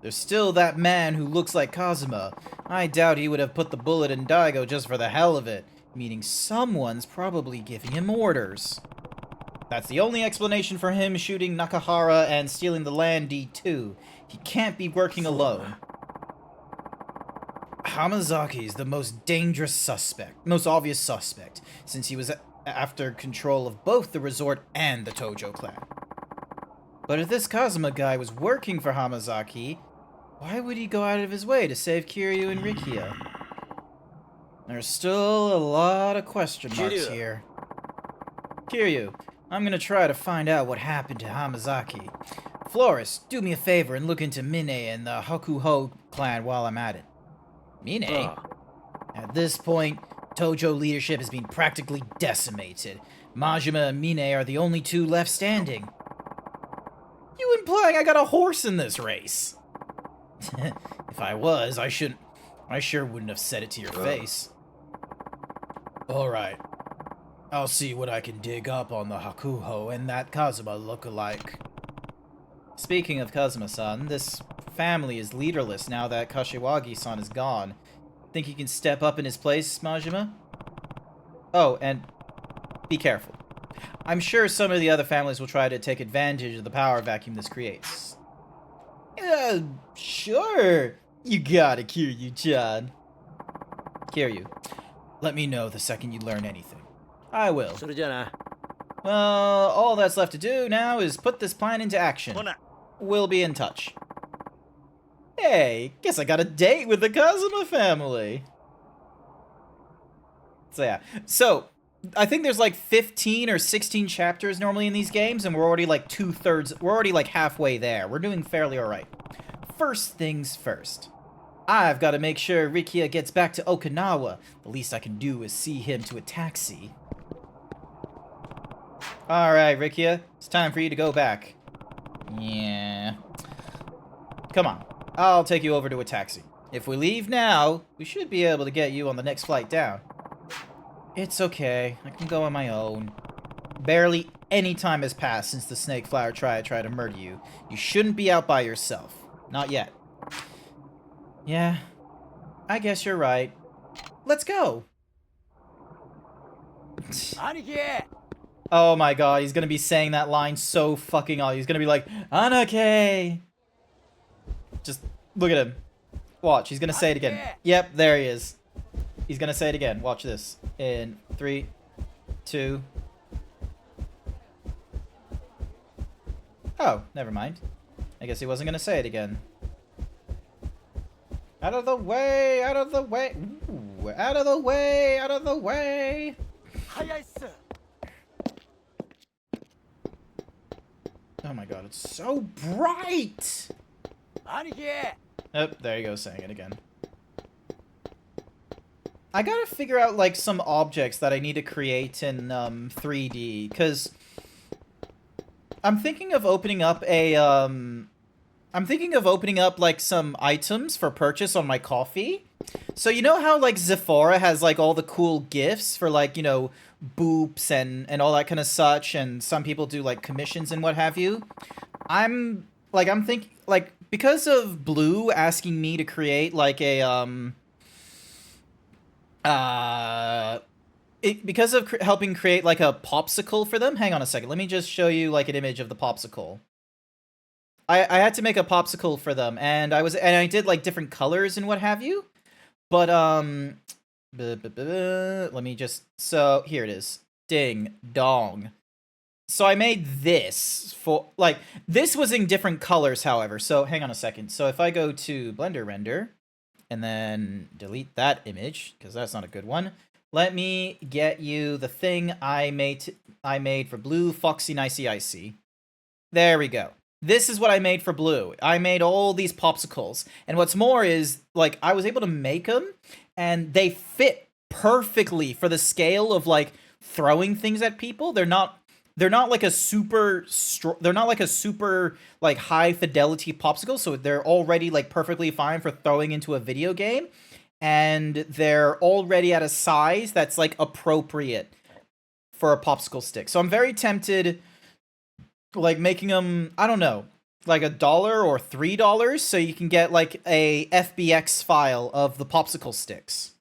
There's still that man who looks like Kazuma. I doubt he would have put the bullet in Daigo just for the hell of it. Meaning someone's probably giving him orders. That's the only explanation for him shooting Nakahara and stealing the land D2. He can't be working alone. Hamazaki is the most dangerous suspect, most obvious suspect, since he was after control of both the resort and the Tojo clan. But if this Kazuma guy was working for Hamazaki, why would he go out of his way to save Kiryu and Rikiya? There's still a lot of question marks here. Kiryu, I'm gonna try to find out what happened to Hamazaki. Florist, do me a favor and look into Mine and the Hakuho clan while I'm at it. Mine? At this point, Tojo leadership has been practically decimated. Majima and Mine are the only two left standing. You implying I got a horse in this race? If I was, I sure wouldn't have said it to your face. Alright. I'll see what I can dig up on the Hakuho and that Kazuma look-alike. Speaking of Kazuma-san, this family is leaderless now that Kashiwagi-san is gone. Think you can step up in his place, Majima? Oh, and be careful. I'm sure some of the other families will try to take advantage of the power vacuum this creates. Sure. You got it, Kiryu-chan. Kiryu, let me know the second you learn anything. I will. Well, all that's left to do now is put this plan into action. We'll be in touch. Hey, guess I got a date with the Kazuma family. So yeah. So, I think there's like 15 or 16 chapters normally in these games, and we're already like we're already like halfway there. We're doing fairly alright. First things first. I've got to make sure Rikiya gets back to Okinawa. The least I can do is see him to a taxi. Alright, Rikiya. It's time for you to go back. Yeah. Come on. I'll take you over to a taxi. If we leave now, we should be able to get you on the next flight down. It's okay. I can go on my own. Barely any time has passed since the Snake Flower tried to murder you. You shouldn't be out by yourself. Not yet. Yeah. I guess you're right. Let's go! Oh my god, he's gonna be saying that line so fucking odd. He's gonna be like, Anake! Just look at him. Watch, he's gonna say it again. Yep, there he is. He's gonna say it again. Watch this. In 3, 2... Oh, never mind. I guess he wasn't gonna say it again. Out of the way! Out of the way! Ooh, out of the way! Out of the way! Oh my god, it's so bright! Oh, there you go, saying it again. I gotta figure out, like, some objects that I need to create in, 3D, because I'm thinking of opening up a, like, some items for purchase on my coffee. So, you know how, like, Zephora has, like, all the cool gifts for, like, you know, boops and all that kind of such, and some people do, like, commissions and what have you? I'm thinking, like, because of Blue asking me to create, like, a, because of helping create, like, a popsicle for them. Hang on a second. Let me just show you, like, an image of the popsicle. I had to make a popsicle for them, and I did, like, different colors and what have you. But, let me just, so, here it is. Ding dong. So I made this for, like, this was in different colors, however. So, hang on a second. So if I go to Blender Render, and then delete that image, because that's not a good one. Let me get you the thing I made for Blue, Foxy, Nicey, Icy. There we go. This is what I made for Blue. I made all these popsicles. And what's more is, like, I was able to make them, and they fit perfectly for the scale of, like, throwing things at people. They're not like a super like high fidelity popsicle, so they're already like perfectly fine for throwing into a video game, and they're already at a size that's like appropriate for a popsicle stick. So I'm very tempted, like, making them, I don't know, like $1 or $3, so you can get like a FBX file of the popsicle sticks.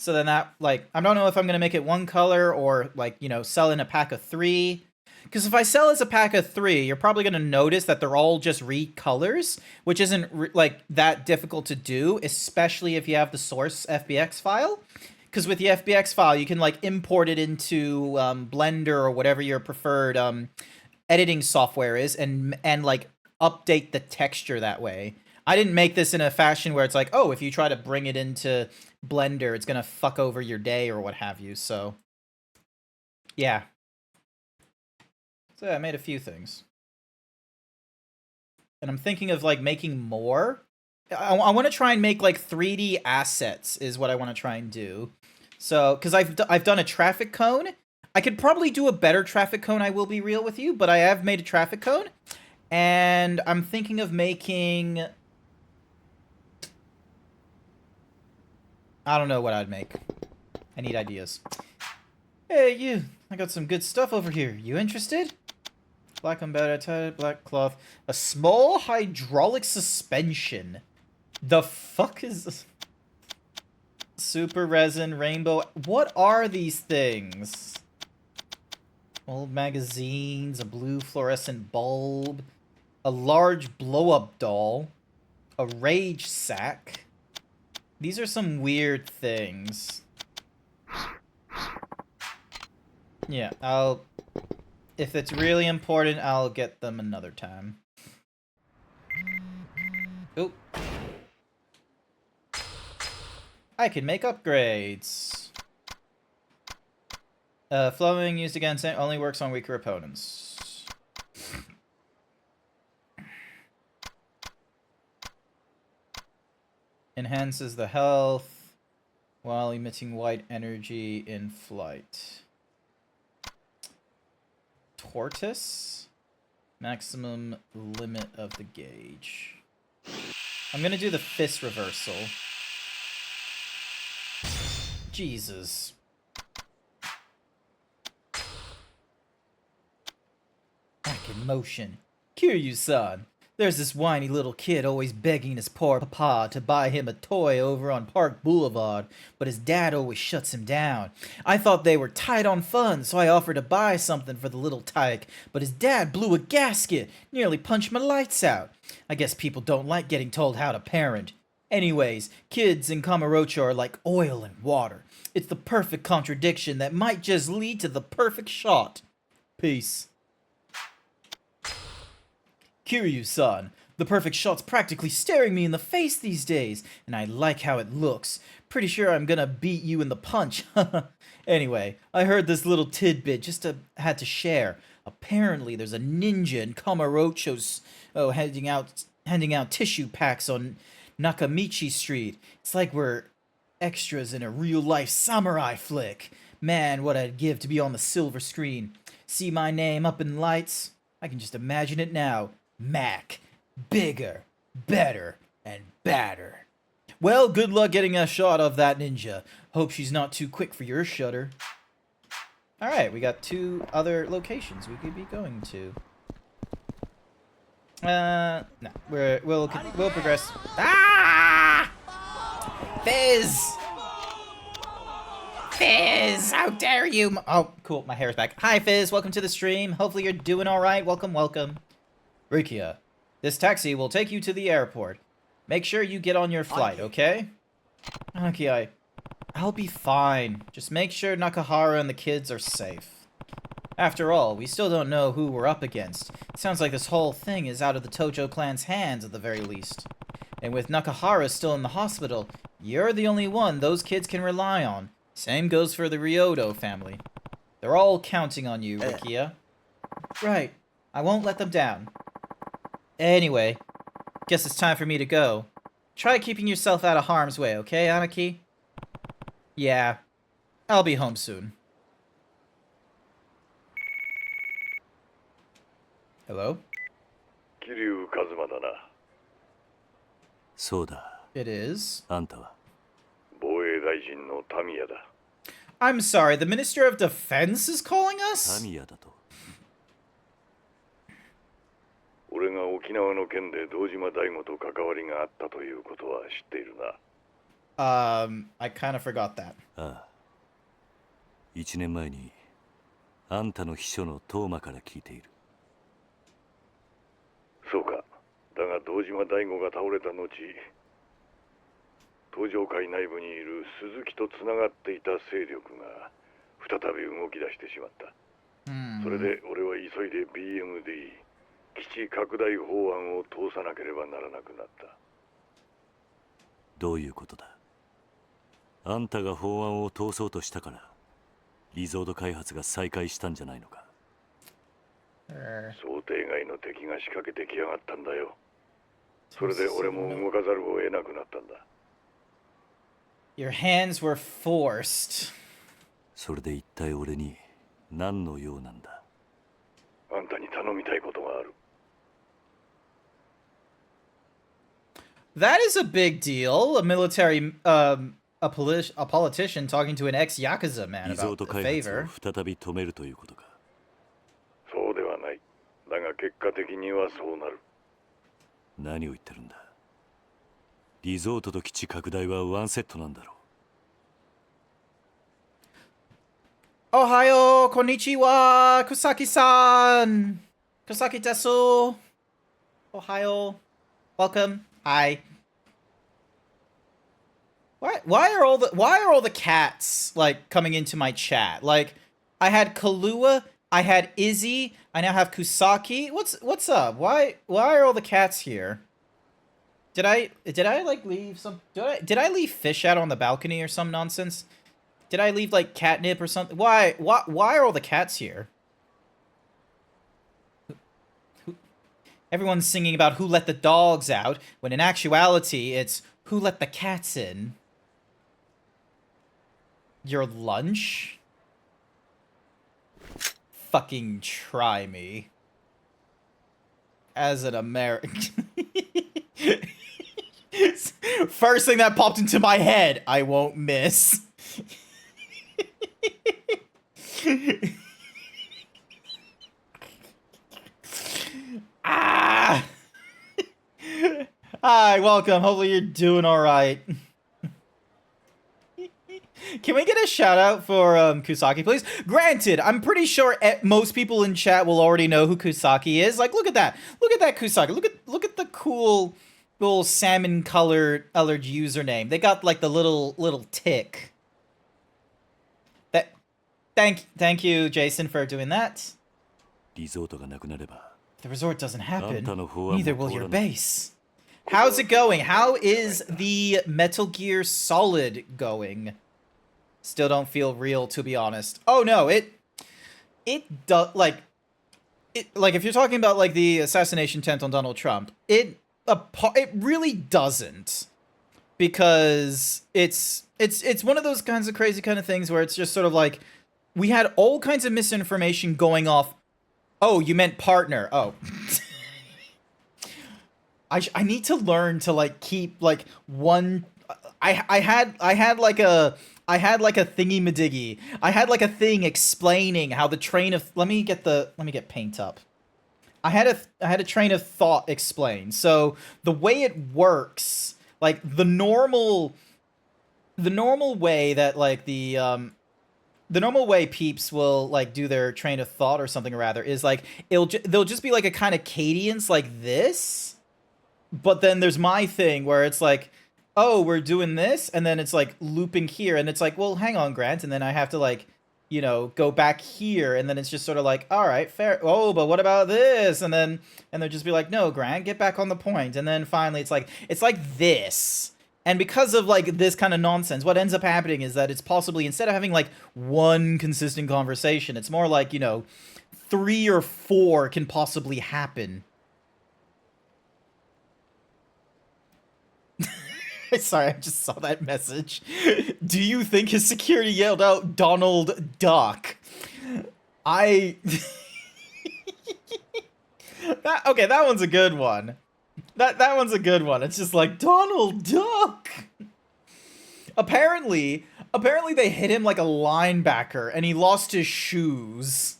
So then that, like, I don't know if I'm going to make it one color or, like, you know, sell in a pack of 3. Because if I sell as a pack of 3, you're probably going to notice that they're all just recolors, which isn't, like, that difficult to do, especially if you have the source FBX file. Because with the FBX file, you can, like, import it into Blender or whatever your preferred editing software is and, like, update the texture that way. I didn't make this in a fashion where it's like, oh, if you try to bring it into Blender, it's gonna fuck over your day or what have you, so... yeah. So yeah, I made a few things. And I'm thinking of, like, making more. I want to try and make, like, 3D assets is what I want to try and do. So, because I've done a traffic cone. I could probably do a better traffic cone, I will be real with you, but I have made a traffic cone. And I'm thinking of making... I don't know what I'd make. I need ideas. Hey, you. I got some good stuff over here. You interested? Black unbetter, black cloth. A small hydraulic suspension. The fuck is this? Super resin, rainbow. What are these things? Old magazines, a blue fluorescent bulb, a large blow-up doll, a rage sack. These are some weird things. Yeah, if it's really important, I'll get them another time. Oop. I can make upgrades. Flowing used against it only works on weaker opponents. Enhances the health while emitting white energy in flight. Tortoise? Maximum limit of the gauge. I'm gonna do the fist reversal. Jesus. Back in motion. Kiryu-san. There's this whiny little kid always begging his poor papa to buy him a toy over on Park Boulevard, but his dad always shuts him down. I thought they were tight on funds, so I offered to buy something for the little tyke, but his dad blew a gasket, nearly punched my lights out. I guess people don't like getting told how to parent. Anyways, kids in Kamurocho are like oil and water. It's the perfect contradiction that might just lead to the perfect shot. Peace. Kiryu-san, the perfect shot's practically staring me in the face these days, and I like how it looks. Pretty sure I'm gonna beat you in the punch. Anyway, I heard this little tidbit, had to share. Apparently, there's a ninja in Kamurocho's handing out tissue packs on Nakamichi Street. It's like we're extras in a real-life samurai flick. Man, what I'd give to be on the silver screen. See my name up in lights? I can just imagine it now. Mac. Bigger, better, and badder. Well, good luck getting a shot of that ninja. Hope she's not too quick for your shutter. Alright, we got 2 other locations we could be going to. No, we'll progress. Ah! Fizz! Fizz! How dare you! Oh, cool, my hair's back. Hi, Fizz, welcome to the stream. Hopefully you're doing alright. Welcome, welcome. Rikia, this taxi will take you to the airport. Make sure you get on your flight, okay? Okay, I'll be fine. Just make sure Nakahara and the kids are safe. After all, we still don't know who we're up against. It sounds like this whole thing is out of the Tojo clan's hands at the very least. And with Nakahara still in the hospital, you're the only one those kids can rely on. Same goes for the Ryodo family. They're all counting on you, Rikia. Right. I won't let them down. Anyway, guess it's time for me to go. Try keeping yourself out of harm's way, okay, Anaki? Yeah. I'll be home soon. Hello? Kiryu Kazuma だな。そうだ。It is. あんたは防衛大臣のタミヤだ。I'm sorry, the Minister of Defense is calling us? タミヤだと。俺が沖縄の件で堂島大吾と関わりがあったということは知っているな。I kind of forgot that. ああ。1年前にあんたの秘書のトーマから聞いている。そうか。だが堂島大吾が倒れた後、東上会内部にいる鈴木とつながっていた勢力が再び動き出してしまった。それで俺は急いで BMD 基地拡大法案を通さなければならなくなった。どういうことだ？あんたが法案を通そうとしたからリゾート開発が再開したんじゃないのか？想定外の敵が仕掛けてきやがったんだよ。それで俺も動かざるを得なくなったんだ。Your hands were forced. それで一体俺に何の用なんだ？あんたに頼みたいことがある。That is a big deal. A military, a politician talking to an ex-Yakuza man リゾー about ト a 開発 favor. を再び止めるということか。そうではない。だが結果的にはそうなる。何を言ってるんだ？リゾートと基地拡大はワンセットなんだろう。Ohayo, konnichiwa, Kusaki-san. Kusaki desu. Ohayo. Welcome. Hi. Why are all the cats like coming into my chat? Like I had Kahlua, I had Izzy, I now have Kusaki. What's up? Why are all the cats here? Did I like leave some did I leave fish out on the balcony or some nonsense? Did I leave like catnip or something? Why are all the cats here? Everyone's singing about who let the dogs out, when in actuality it's who let the cats in. Your lunch? Fucking try me. As an American. First thing that popped into my head, I won't miss. Ah! Hi, welcome. Hopefully you're doing alright. Can we get a shout out for Kusaki, please? Granted, I'm pretty sure most people in chat will already know who Kusaki is. Like, look at that. Look at that Kusaki. Look at the cool little salmon colored username. They got like the little tick. Thank you, Jason, for doing that. The resort doesn't happen. Neither will your base. How's it going? How is the Metal Gear Solid going? Still don't feel real, to be honest. Oh no, it does like if you're talking about like the assassination attempt on Donald Trump, it really doesn't, because it's one of those kinds of crazy kind of things where it's just sort of like we had all kinds of misinformation going off. Oh, you meant partner. Oh. I need to learn to like keep like one. I had like a thingy-madiggy. I had like a thing explaining how the train of let me get paint up. I had a train of thought explained. So the way it works, like the normal way that like the normal way peeps will like do their train of thought or something, or rather, is like they'll just be like a kind of cadence like this. But then there's my thing where it's like, oh, we're doing this, and then it's like looping here, and it's like, well, hang on, Grant, and then I have to like, you know, go back here, and then it's just sort of like, all right, fair. Oh, but what about this? And they'll just be like, no, Grant, get back on the point. And then finally it's like this. And because of like this kind of nonsense, what ends up happening is that it's possibly, instead of having like one consistent conversation, it's more like, you know, 3 or 4 can possibly happen. Sorry, I just saw that message. Do you think his security yelled out Donald Duck? Okay, that one's a good one. That one's a good one. It's just like, Donald Duck! Apparently they hit him like a linebacker, and he lost his shoes.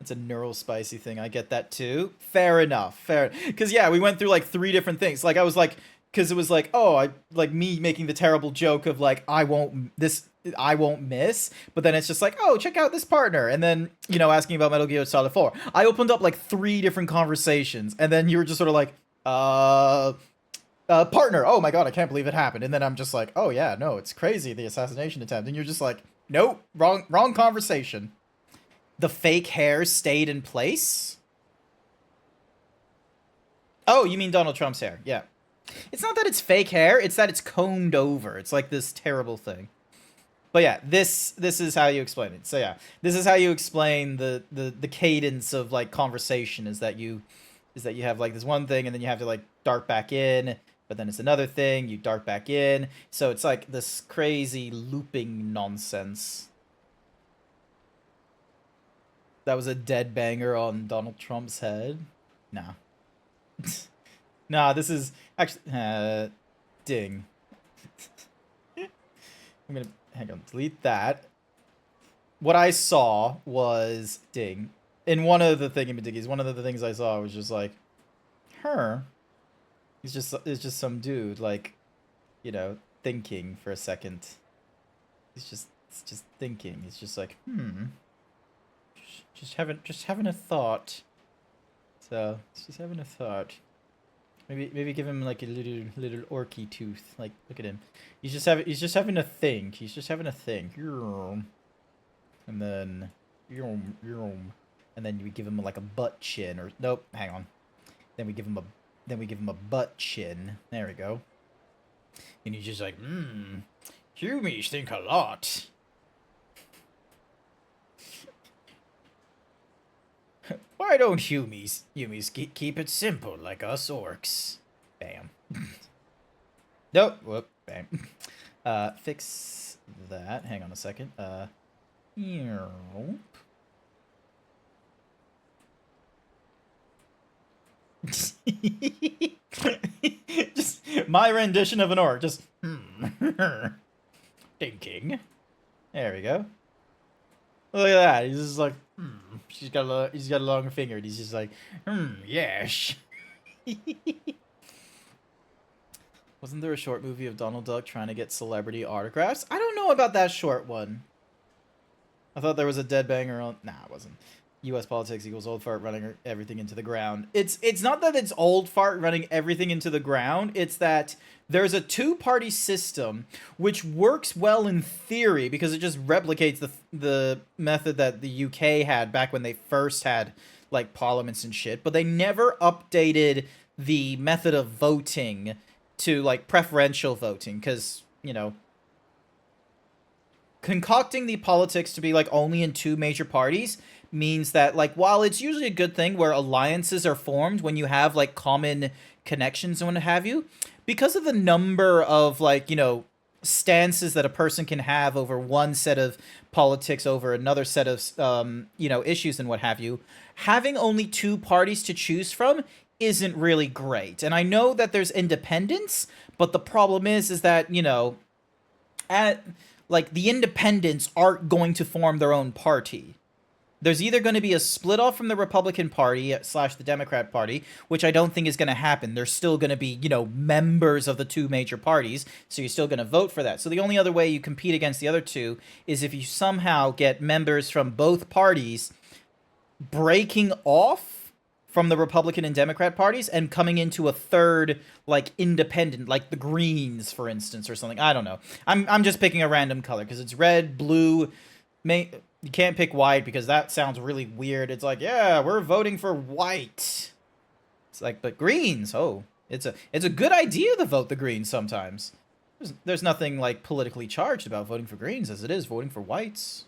It's a neural spicy thing. I get that too. Fair enough. Fair. Because, yeah, we went through like 3 different things. Like, I was like, because it was like, oh, I like me making the terrible joke of like I won't miss, but then it's just like, oh, check out this partner, and then asking about Metal Gear Solid 4. I opened up like 3 different conversations, and then you were just sort of like, partner. Oh my god, I can't believe it happened. And then I'm just like, oh yeah, no, it's crazy, the assassination attempt, and you're just like, nope, wrong conversation. The fake hair stayed in place. Oh, you mean Donald Trump's hair? Yeah. It's not that it's fake hair, it's that it's combed over. It's like this terrible thing. But yeah, this is how you explain it. So yeah, this is how you explain the cadence of like conversation is that you have like this one thing and then you have to like dart back in, but then it's another thing, you dart back in. So it's like this crazy looping nonsense. That was a dead banger on Donald Trump's head. Nah. Nah, this is actually ding. I'm gonna hang on, delete that. What I saw was ding. In one of the thingamajiggies, one of the things I saw was just like, it's just some dude like, thinking for a second. It's just thinking. It's just like, just having a thought. So it's just having a thought. Maybe give him like a little orky tooth. Like, look at him. He's just having a think. He's just having a think. And then and then we give him like a butt chin, or nope, hang on. Then we give him a butt chin. There we go. And he's just like, humies think a lot. Why don't humies keep it simple like us orcs? Bam. Nope. Whoop. Bam. Fix that. Hang on a second. Just my rendition of an orc. Just thinking. There we go. Look at that. He's just like, he's got a long finger, and he's just like, yes. Wasn't there a short movie of Donald Duck trying to get celebrity autographs? I don't know about that short one. I thought there was a dead banger on... Nah, it wasn't. U.S. politics equals old fart running everything into the ground. It's not that it's old fart running everything into the ground. It's that there's a two-party system which works well in theory because it just replicates the method that the UK had back when they first had like parliaments and shit. But they never updated the method of voting to like preferential voting because, concocting the politics to be like only in two major parties means that, like, while it's usually a good thing where alliances are formed when you have like common connections and what have you, because of the number of like, stances that a person can have over one set of politics over another set of issues and what have you, having only two parties to choose from isn't really great. And I know that there's independents, but the problem is that, the independents aren't going to form their own party. There's either going to be a split off from the Republican Party / the Democrat Party, which I don't think is going to happen. There's still going to be, members of the two major parties, so you're still going to vote for that. So the only other way you compete against the other two is if you somehow get members from both parties breaking off from the Republican and Democrat parties and coming into a third, like, independent, like the Greens, for instance, or something. I don't know. I'm just picking a random color because it's red, blue. You can't pick white because that sounds really weird. It's like, yeah, we're voting for white. It's like, but greens, oh, it's a good idea to vote the greens sometimes. There's nothing like politically charged about voting for greens as it is voting for whites.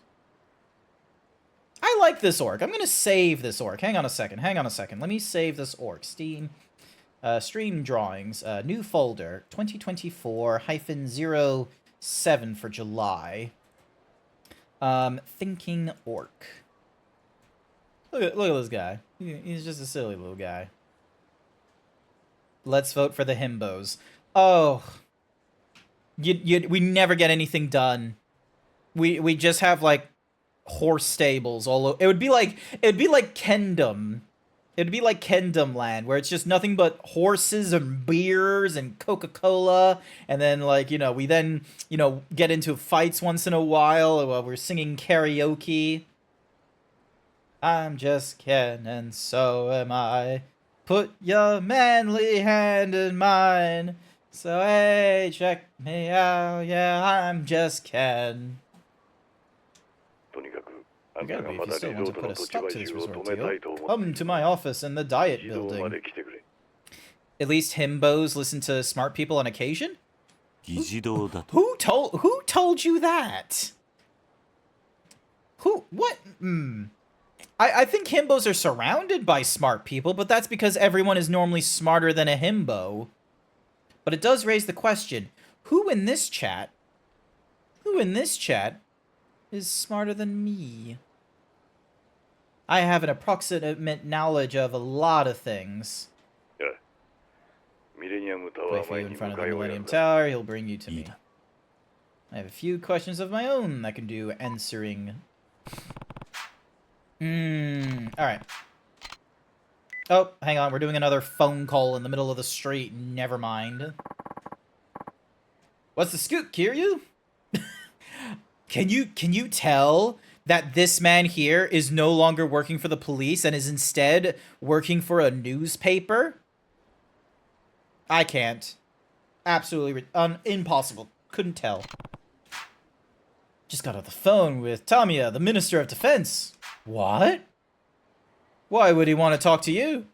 I like this orc. I'm gonna save this orc. Hang on a second. Let me save this orc. Steam, stream drawings, new folder, 2024-07 for July. Thinking orc. Look at this guy. He's just a silly little guy. Let's vote for the himbos. Oh, we never get anything done. We just have like horse stables all over. It'd be like Kendom It'd be like Kingdom Land, where it's just nothing but horses and beers and Coca-Cola, and then, like, you know, we then, you know, get into fights once in a while while we're singing karaoke. I'm just Ken, and so am I. Put your manly hand in mine. So, hey, check me out. Yeah, I'm just Ken. I gotta believe you still want to put a stop to this resort deal. Come to my office in the Diet Building. At least himbos listen to smart people on occasion? Who told you that? What? I think himbos are surrounded by smart people, but that's because everyone is normally smarter than a himbo. But it does raise the question, who in this chat is smarter than me? I have an approximate knowledge of a lot of things. Wait for you in front of the Millennium Tower, he'll bring you to me. I have a few questions of my own that can do answering. Alright. Oh, hang on, we're doing another phone call in the middle of the street. Never mind. What's the scoop, Kiryu? Can you tell that this man here is no longer working for the police and is instead working for a newspaper? I can't. Absolutely impossible. Couldn't tell. Just got off the phone with Tamiya, the Minister of Defense. What? Why would he want to talk to you?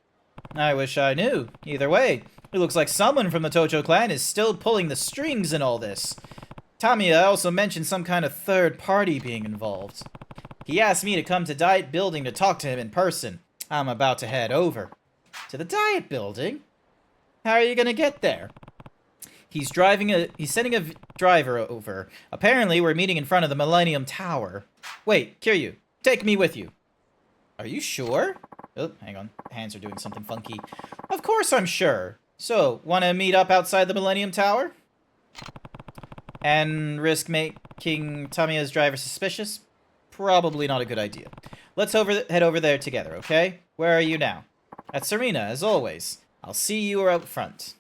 I wish I knew. Either way, it looks like someone from the Tocho clan is still pulling the strings in all this. Tamiya also mentioned some kind of third party being involved. He asked me to come to Diet Building to talk to him in person. I'm about to head over. To the Diet Building? How are you gonna get there? He's sending a driver over. Apparently, we're meeting in front of the Millennium Tower. Wait, Kiryu, take me with you. Are you sure? Oh, hang on. Hands are doing something funky. Of course I'm sure. So, wanna meet up outside the Millennium Tower? And risk making Tamiya's driver suspicious? Probably not a good idea. Let's head over there together, okay? Where are you now? At Serena, as always. I'll see you out front.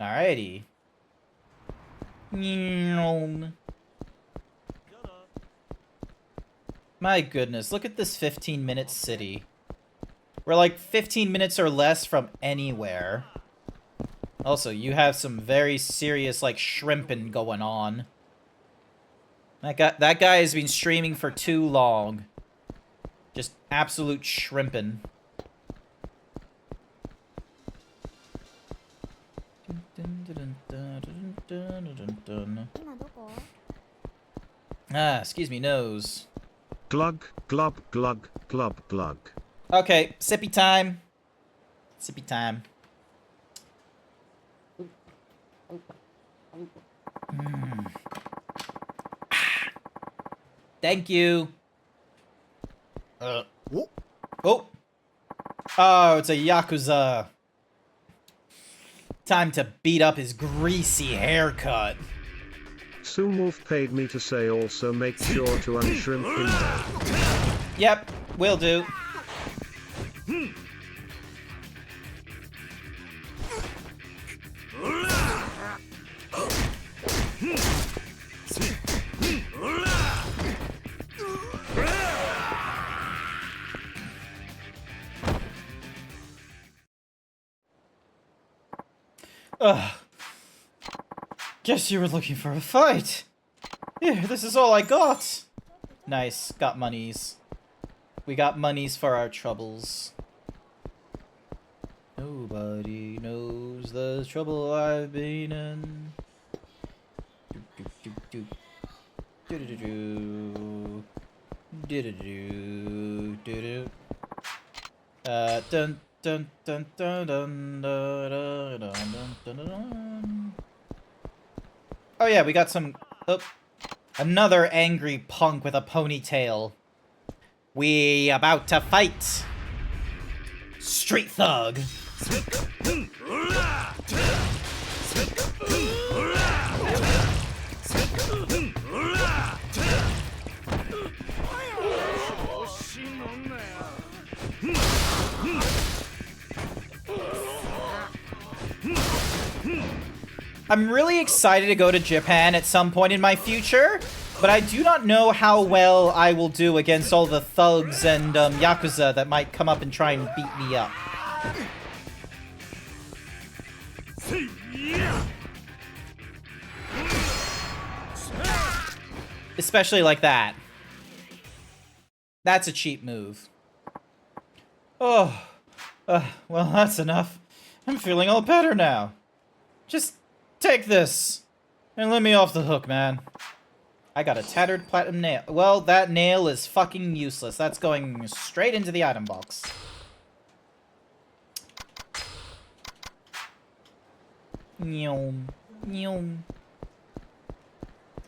Alrighty. My goodness, look at this 15-minute city. We're like 15 minutes or less from anywhere. Also, you have some very serious, like, shrimping going on. That guy has been streaming for too long. Just absolute shrimping. Ah, excuse me, nose. Glug, glub, glug, glub, glug. Okay, sippy time. Sippy time. Thank you. Oh. Oh, it's a Yakuza. Time to beat up his greasy haircut. Sumorph paid me to say also make sure to unshrimp him there. Yep, will do. Ugh. Guess you were looking for a fight. Here, this is all I got. Nice, got monies. We got monies for our troubles. Nobody knows the trouble I've been in. Dun dun dun dun dun dun dun dun dun dun. Oh yeah, we got some. Oh, another angry punk with a ponytail. We about to fight. Street thug. I'm really excited to go to Japan at some point in my future, but I do not know how well I will do against all the thugs and Yakuza that might come up and try and beat me up. Especially like that. That's a cheap move. Oh, well, that's enough. I'm feeling all better now. Just take this and let me off the hook, man. I got a tattered platinum nail. Well, that nail is fucking useless. That's going straight into the item box.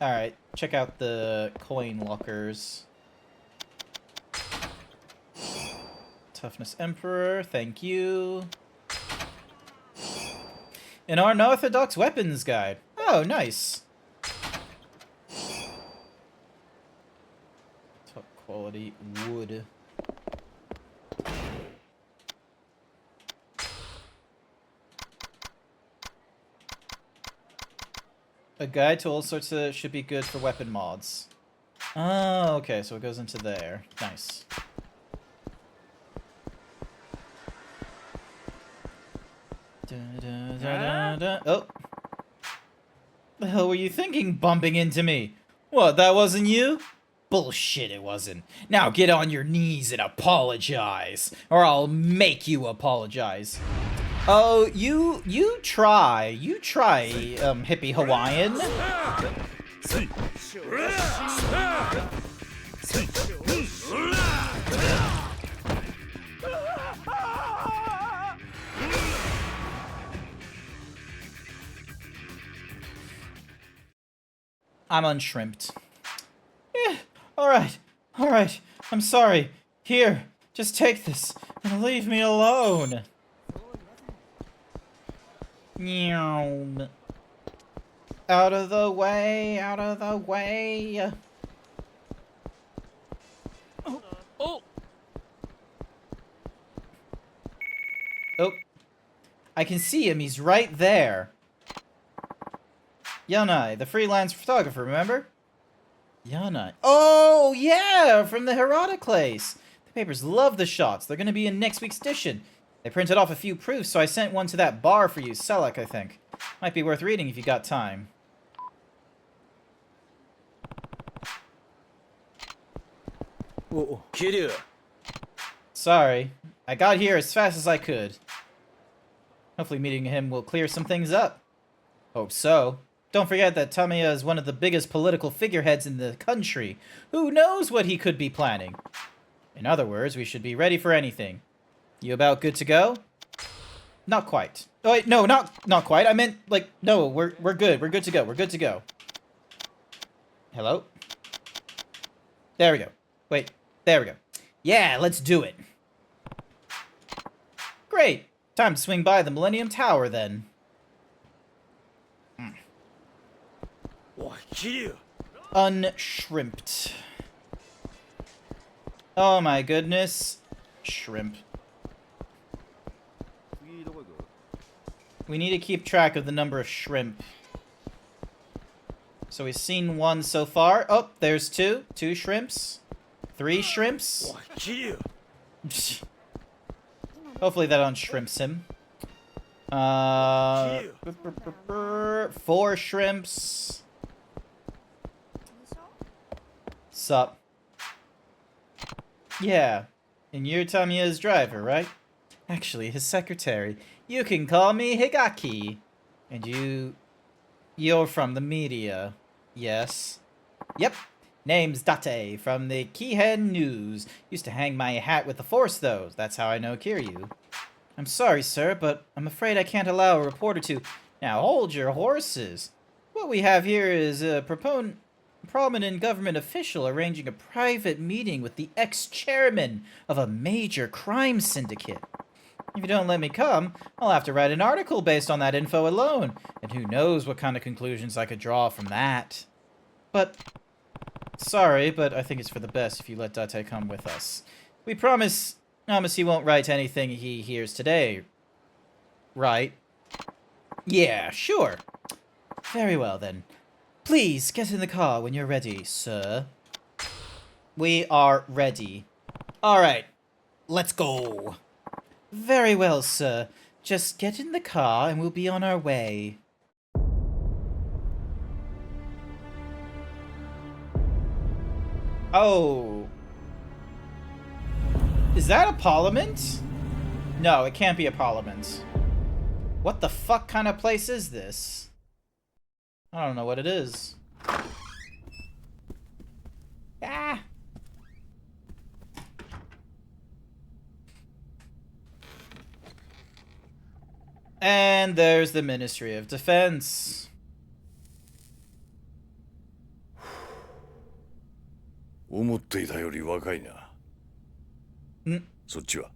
Alright, check out the coin lockers. Toughness Emperor, thank you. An unorthodox weapons guide. Oh, nice. Top quality wood. A guide to all sorts of should be good for weapon mods. Oh, okay, so it goes into there. Nice. Oh. The hell were you thinking, bumping into me? What, that wasn't you? Bullshit, it wasn't. Now get on your knees and apologize, or I'll make you apologize. Oh, you try, hippie Hawaiian. I'm unshrimped. Yeah, alright, I'm sorry. Here, just take this and leave me alone. Meow. Out of the way, out of the way. Oh. Oh. I can see him, he's right there. Yanai, the freelance photographer, remember? Yanai. Oh, yeah, from the Herodocles. The papers love the shots. They're going to be in next week's edition. They printed off a few proofs, so I sent one to that bar for you, Selak, I think. Might be worth reading if you got time. Oh, Kiryu. Sorry. I got here as fast as I could. Hopefully meeting him will clear some things up. Hope so. Don't forget that Tamiya is one of the biggest political figureheads in the country. Who knows what he could be planning? In other words, we should be ready for anything. You about good to go? Not quite. Oh wait, no, not quite. I meant like no, we're good. We're good to go. We're good to go. Hello? There we go. Wait, there we go. Yeah, let's do it. Great. Time to swing by the Millennium Tower then. Unshrimped. Oh my goodness. Shrimp. We need to keep track of the number of shrimp. So we've seen one so far. Oh, there's two. 2 shrimps. 3 shrimps. Hopefully that unshrimps him. 4 shrimps. Sup? Yeah. And you're Tamiya's driver, right? Actually, his secretary. You can call me Higaki. And you're from the media. Yes. Yep. Name's Date from the Keihan News. Used to hang my hat with the Force, though. That's how I know Kiryu. I'm sorry, sir, but I'm afraid I can't allow a reporter to... Now, hold your horses. What we have here is a prominent government official arranging a private meeting with the ex-chairman of a major crime syndicate. If you don't let me come, I'll have to write an article based on that info alone, and who knows what kind of conclusions I could draw from that. But, sorry, but I think it's for the best if you let Date come with us. We promise he won't write anything he hears today. Right? Yeah, sure. Very well then. Please get in the car when you're ready, sir. We are ready. Alright, let's go. Very well, sir. Just get in the car and we'll be on our way. Oh. Is that a parliament? No, it can't be a parliament. What the fuck kind of place is this? I don't know what it is. Ah! And there's the Ministry of Defense. 思っていたより若いな。そっちは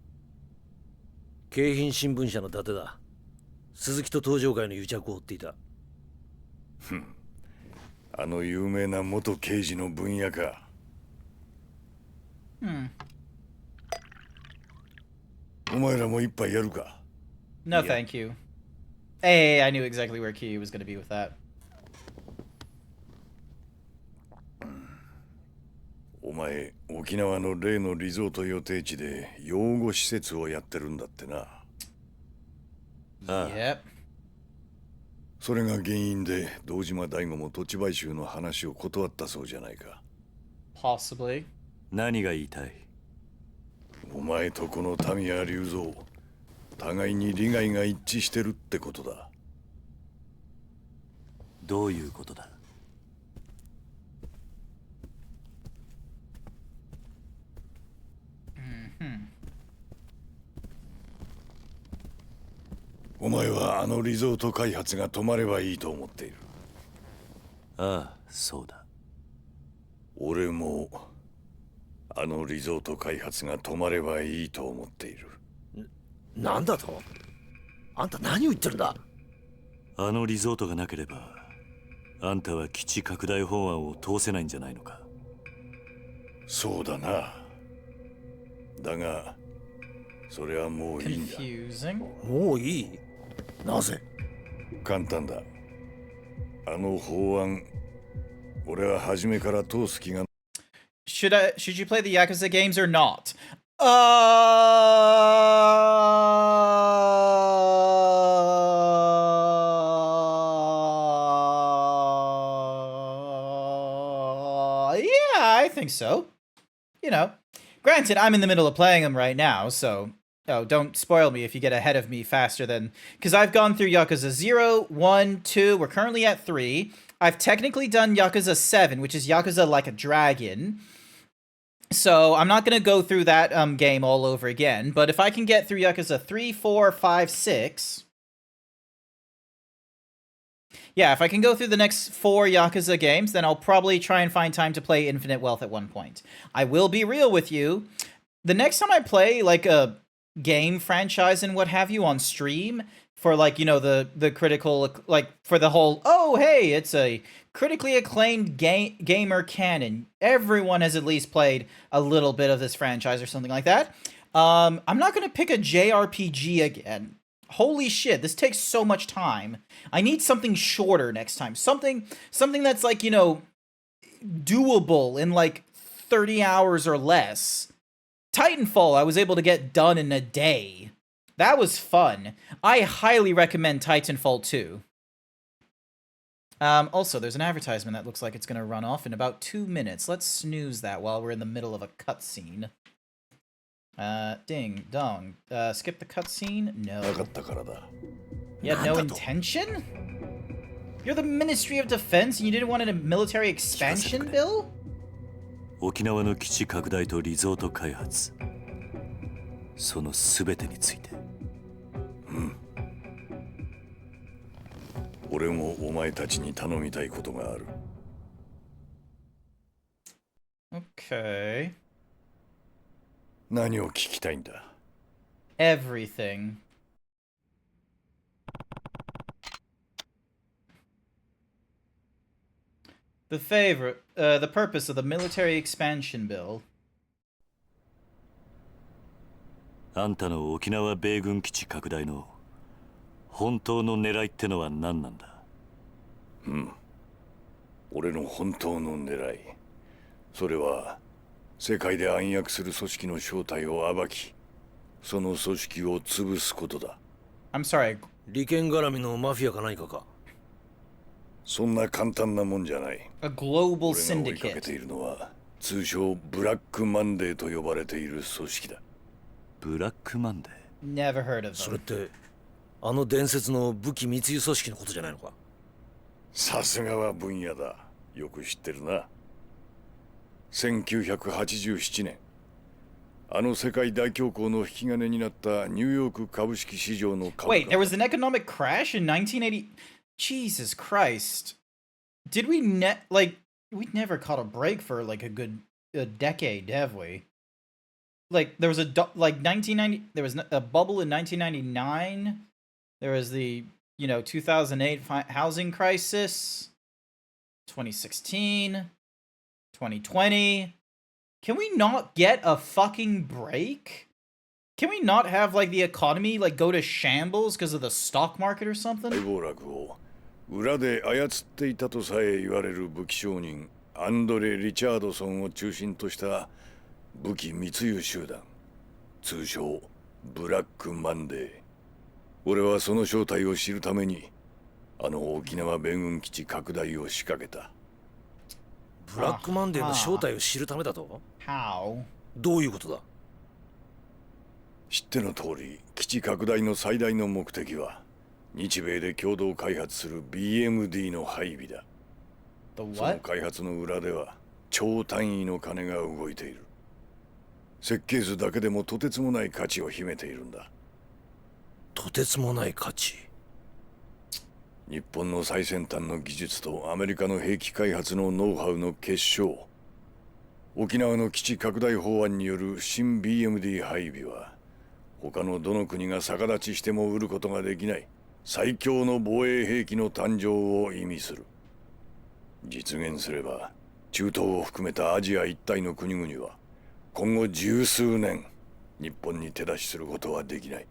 京浜新聞社の伊達だ。鈴木と東上会の癒着を追っていた。あの有名な元刑事の分野か。お前らも一杯やるか。 No, thank you. Hey, I knew exactly where Key was going to be with that. お前、沖縄の例のリゾート予定地で養護施設をやってるんだってな。ああ。Yep. それが原因で堂島大吾も土地買収の話を断ったそうじゃないか。Possibly. 何が言いたい？お前とこの民谷隆三、互いに利害が一致してるってことだ。どういうことだ？お前はあのリゾート開発が止まればいいと思っている。ああ、そうだ。俺もあのリゾート開発が止まればいいと思っている。なんだと？あんた何を言ってるんだ？あのリゾートがなければ、あんたは基地拡大法案を通せないんじゃないのか。そうだな。だが、それはもういいんだ。もういい？なぜ？簡単だ。あの法案、俺は初めから通す気が。Should you play the Yakuza games or not? Yeah, I think so. You know, granted, I'm in the middle of playing them right now, so don't spoil me if you get ahead of me faster than... Because I've gone through Yakuza 0, 1, 2, we're currently at 3. I've technically done Yakuza 7, which is Yakuza Like a Dragon. So I'm not going to go through that game all over again, but if I can get through Yakuza 3, 4, 5, 6... Yeah, if I can go through the next 4 Yakuza games, then I'll probably try and find time to play Infinite Wealth at one point. I will be real with you. The next time I play, like, a game franchise and what have you on stream, for, like, you know, the critical, like, for the whole, oh, hey, it's a critically acclaimed gamer canon. Everyone has at least played a little bit of this franchise or something like that. I'm not going to pick a JRPG again. Holy shit, this takes so much time. I need something shorter next time. Something that's, like, you know, doable in, like, 30 hours or less. Titanfall, I was able to get done in a day. That was fun. I highly recommend Titanfall 2. Also, there's an advertisement that looks like it's going to run off in about 2 minutes. Let's snooze that while we're in the middle of a cutscene. Ding, dong. Skip the cutscene? No. You had no intention? You're the Ministry of Defense and you didn't want a military expansion bill? 沖縄の基地拡大とリゾート開発、その全てについて。俺もお前たちに頼みたいことがある。Okay. 何を聞きたいんだ？ Everything. The purpose of the military expansion bill. あんたの沖縄米軍基地拡大の本当の狙いってのは何なんだ？うん。俺の本当の狙い。それは、世界で暗躍する組織の正体を暴き、その組織を潰すことだ。I'm sorry. 利権絡みのマフィアか何かか。そんな簡単なもんじゃない。A global 俺が追いかけているのは、通称ブラックマンデーと呼ばれている組織だ。ブラックマンデー Never heard of them. それって、あの伝説の武器密輸組織のことじゃないのか。さすがは分野だ。よく知ってるな。1987年、あの世界大恐慌の引き金になったニューヨーク株式市場の株価。Wait, there was an economic crash in 1980? Jesus Christ. Did we we never caught a break for like a decade, have we? Like there was a 1990 there was a bubble in 1999. There was the, 2008 housing crisis, 2016, 2020. Can we not get a fucking break? Can we not have like the economy like go to shambles because of the stock market or something? 暴落を裏で操っていたとさえ言われる武器商人アンドレ・リチャードソンを中心とした武器密輸集団、通称ブラックマンデー。俺はその正体を知るためにあの沖縄米軍基地拡大を仕掛けた。ブラックマンデーの正体を知るためだと？ How? どういうことだ？知っての通り、基地拡大の最大の目的は日米で共同開発する BMD の配備だ。その開発の裏では超単位の金が動いている。設計図だけでもとてつもない価値を秘めているんだ。とてつもない価値。日本の最先端の技術とアメリカの兵器開発のノウハウの結晶。沖縄の基地拡大法案による新 BMD 配備は他のどの国が逆立ちしても売ることができない最強の防衛兵器の誕生を意味する。実現すれば中東を含めたアジア一帯の国々は今後十数年日本に手出しすることはできない。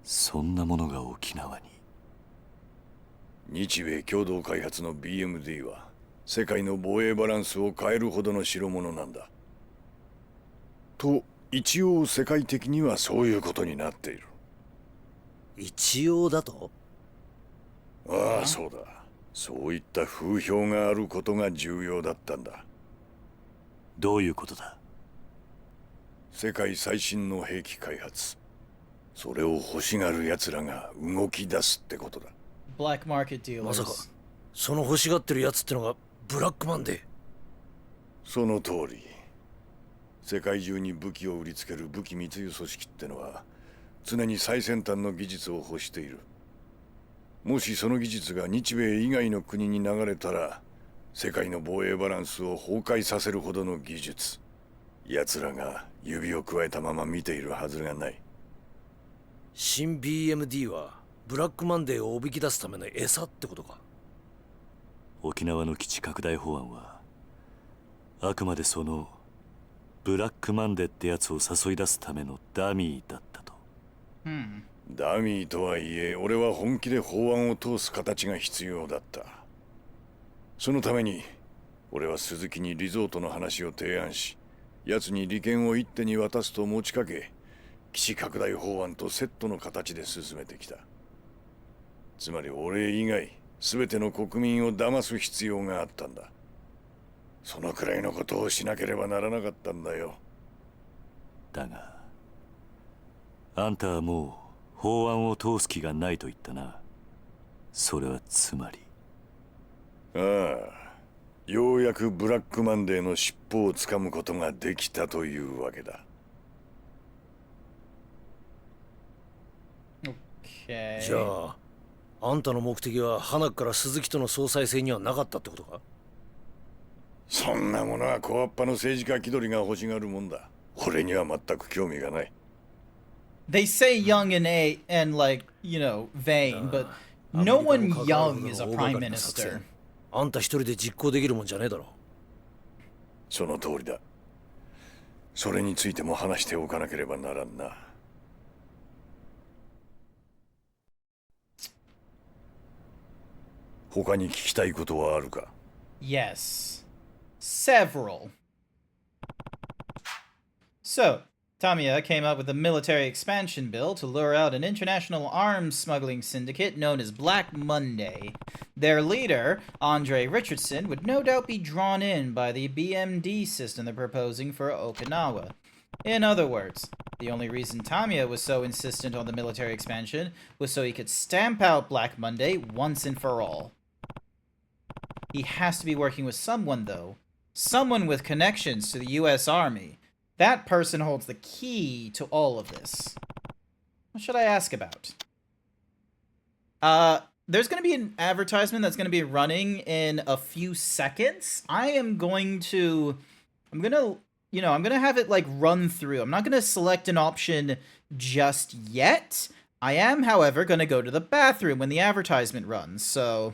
そんなものが沖縄に。日米共同開発の BMD は世界の防衛バランスを変えるほどの代物なんだ。と一応世界的にはそういうことになっている。一応だと？ああ、そうだ。そういった風評があることが重要だったんだ。どういうことだ？世界最新の兵器開発。それを欲しがる奴らが動き出すってことだ。Black market dealers。まさか、その欲しがってる奴ってのがブラックマンデー。その通り。世界中に武器を売りつける武器密輸組織ってのは常に最先端の技術を欲している。もしその技術が日米以外の国に流れたら世界の防衛バランスを崩壊させるほどの技術。奴らが指を加えたまま見ているはずがない。新 BMD はブラックマンデーをおびき出すための餌ってことか。沖縄の基地拡大法案はあくまでそのブラックマンデーってやつを誘い出すためのダミーだったと。ダミーとはいえ俺は本気で法案を通す形が必要だった。そのために俺は鈴木にリゾートの話を提案し、奴に利権を一手に渡すと持ちかけ、基地拡大法案とセットの形で進めてきた。つまり俺以外全ての国民を騙す必要があったんだ。そのくらいのことをしなければならなかったんだよ。だがあんたはもう法案を通す気がないと言ったな。それはつまり。ああ、ようやくブラックマンデーの尻尾をつかむことができたというわけだ。じゃあ、あんたの目的は花から鈴木との総裁選にはなかったってことか？そんなものは小っぱの政治家気取りが欲しがるもんだ。俺には全く興味がない。They say young and like, vain, but no one young is a prime minister. あんた一人で実行できるもんじゃねえだろ。その通りだ。それについても話しておかなければならんな。他に聞きたいことはあるか? Yes. Several. So, Tamiya came up with a military expansion bill to lure out an international arms smuggling syndicate known as Black Monday. Their leader, Andre Richardson, would no doubt be drawn in by the BMD system they're proposing for Okinawa. In other words, the only reason Tamiya was so insistent on the military expansion was so he could stamp out Black Monday once and for all. He has to be working with someone, though. Someone with connections to the U.S. Army. That person holds the key to all of this. What should I ask about? There's going to be an advertisement that's going to be running in a few seconds. I'm going to have it, like, run through. I'm not going to select an option just yet. I am, however, going to go to the bathroom when the advertisement runs, so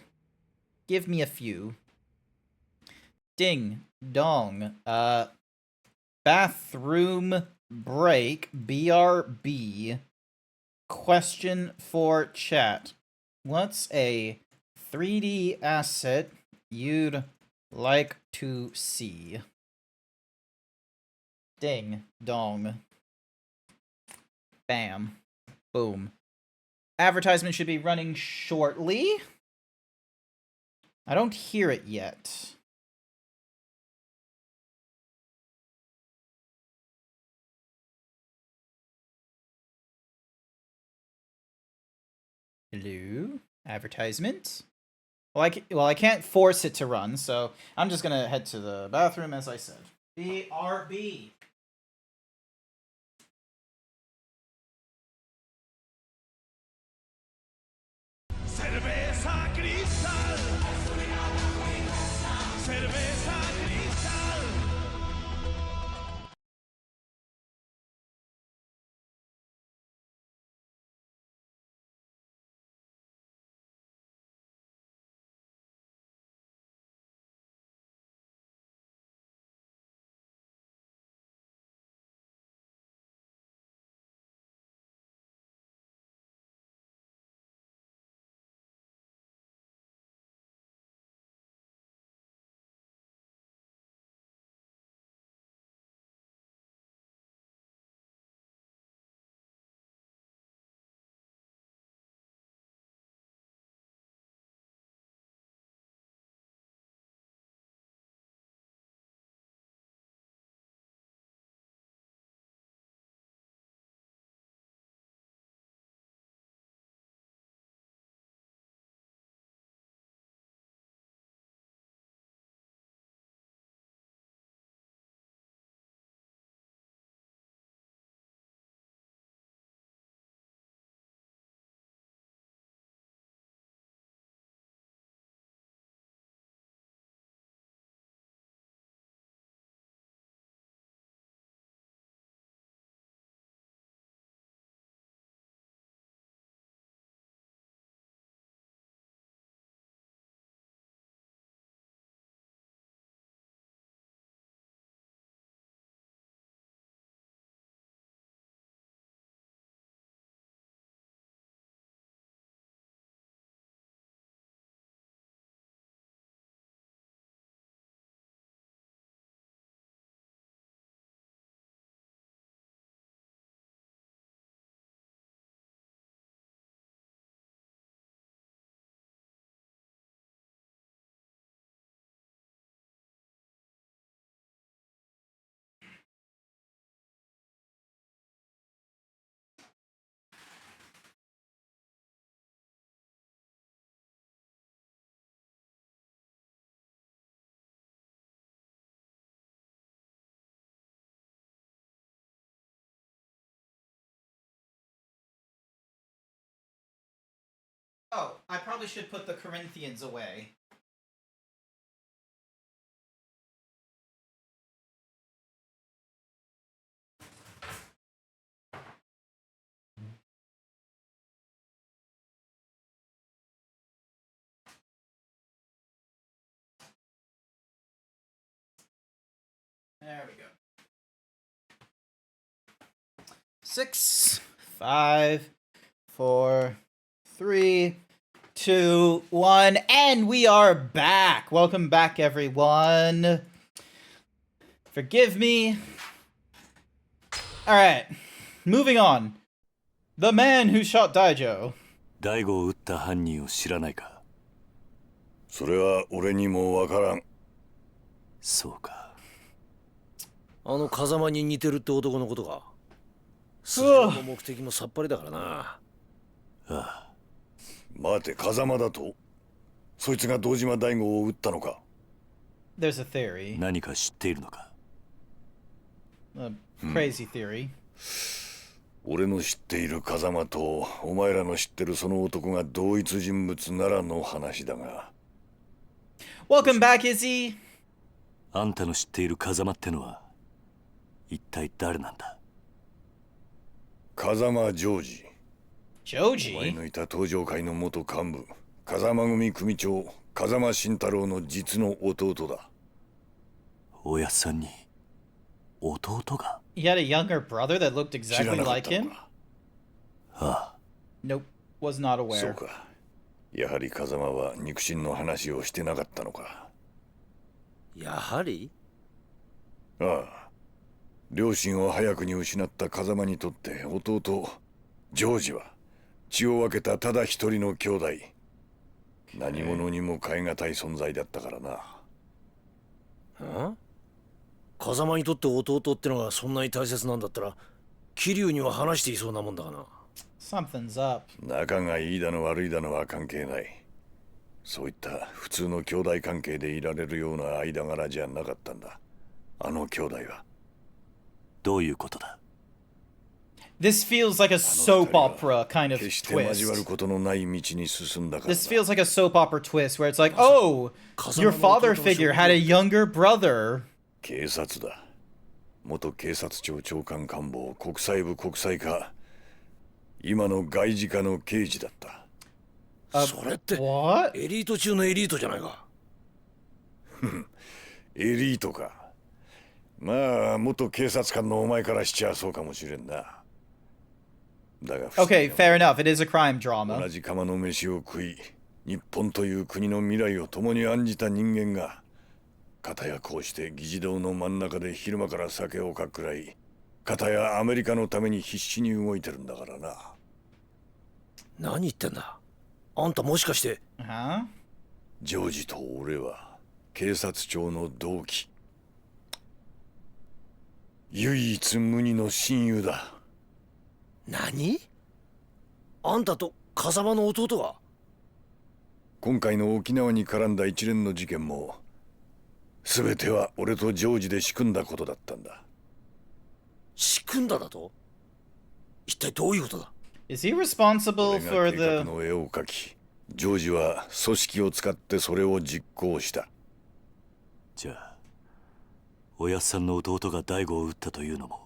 give me a few. Ding. Dong. Bathroom break. BRB. Question for chat. What's a 3D asset you'd like to see? Ding. Dong. Bam. Boom. Advertisement should be running shortly. I don't hear it yet. Hello? Advertisement? Well, I can't force it to run, so I'm just gonna head to the bathroom, as I said. BRB. Cerveza cristal. Cerveza cristal. Oh, I probably should put the Corinthians away. There we go. 6, 5, 4, 3, 2, 1, and we are back. Welcome back, everyone. Forgive me. Alright, moving on. The man who shot Daijo. 大悟を撃った犯人を知らないか？それは俺にもわからん。そうか。あの風間に似てるって男のことか。素性も目的もさっぱりだからな。ああ。待て、風間だと？そいつが堂島大吾を撃ったのか？ There's a theory. 何か知っているのか？ A crazy theory. 俺の知っている風間とお前らの知ってるその男が同一人物ならの話だが。Welcome back, Izzy! あんたの知っている風間ってのは一体誰なんだ？風間ジョージ。ジョージ？お前のいた東上会の元幹部、風間組組長、風間慎太郎の実の弟だ。おやっさんに弟が？ He had a younger brother that looked exactly like him? ああ。Nope, was not そう aware. か。やはり風間は肉親の話をしてなかったのか。やはり？ああ。両親を早くに失った風間にとって弟、ジョージは血を分けたただ一人の兄弟。何者にも代え難い存在だったからな。ん？風間にとって弟ってのがそんなに大切なんだったら、桐生には話していそうなもんだがな。Something's up. 仲がいいだの悪いだのは関係ない。そういった普通の兄弟関係でいられるような間柄じゃなかったんだ。あの兄弟は。どういうことだ？ This feels like a soap opera kind of 決して twist. 交わることのない道に進んだから。 This feels like a soap opera twist where it's like, oh, your father figure had a younger brother. 警察だ。元警察庁長官官房国際部国際課。今の外事課の刑事だった。それって What? エリート中のエリートじゃないか。エリートか。まあ元警察官のお前からしちゃそうかもしれんな。だが Okay, fair enough. It is a crime 同 drama. じ釜の飯を食い、日本という国の未来を共に案じた人間が、片やこうして議事堂の真ん中で昼間から酒をかくらい、片やアメリカのために必死に動いてるんだからな。何言ってんだ？あんたもしかして。Huh? ジョージと俺は警察庁の同期。唯一無二の親友だ。何？あんたと風間の弟が？今回の沖縄に絡んだ一連の事件も、全ては俺とジョージで仕組んだことだったんだ。仕組んだだと？一体どういうことだ？ Is he responsible 俺 for が計画 the... の絵を描き、ジョージは組織を使ってそれを実行した。じゃあおやっさんの弟が大悟を撃ったというのも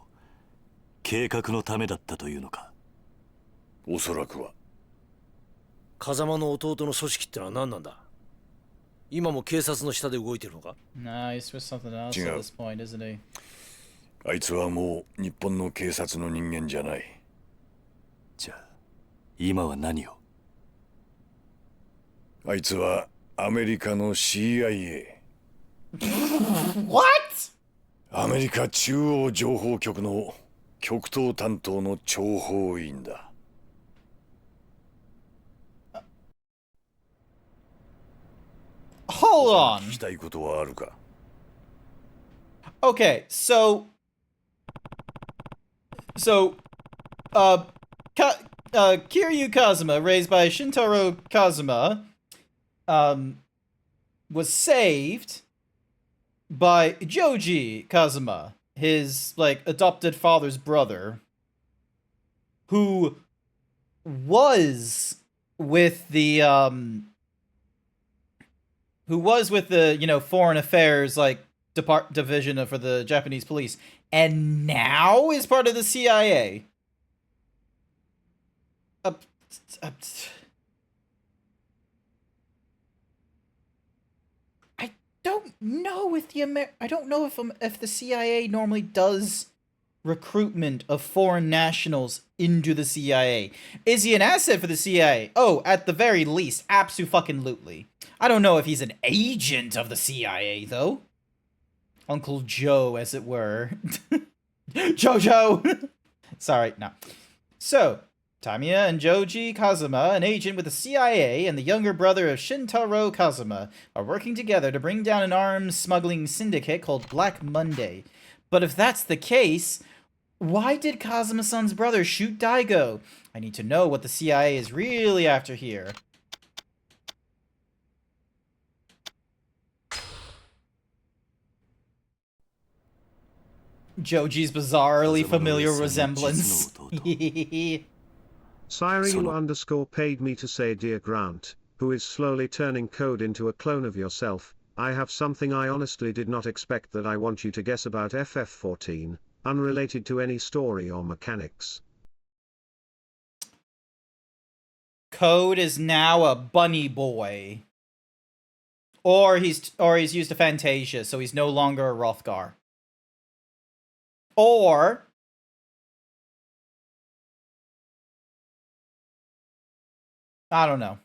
計画のためだったというのか？おそらくは。風間の弟の組織ってのは何なんだ？今も警察の下で動いてるのか？ Nah, he's with something else at this point, isn't he? あいつはもう日本の警察の人間じゃない。じゃあ今は何を？あいつはアメリカの CIA。 What? アメリカ中央情報局の極東担当の諜報員だ。Hold on. 聞きたいことはあるか？ Okay, so, Kiryu Kazuma, raised by Shintaro Kazuma, was saved by Joji Kazuma, his, like, adopted father's brother, who was with the, you know, foreign affairs, like, division for the Japanese police, and now is part of the CIA. I don't know if the CIA normally does recruitment of foreign nationals into the CIA. Is he an asset for the CIA? Oh, at the very least, abso-fucking-lutely. I don't know if he's an agent of the CIA, though. Uncle Joe, as it were. Jojo! Sorry, no. So, Tamiya and Joji Kazuma, an agent with the CIA, and the younger brother of Shintaro Kazuma, are working together to bring down an arms smuggling syndicate called Black Monday. But if that's the case, why did Kazuma-san's brother shoot Daigo? I need to know what the CIA is really after here. Joji's bizarrely familiar resemblance. Siru_ paid me to say, Dear Grant, who is slowly turning code into a clone of yourself, I have something I honestly did not expect that I want you to guess about FF14, unrelated to any story or mechanics. Code is now a bunny boy. Or he's used a Fantasia, so he's no longer a Rothgar. Or I don't know.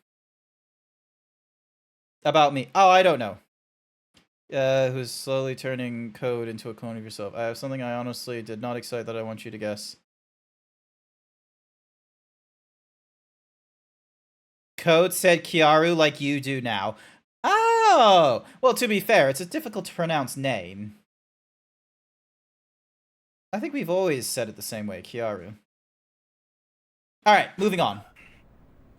About me. Oh, I don't know. Who's slowly turning code into a clone of yourself. I have something I honestly did not expect that I want you to guess. Code said Kiaru like you do now. Oh! Well, to be fair, it's a difficult to pronounce name. I think we've always said it the same way, Kiaru. Alright, moving on.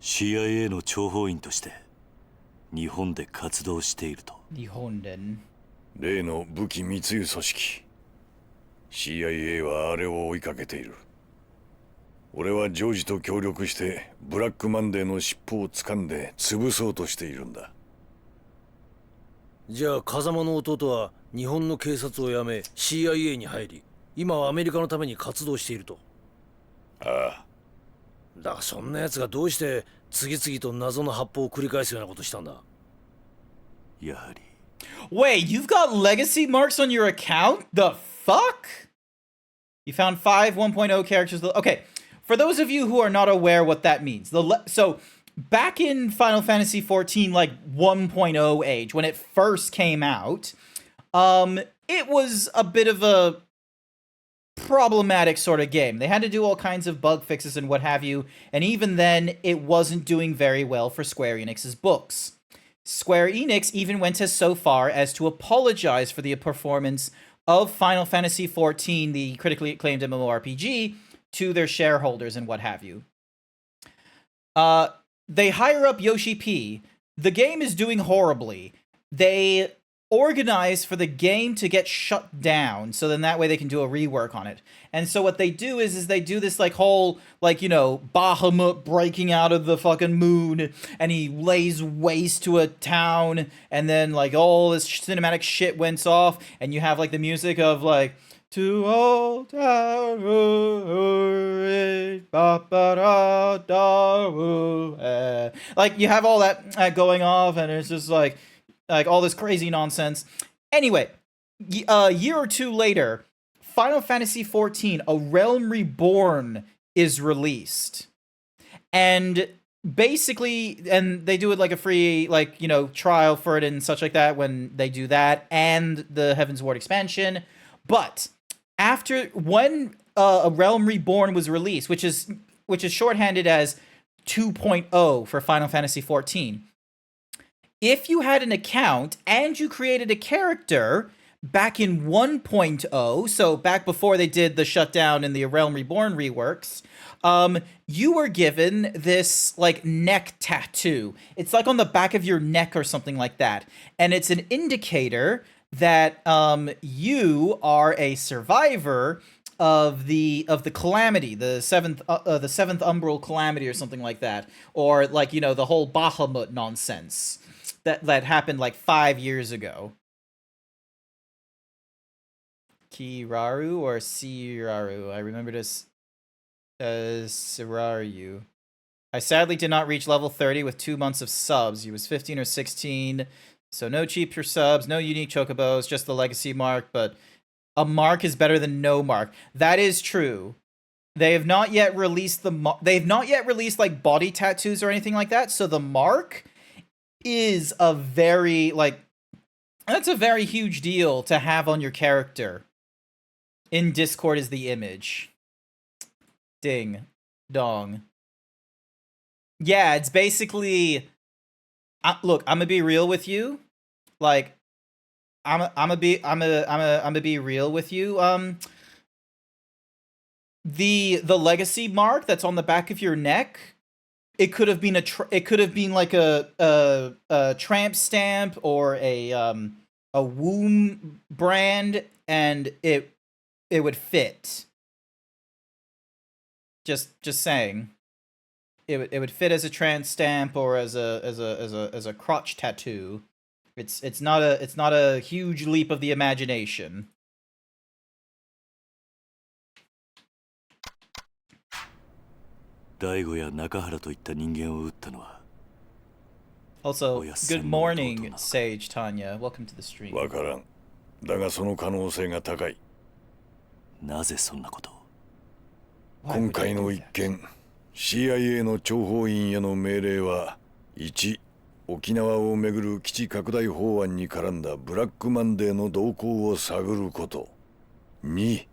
CIA の諜報員として日本で活動していると。日本で。例の武器密輸組織 CIA はあれを追いかけている。俺はジョージと協力してブラックマンデーの尻尾を掴んで潰そうとしているんだ。じゃあ風間の弟は日本の警察を辞め CIA に入り、今はアメリカのために活動していると。ああ。だがそんな奴がどうして次々と謎の発砲を繰り返すようなことしたんだ。やはり。Wait, you've got legacy marks on your account? The fuck? You found 5 1.0 characters. Okay, for those of you who are not aware what that means, so back in Final Fantasy XIV, like 1.0 age, when it first came out, it was a bit of a problematic sort of game. They had to do all kinds of bug fixes and what have you, and even then, it wasn't doing very well for Square Enix's books. Square Enix even went so far as to apologize for the performance of Final Fantasy XIV, the critically acclaimed MMORPG, to their shareholders and what have you. They hire up Yoshi P. The game is doing horribly. They organize for the game to get shut down, so then that way they can do a rework on it. And so what they do is they do this like whole, like, you know, Bahamut breaking out of the fucking moon, and he lays waste to a town, and then like all this cinematic shit went off, and you have like the music of like to old town, like you have all that going off, and it's just like all this crazy nonsense. Anyway, a year or two later, Final Fantasy XIV, A Realm Reborn is released. And basically, and they do it like a free, like, you know, trial for it and such like that when they do that, and the Heaven's Ward expansion. But after, when A Realm Reborn was released, which is shorthanded as 2.0 for Final Fantasy XIV, if you had an account and you created a character back in 1.0, so back before they did the shutdown and the Realm Reborn reworks, you were given this, like, neck tattoo. It's like on the back of your neck or something like that. And it's an indicator that you are a survivor of the calamity, the seventh umbral calamity or something like that. Or, like, you know, the whole Bahamut nonsense that happened like 5 years ago. Kiraru or Siraru? I remember this as Siraru. I sadly did not reach level 30 with 2 months of subs. He was 15 or 16, so no cheaper subs, no unique chocobos, just the legacy mark, but A mark is better than no mark. That is true. They have not yet released they've not yet released like body tattoos or anything like that. So the mark is a very that's a very huge deal to have on your character. In Discord is the image. Ding dong. Yeah, it's basically look, I'm gonna be real with you. Like I'm gonna be real with you. The legacy mark that's on the back of your neck, it could have been like a tramp stamp or a womb brand, and it would fit. Just saying, it would fit as a tramp stamp or as a crotch tattoo. It's not a huge leap of the imagination. Also, good morning, Sage Tanya. Welcome to the stream. わからん。だがその可能性が高い。なぜそんなこと？今回の一件、CIA の諜報員への命令は、1、沖縄をめぐる基地拡大法案に絡んだブラックマンデーの動向を探ること。2、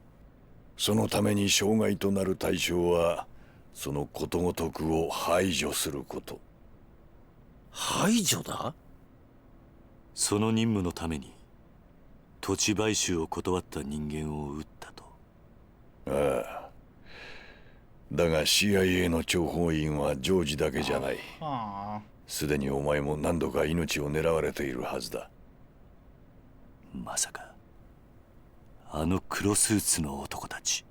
そのために障害となる対象は、そのことごとくを排除すること。排除だ？その任務のために土地買収を断った人間を撃ったと。ああ。だが CIA の諜報員はジョージだけじゃない。すでにお前も何度か命を狙われているはずだ。まさかあの黒スーツの男たち。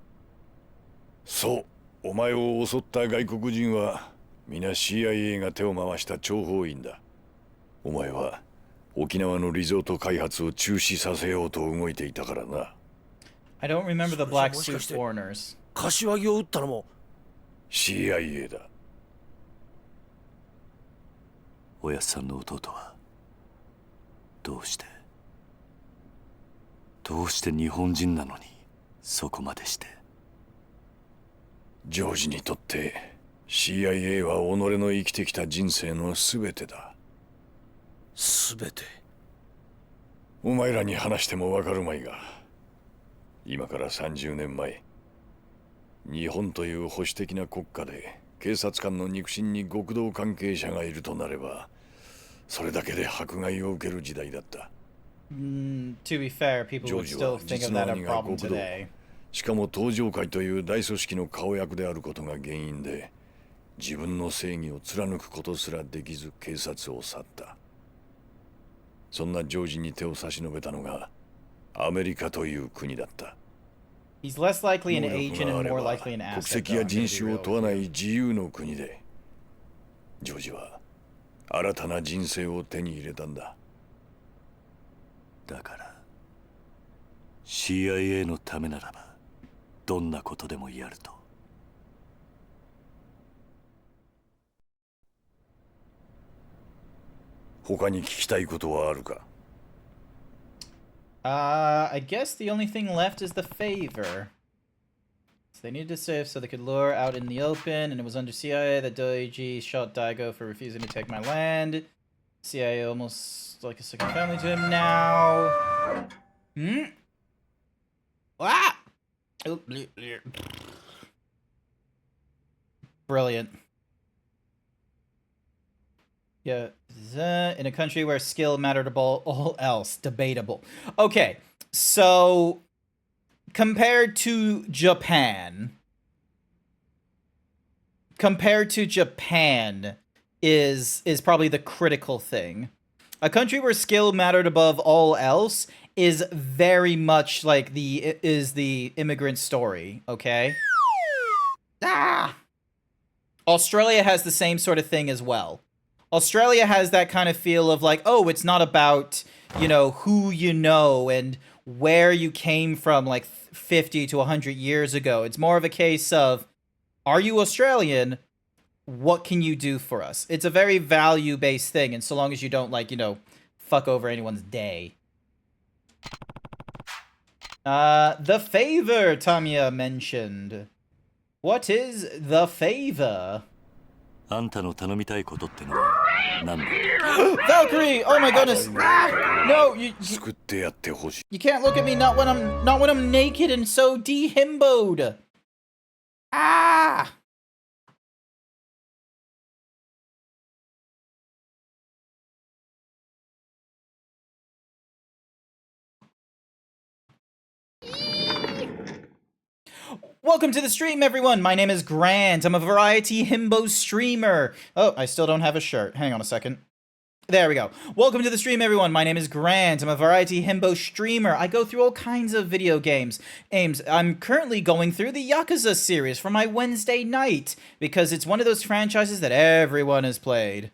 そう、お前を襲った外国人は皆 CIA が手を回した諜報員だ。お前は沖縄のリゾート開発を中止させようと動いていたからな。I don't remember the black suit foreigners. 柏木を撃ったのも CIA だ。おやっさんの弟はどうして日本人なのにそこまでして。ジョージにとって CIA は己の生きてきた人生の全てだ。全て？お前らに話してもわかるまいが、今から30年前、日本という保守的な国家で警察官の肉親に極道関係者がいるとなれば、それだけで迫害を受ける時代だった。To be fair, people would still think of that a problem today. しかも東上会という大組織の顔役であることが原因で、自分の正義を貫くことすらできず警察を去った。そんなジョージに手を差し伸べたのがアメリカという国だった。He's less likely an agent and more likely an asset. 国籍や人種を問わない自由の国で、ジョージは新たな人生を手に入れたんだ。だから CIA のためならばどんなことでもやると。他に聞きたいことはあるか？ I guess the only thing left is the favor. So they needed to save so they could lure out in the open, and it was under CIA that Doiji shot Daigo for refusing to take my land. CIA almost like a second family to him now. Ah! Brilliant. Yeah, in a country where skill mattered above all else, debatable. Okay, so compared to Japan is probably the critical thing. A country where skill mattered above all else is very much like the immigrant story, okay? Australia has the same sort of thing as well. Australia has that kind of feel of like, oh, it's not about, you know, who you know and where you came from like 50 to 100 years ago. It's more of a case of, are you Australian? What can you do for us? It's a very value-based thing, and so long as you don't, like, you know, fuck over anyone's day. The favor Tamiya mentioned. What is the favor? あんたの頼みたいことってのは何だ Valkyrie! Oh my goodness! No, you 救ってやってほしい。 you can't look at me not when I'm naked and so dehimboed. Ah! Welcome to the stream, everyone! My name is Grant. I'm a variety himbo streamer. Oh, I still don't have a shirt. Hang on a second. There we go. Welcome to the stream, everyone. My name is Grant. I'm a variety himbo streamer. I go through all kinds of video games. I'm currently going through the Yakuza series for my Wednesday night, because it's one of those franchises that everyone has played.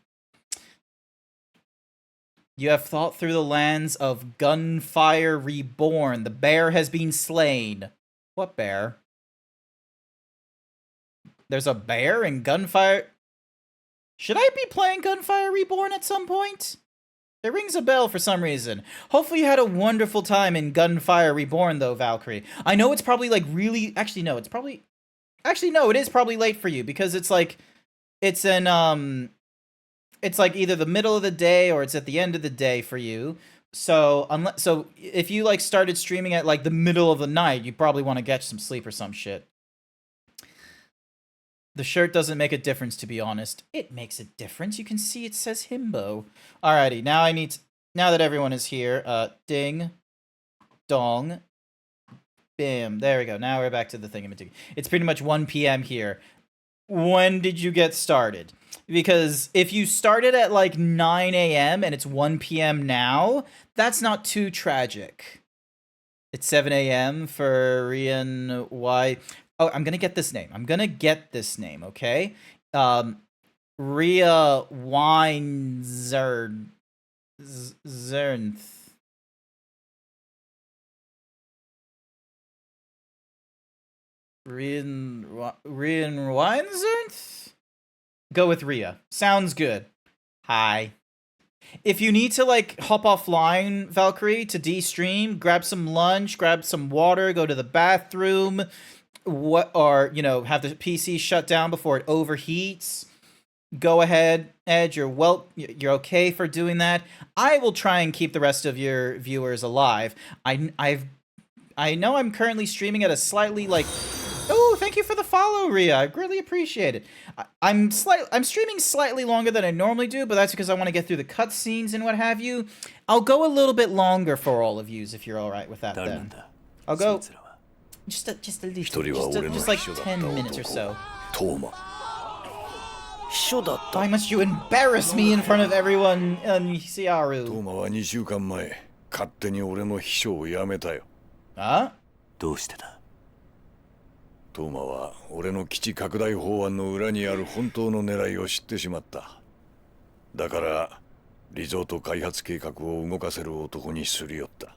You have thought through the lands of Gunfire Reborn. The bear has been slain. What bear? There's a bear in Gunfire... Should I be playing Gunfire Reborn at some point? It rings a bell for some reason. Hopefully you had a wonderful time in Gunfire Reborn, though, Valkyrie. I know it's probably, like, really... Actually, no, it's probably... Actually, no, it is probably late for you, because it's, like... It's in, It's, like, either the middle of the day or it's at the end of the day for you. So, if you, like, started streaming at, like, the middle of the night, you probably want to get some sleep or some shit. The shirt doesn't make a difference, to be honest. It makes a difference. You can see it says himbo. Alrighty, now now that everyone is here, ding, dong, bam. There we go. Now we're back to the thingamajig. It's pretty much 1 p.m. here. When did you get started? Because if you started at like 9 a.m. and it's 1 p.m. now, that's not too tragic. It's 7 a.m. for Rian Y. Oh, I'm gonna get this name. Okay? Rhea Weinzernth. Rian Weinzernth? Go with Rhea. Sounds good. Hi. If you need to, like, hop offline, Valkyrie, to de-stream, grab some lunch, grab some water, go to the bathroom... or, you know, have the PC shut down before it overheats. Go ahead, Ed, you're okay for doing that. I will try and keep the rest of your viewers alive. I know I'm currently streaming at a slightly, like... Oh, thank you for the follow, Rhea. I greatly appreciate it. I'm streaming slightly longer than I normally do, but that's because I want to get through the cutscenes and what have you. I'll go a little bit longer for all of yous if you're alright with that then. I'll go... Just like 10 minutes or so. Why must you embarrass me in front of everyone, Siaru? トーマは2週間前、勝手に俺の秘書を辞めたよ。あ？どうしてだ？トーマは俺の基地拡大法案の裏にある本当の狙いを知ってしまった。だから、リゾート開発計画を動かせる男にすり寄った。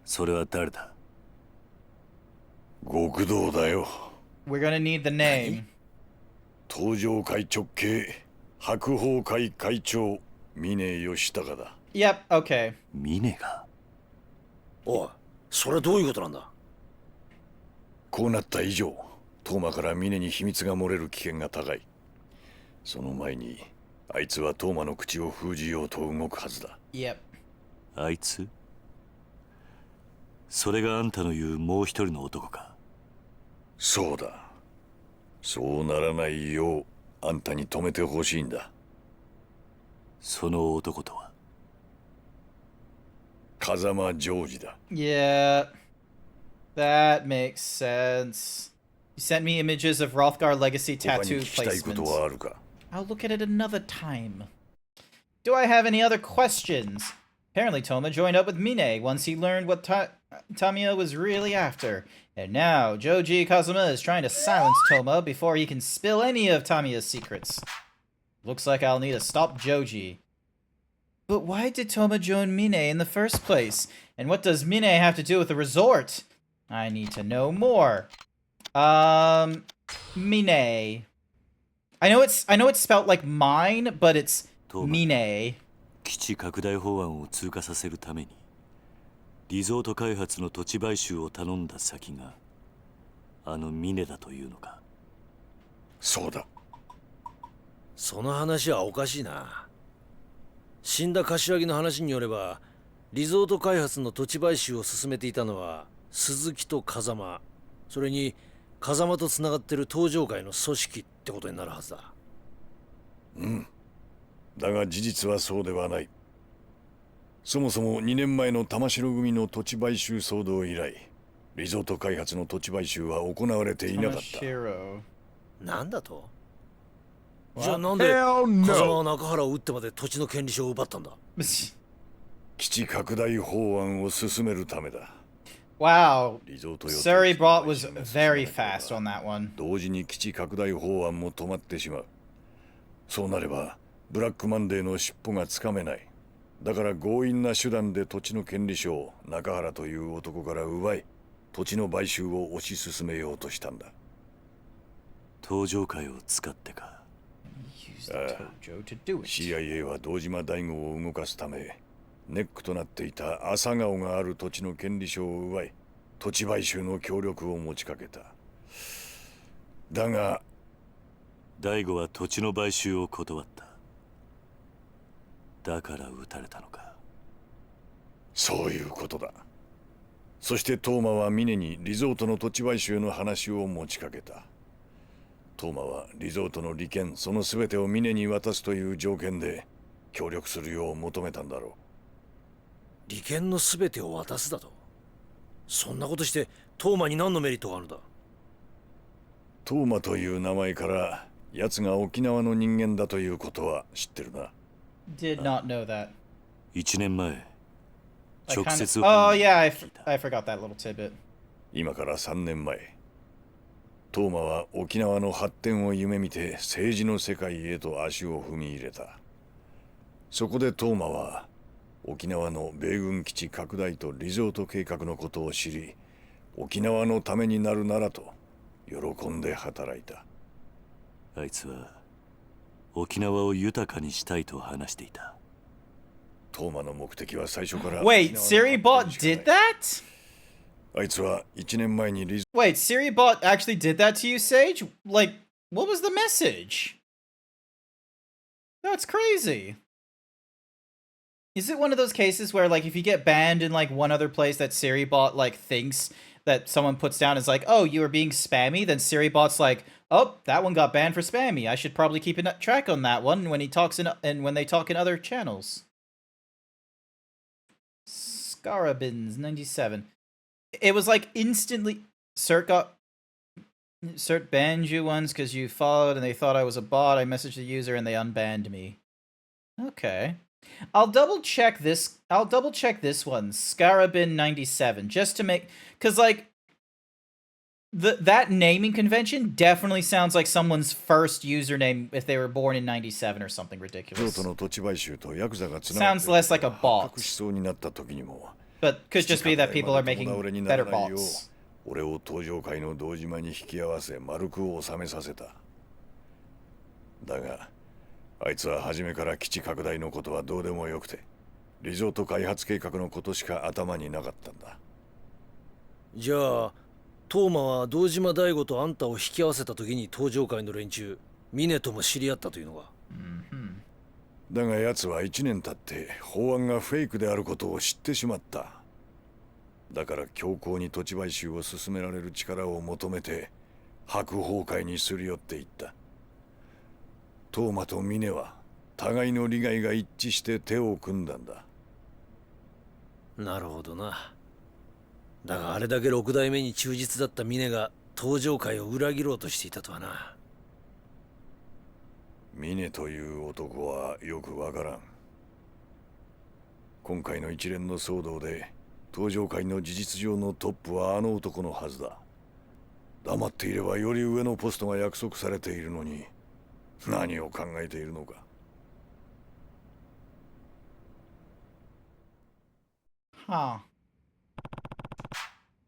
それは誰だ？極道だよ。We're gonna need the name. 東上会直系白鵬会会長峰義孝だ。Yep, okay. 峰が？おい、それはどういうことなんだ？こうなった以上、東馬から峰に秘密が漏れる危険が高い。その前に、あいつは東馬の口を封じようと動くはずだ。Yep. あいつ？それがあんたの言うもう一人の男か？そうだ。そうならないようあんたに止めてほしいんだ。その男とは風間ジョージだ。Yeah, that makes sense. You sent me images of Rothgar Legacy tattoo placements. I'll look at it another time. Do I have any other questions? Apparently Toma joined up with Mine once he learned what Tamiya was really after. And now, Joji Kazuma is trying to silence Toma before he can spill any of Tamiya's secrets. Looks like I'll need to stop Joji. But why did Toma join Mine in the first place? And what does Mine have to do with the resort? I need to know more. Mine. I know it's spelt like mine, but it's Mine. 基地拡大法案を通過させるためにリゾート開発の土地買収を頼んだ先があの峰だというのか。そうだ。その話はおかしいな。死んだ柏木の話によれば、リゾート開発の土地買収を進めていたのは鈴木と風間、それに風間とつながってる東上会の組織ってことになるはずだ。うん。だが事実はそうではない。そもそも2年前の玉城組の土地買収騒動以来、リゾート開発の土地買収は行われていなかった。なんだと？じゃあなんで風間は中原を撃ってまで土地の権利書を奪ったんだ？基地拡大法案を進めるためだ。Wow. Surrey was very fast on that one. 同時に基地拡大法案も止まってしまう。そうなればブラックマンデーの尻尾がつかめない。だから強引な手段で土地の権利書を中原という男から奪い、土地の買収を推し進めようとしたんだ。東上会を使ってか。CIA は堂島大吾を動かすためネックとなっていた朝顔がある土地の権利書を奪い、土地買収の協力を持ちかけた。だが大吾は土地の買収を断った。だから撃たれたのか。そういうことだ。そして東馬は峰にリゾートの土地買収の話を持ちかけた。東馬はリゾートの利権その全てを峰に渡すという条件で協力するよう求めたんだろう。利権の全てを渡すだと？そんなことして東馬に何のメリットがあるんだ？東馬という名前から奴が沖縄の人間だということは知ってるな。Did not know that. 1年前直接。Oh yeah, I forgot that little tidbit. 今から3年前、東馬は沖縄の発展を夢見て政治の世界へと足を踏み入れた。そこで東馬は沖縄の米軍基地拡大とリゾート計画のことを知り、沖縄のためになるならと喜んで働いた。あいつは沖縄を豊かにしたいと話していた。東馬の目的は最初から。Wait, Siribot did that? あいつは1年前にWait, Siribot actually did that to you, Sage? Like, what was the message? That's crazy. Is it one of those cases where, like, if you get banned in, like, one other place that Siribot, like, thinks that someone puts down is like, oh, you are being spammy, then Siribot's like, oh, that one got banned for spammy. I should probably keep a track on that one when he talks and when they talk in other channels. Scarabins 97. It was like instantly Cert banned you once because you followed and they thought I was a bot. I messaged the user and they unbanned me. Okay. I'll double check this one, Scarabin 97, just to make, cause like that naming convention definitely sounds like someone's first username if they were born in 97 or something ridiculous. Sounds less like a bot. But could just be that people are making better bots. 俺を東上会の堂島に引き合わせ丸く収めさせた。だがあいつは初めから基地拡大のことはどうでもよくて、リゾート開発計画のことしか頭になかったんだ。じゃあ東馬は堂島大吾とあんたを引き合わせた時に東上会の連中峰とも知り合ったというのか。だが奴は1年経って法案がフェイクであることを知ってしまった。だから強硬に土地買収を進められる力を求めて白鵬会にすり寄っていった。東馬と峰は互いの利害が一致して手を組んだんだ。なるほどな。だがあれだけ6代目に忠実だった峰が東上会を裏切ろうとしていたとはな。峰という男はよくわからん。今回の一連の騒動で東上会の事実上のトップはあの男のはずだ。黙っていればより上のポストが約束されているのに何を考えているのか。Huh.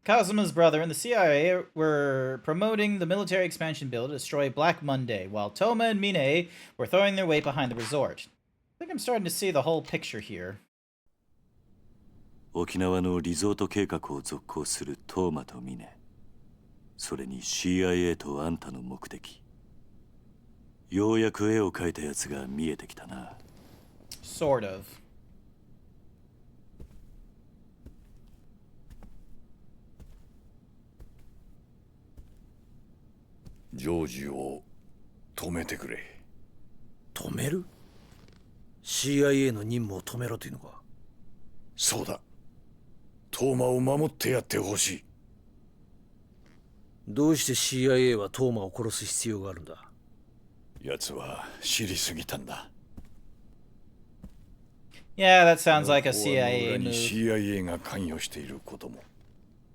Kazuma's brother and the CIA were promoting the military expansion bill to destroy Black Monday, while Toma and Mine were throwing their weight behind the resort. I think I'm starting to see the whole picture here. 沖縄のリゾート計画を続行するトーマとミネ、それに CIA とあんたの目的、ようやく絵を描いたやつが見えてきたな。Sort of. ジョージを止めてくれ。止める？ CIA の任務を止めろというのか？そうだ。トーマを守ってやってほしい。どうして CIA はトーマを殺す必要があるんだ？奴は知りすぎたんだ。Yeah, that sounds like a CIA move. CIA が関与していることも、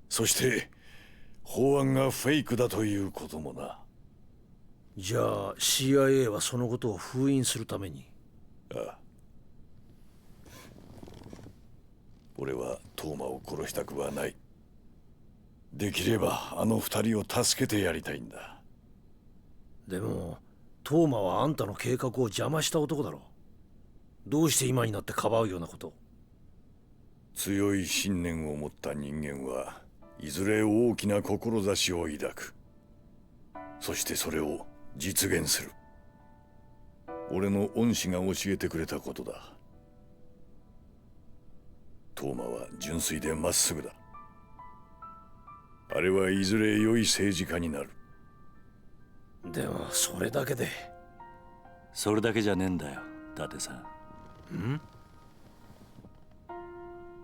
そして法案がフェイクだということもな。じゃあ CIA はそのことを封印するために？ああ。俺はトーマを殺したくはない。できればあの二人を助けてやりたいんだ。でもトーマはあんたの計画を邪魔した男だろ。どうして今になってかばうようなこと？強い信念を持った人間はいずれ大きな志を抱く。そしてそれを実現する。俺の恩師が教えてくれたことだ。トーマは純粋でまっすぐだ。あれはいずれ良い政治家になる。でもそれだけで。それだけじゃねえんだよ、伊達さん。ん？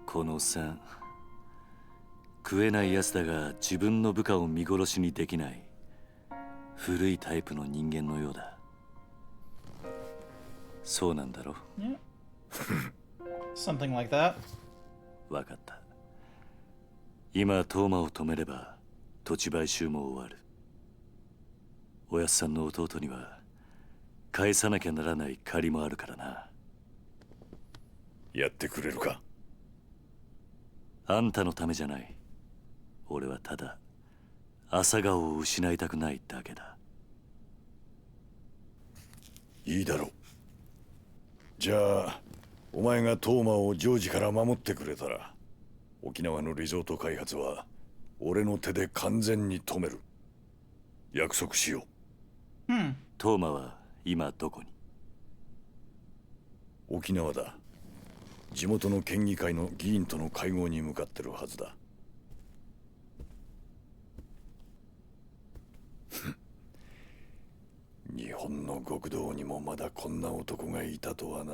このおっさん、食えないやつだが自分の部下を見殺しにできない古いタイプの人間のようだ。そうなんだろ？ Yeah. Something like that. わかった。今トーマを止めれば土地買収も終わる。おやっさんの弟には返さなきゃならない借りもあるからな。やってくれるか？あんたのためじゃない。俺はただ朝顔を失いたくないだけだ。いいだろう。じゃあお前がトーマをジョージから守ってくれたら、沖縄のリゾート開発は俺の手で完全に止める。約束しよう。トーマは今どこに？沖縄だ。地元の県議会の議員との会合に向かってるはずだ。日本の極道にもまだこんな男がいたとはな。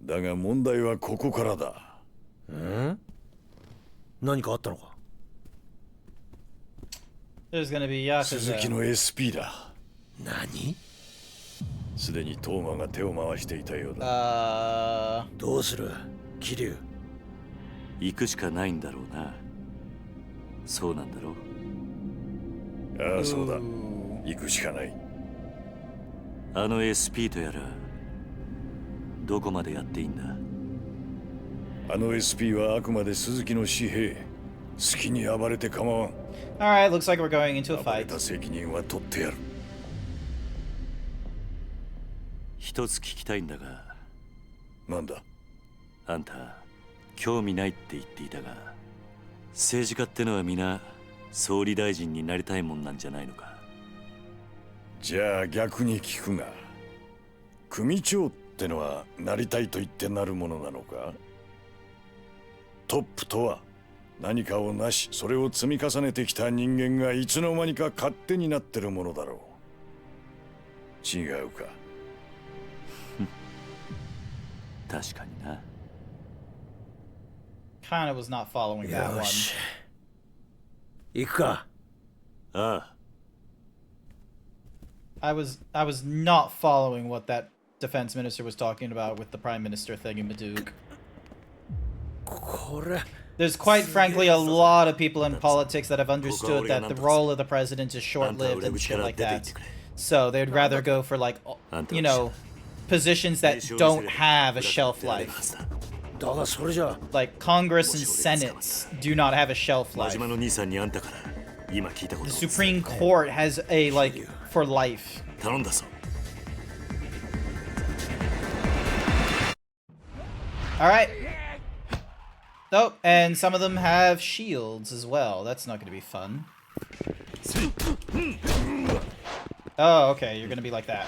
だが問題はここからだ。何かあったのか？ There's gonna be Yakuza. 鈴木の SP だ。何？すでにトーマが手を回していたようだ。どうする？桐生。行くしかないんだろうな。そうなんだろう？ああ、そうだ。行くしかない。あの SP とやらどこまでやっていいんだ？あの SP はあくまで鈴木の私兵。好きに暴れて構わん。Alright, looks like we're going into a 暴れ fight. た責任は取ってやる。一つ聞きたいんだが。なんだ？あんた興味ないって言っていたが、政治家ってのは皆総理大臣になりたいもんなんじゃないのか？じゃあ逆に聞くが、組長ってのはなりたいと言ってなるものなのか？トップとは何かをなし、それを積み重ねてきた人間がいつの間にか勝手になってるものだろう。違うか？確かにな。Kinda was not following that one. 行くか。ああ。I was not following what that defense minister was talking about with the prime minister thingy-madoog. これ。There's quite frankly a lot of people in politics that have understood that the role of the president is short-lived and shit like that. So they'd rather go for like, you know, positions that don't have a shelf life. Like Congress and Senates do not have a shelf life. The Supreme Court has a like for life. Alright. Oh, and some of them have shields as well. That's not going to be fun. Oh, okay. You're going to be like that.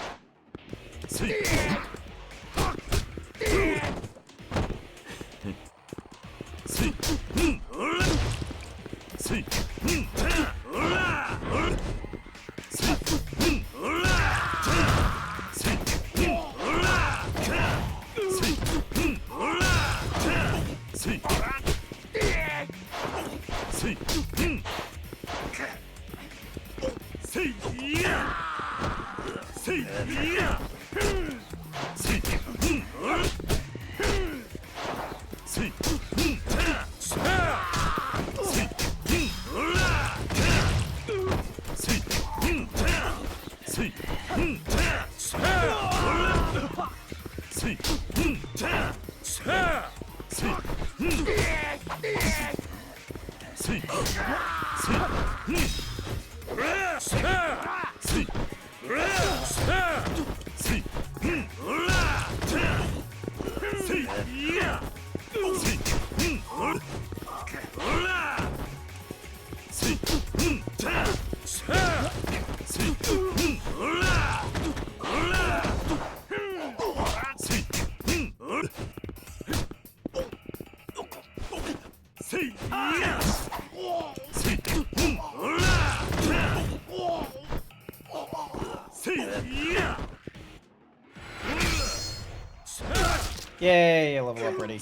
Yay, level up already.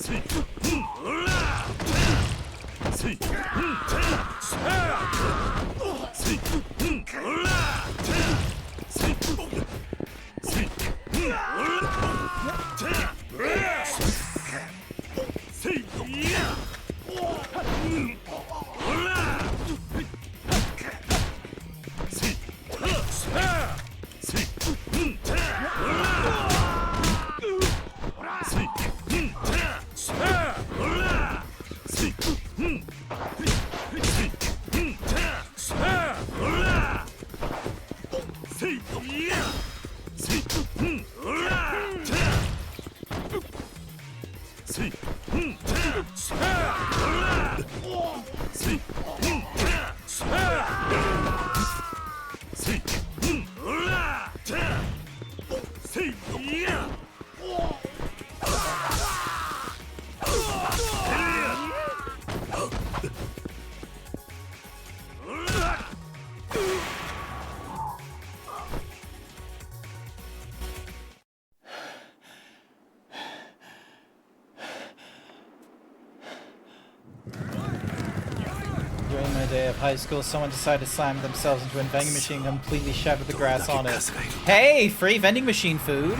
During my day of high school, someone decided to slam themselves into a vending machine and completely shattered the grass on it. Hey, free vending machine food!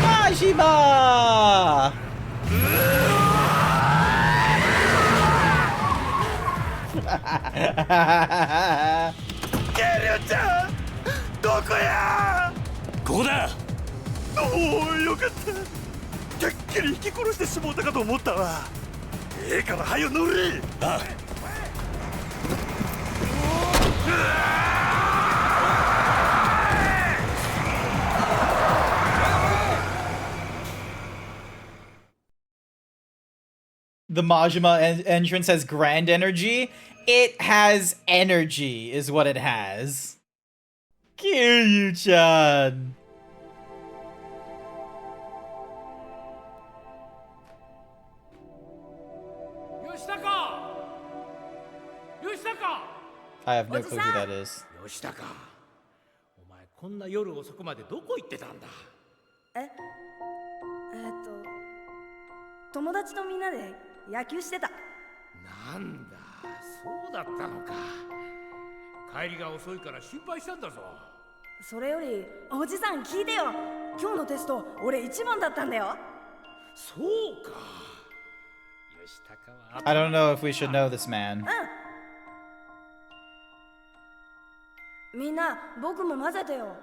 Majima! Kiryu-chan! どこや！ここだ！おお、よかった。てっきり引き殺してしもうたかと思ったわ。ええからはよ乗れ。ああ。The Majima entrance has grand energy. It has energy, is what it has. Kiryu-chan. I have no clue who that is. 吉高、お前こんな夜遅くまでどこ行ってたんだ？友達とみんなで野球してた。なんだ、そうだったのか。帰りが遅いから心配したんだぞ。それよりおじさん聞いてよ。今日のテスト俺1番だったんだよ。そうか。吉高は。I don't know if we should know this man. みんな僕も混ぜてよ。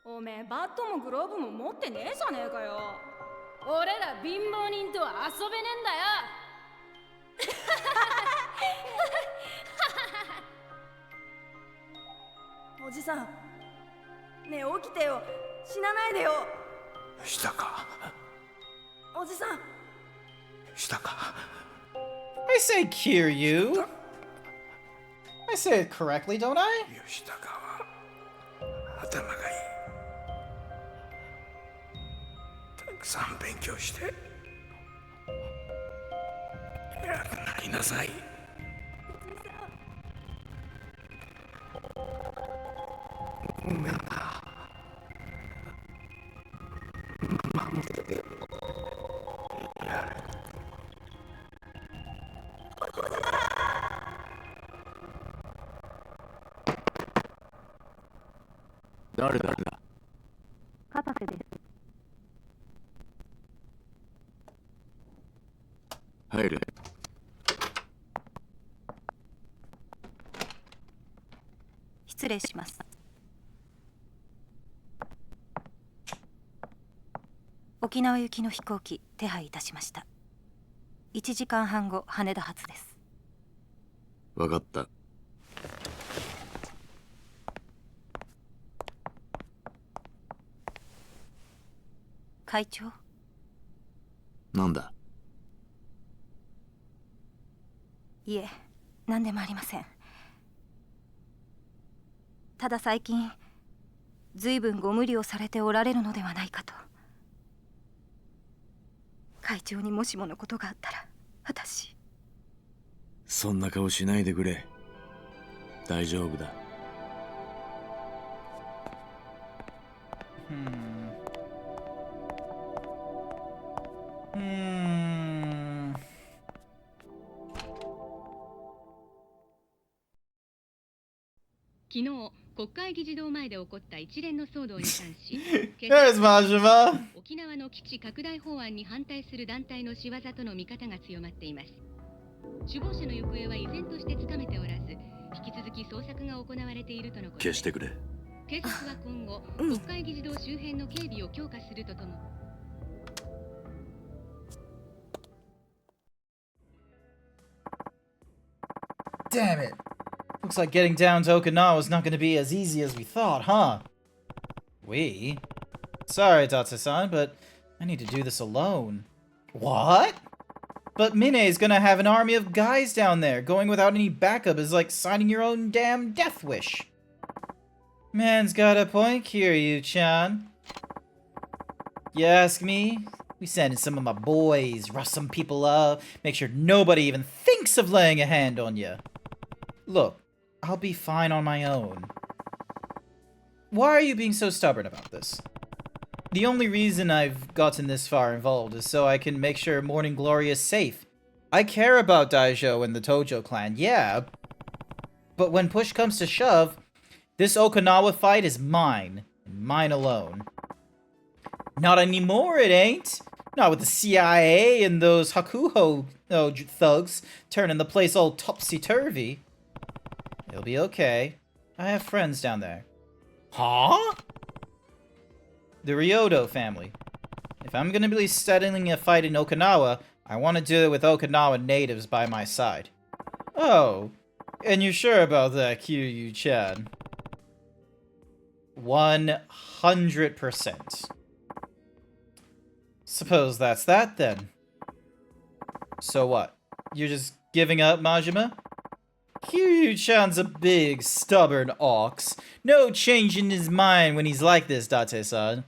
おめえバットもグローブも持ってねえじゃねえかよ。俺ら貧乏人とは遊べねえんだよ。おじさんねえ起きてよ。死なないでよ。したか。おじさん。したか。I say Kiryu. I say it correctly, don't I? 吉高は頭がいい。たくさん勉強して偉くなりなさい。ごめんな。守ってやる。誰だ片瀬です。入る。失礼します。沖縄行きの飛行機手配いたしました。1時間半後羽田発です。わかった。会長。なんだ。いえ、何でもありません。ただ最近随分ご無理をされておられるのではないかと。会長にもしものことがあったら私。そんな顔しないでくれ。大丈夫だ。昨日国会議事堂前で起こった一連の騒動に関し沖縄の基地拡大法案に反対する団体の仕業との見方が強まっています。首謀者の行方は依然としてつかめておらず、引き続き捜索が行われているとのことです。消してくれ。警察は今後国会議事堂周辺の警備を強化するとともにDamn it. Looks like getting down to Okinawa is not going to be as easy as we thought, huh? We? Sorry, Datsu-san, but I need to do this alone. What? But Mine's gonna have an army of guys down there. Going without any backup is like signing your own damn death wish. Man's got a point, Kiryu-chan. You ask me? We send in some of my boys, rough some people up, make sure nobody even thinks of laying a hand on you. Look, I'll be fine on my own. Why are you being so stubborn about this? The only reason I've gotten this far involved is so I can make sure Morning Glory is safe. I care about Daijo and the Tojo clan, yeah. But when push comes to shove, this Okinawa fight is mine, and mine alone. Not anymore, it ain't. Not with the CIA and those Hakuho thugs turning the place all topsy-turvy. It'll be okay. I have friends down there. Huh? The Ryodo family. If I'm gonna be settling a fight in Okinawa, I want to do it with Okinawa natives by my side. Oh, and you're sure about that, Kiryu-chan? 100%. Suppose that's that then. So what? You're just giving up, Majima? Kiryu-chan's a big, stubborn ox. No changing his mind when he's like this, Date-san.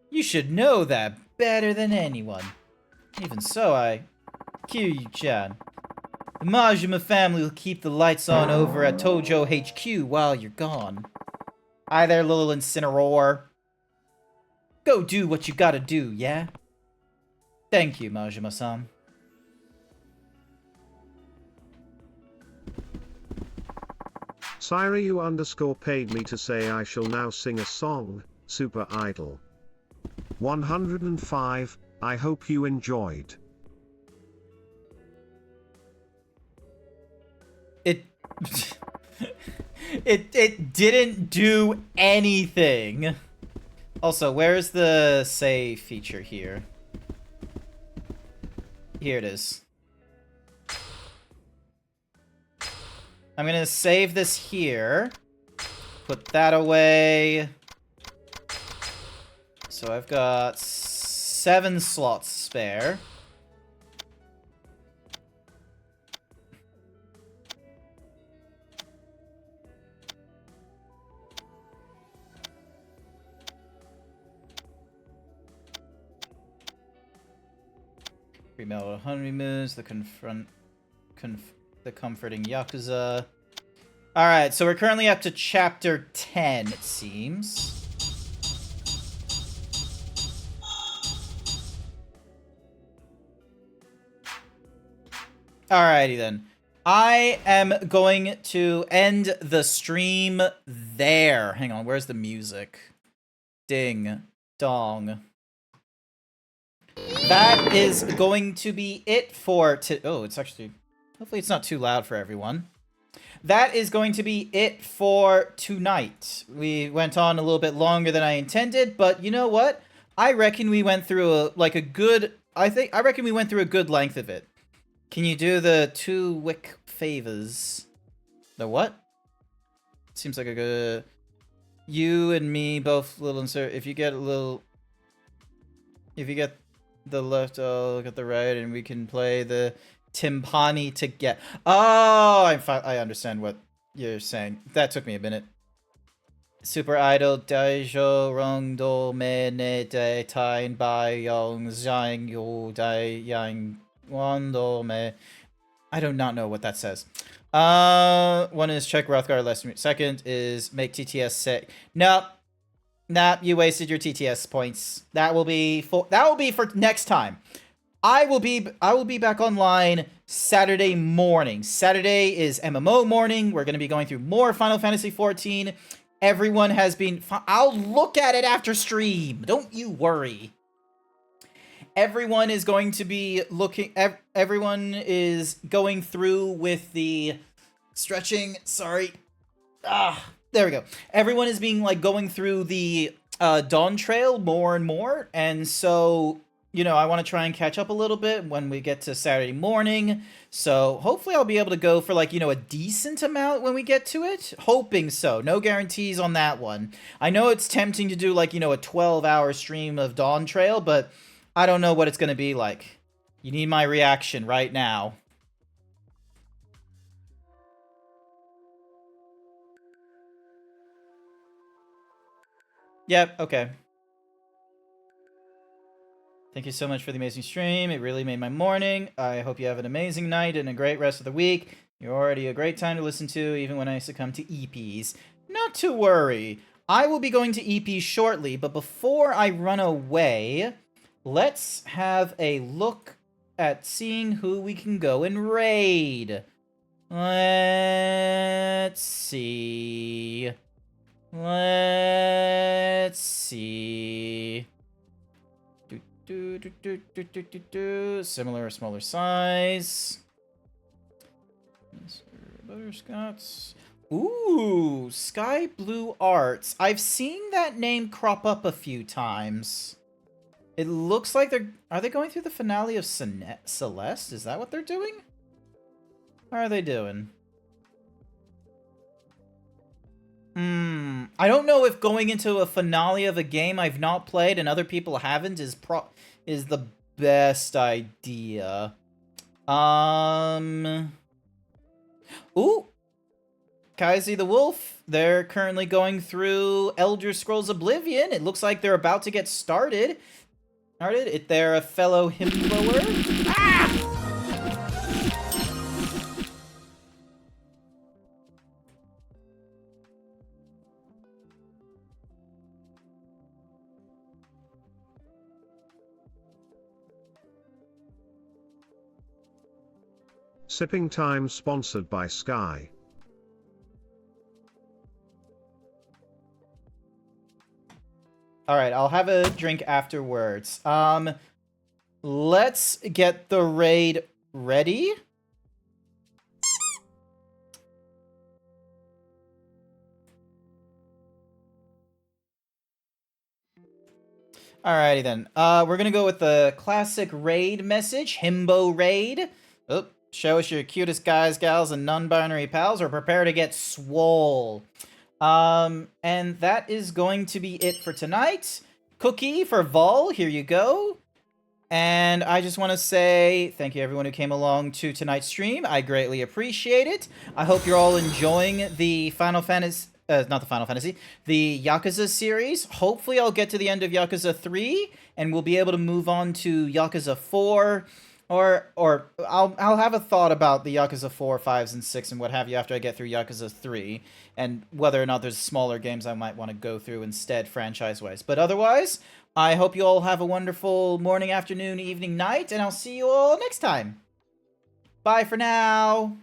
You should know that better than anyone. Even so, Kiryu-chan. The Majima family will keep the lights on over at Tojo HQ while you're gone. Hi there, little Incineroar. Go do what you gotta do, yeah? Thank you, Majima-san. Siryu _ paid me to say I shall now sing a song, Super Idol. 105, I hope you enjoyed. It didn't do anything. Also, where's the save feature here? Here it is. I'm gonna save this here. Put that away. so I've got 7 slots spare. Remember honeymoons, the comforting Yakuza. Alright, so we're currently up to chapter 10, it seems. Alrighty then. I am going to end the stream there. Hang on, where's the music? Ding. Dong. That is going to be it for oh, it's actually... Hopefully it's not too loud for everyone. That is going to be it for tonight. We went on a little bit longer than I intended, but you know what? I reckon we went through a good... I reckon we went through a good length of it. Can you do the 2 wick favors? The what? Seems like a good... You and me both little insert. If you get a little... If you get the left, I'll look at the right, and we can play the timpani to get... Oh, I understand what you're saying. That took me a minute. Super Idol Daijo Rong Do Me Ne De Tain Bai Yong Zhang Yu Dai Yang Wando Me. I do not know what that says. One is check Rothgar less. Second is make TTS sick. Nope. Nah, you wasted your TTS points. That will be for next time. I will be back online Saturday morning. Saturday is MMO morning. We're going to be going through more Final Fantasy XIV. Everyone has been... I'll look at it after stream. Don't you worry. Everyone is going to be looking... Everyone is going through with the... Stretching. Sorry. There we go. Everyone is being, going through the Dawn Trail more and more. And so... You know, I want to try and catch up a little bit when we get to Saturday morning. So hopefully I'll be able to go for, a decent amount when we get to it. Hoping so. No guarantees on that one. I know it's tempting to do, a 12-hour stream of Dawn Trail, but I don't know what it's going to be like. You need my reaction right now. Yep, okay. Thank you so much for the amazing stream. It really made my morning. I hope you have an amazing night and a great rest of the week. You're already a great time to listen to, even when I succumb to EPs. Not to worry. I will be going to EPs shortly, but before I run away, let's have a look at seeing who we can go and raid. Let's see. Let's see. Similar, smaller size. Butterscotch. Ooh, Sky Blue Arts. I've seen that name crop up a few times. It looks like are they going through the finale of Celeste? Is that what they're doing? How are they doing? I don't know if going into a finale of a game I've not played and other people haven't is the best idea. Ooh. Kaisi the Wolf. They're currently going through Elder Scrolls Oblivion. It looks like they're about to get started. They're a fellow hymn blower. Sipping Time sponsored by Sky. Alright, I'll have a drink afterwards. Let's get the raid ready. Alrighty then. We're gonna go with the classic raid message, Himbo Raid. Oh, show us your cutest guys, gals, and non-binary pals, or prepare to get swole. And that is going to be it for tonight. cookie for Vol. Here you go. And I just want to say thank you everyone who came along to tonight's stream. I greatly appreciate it. I hope you're all enjoying the Final Fantasy, not the Final Fantasy, the Yakuza series. Hopefully I'll get to the end of Yakuza 3 and we'll be able to move on to Yakuza 4. Or I'll have a thought about the Yakuza 4, 5s, and 6 and what have you after I get through Yakuza 3, and whether or not there's smaller games I might want to go through instead franchise-wise. But otherwise, I hope you all have a wonderful morning, afternoon, evening, night, and I'll see you all next time. Bye for now!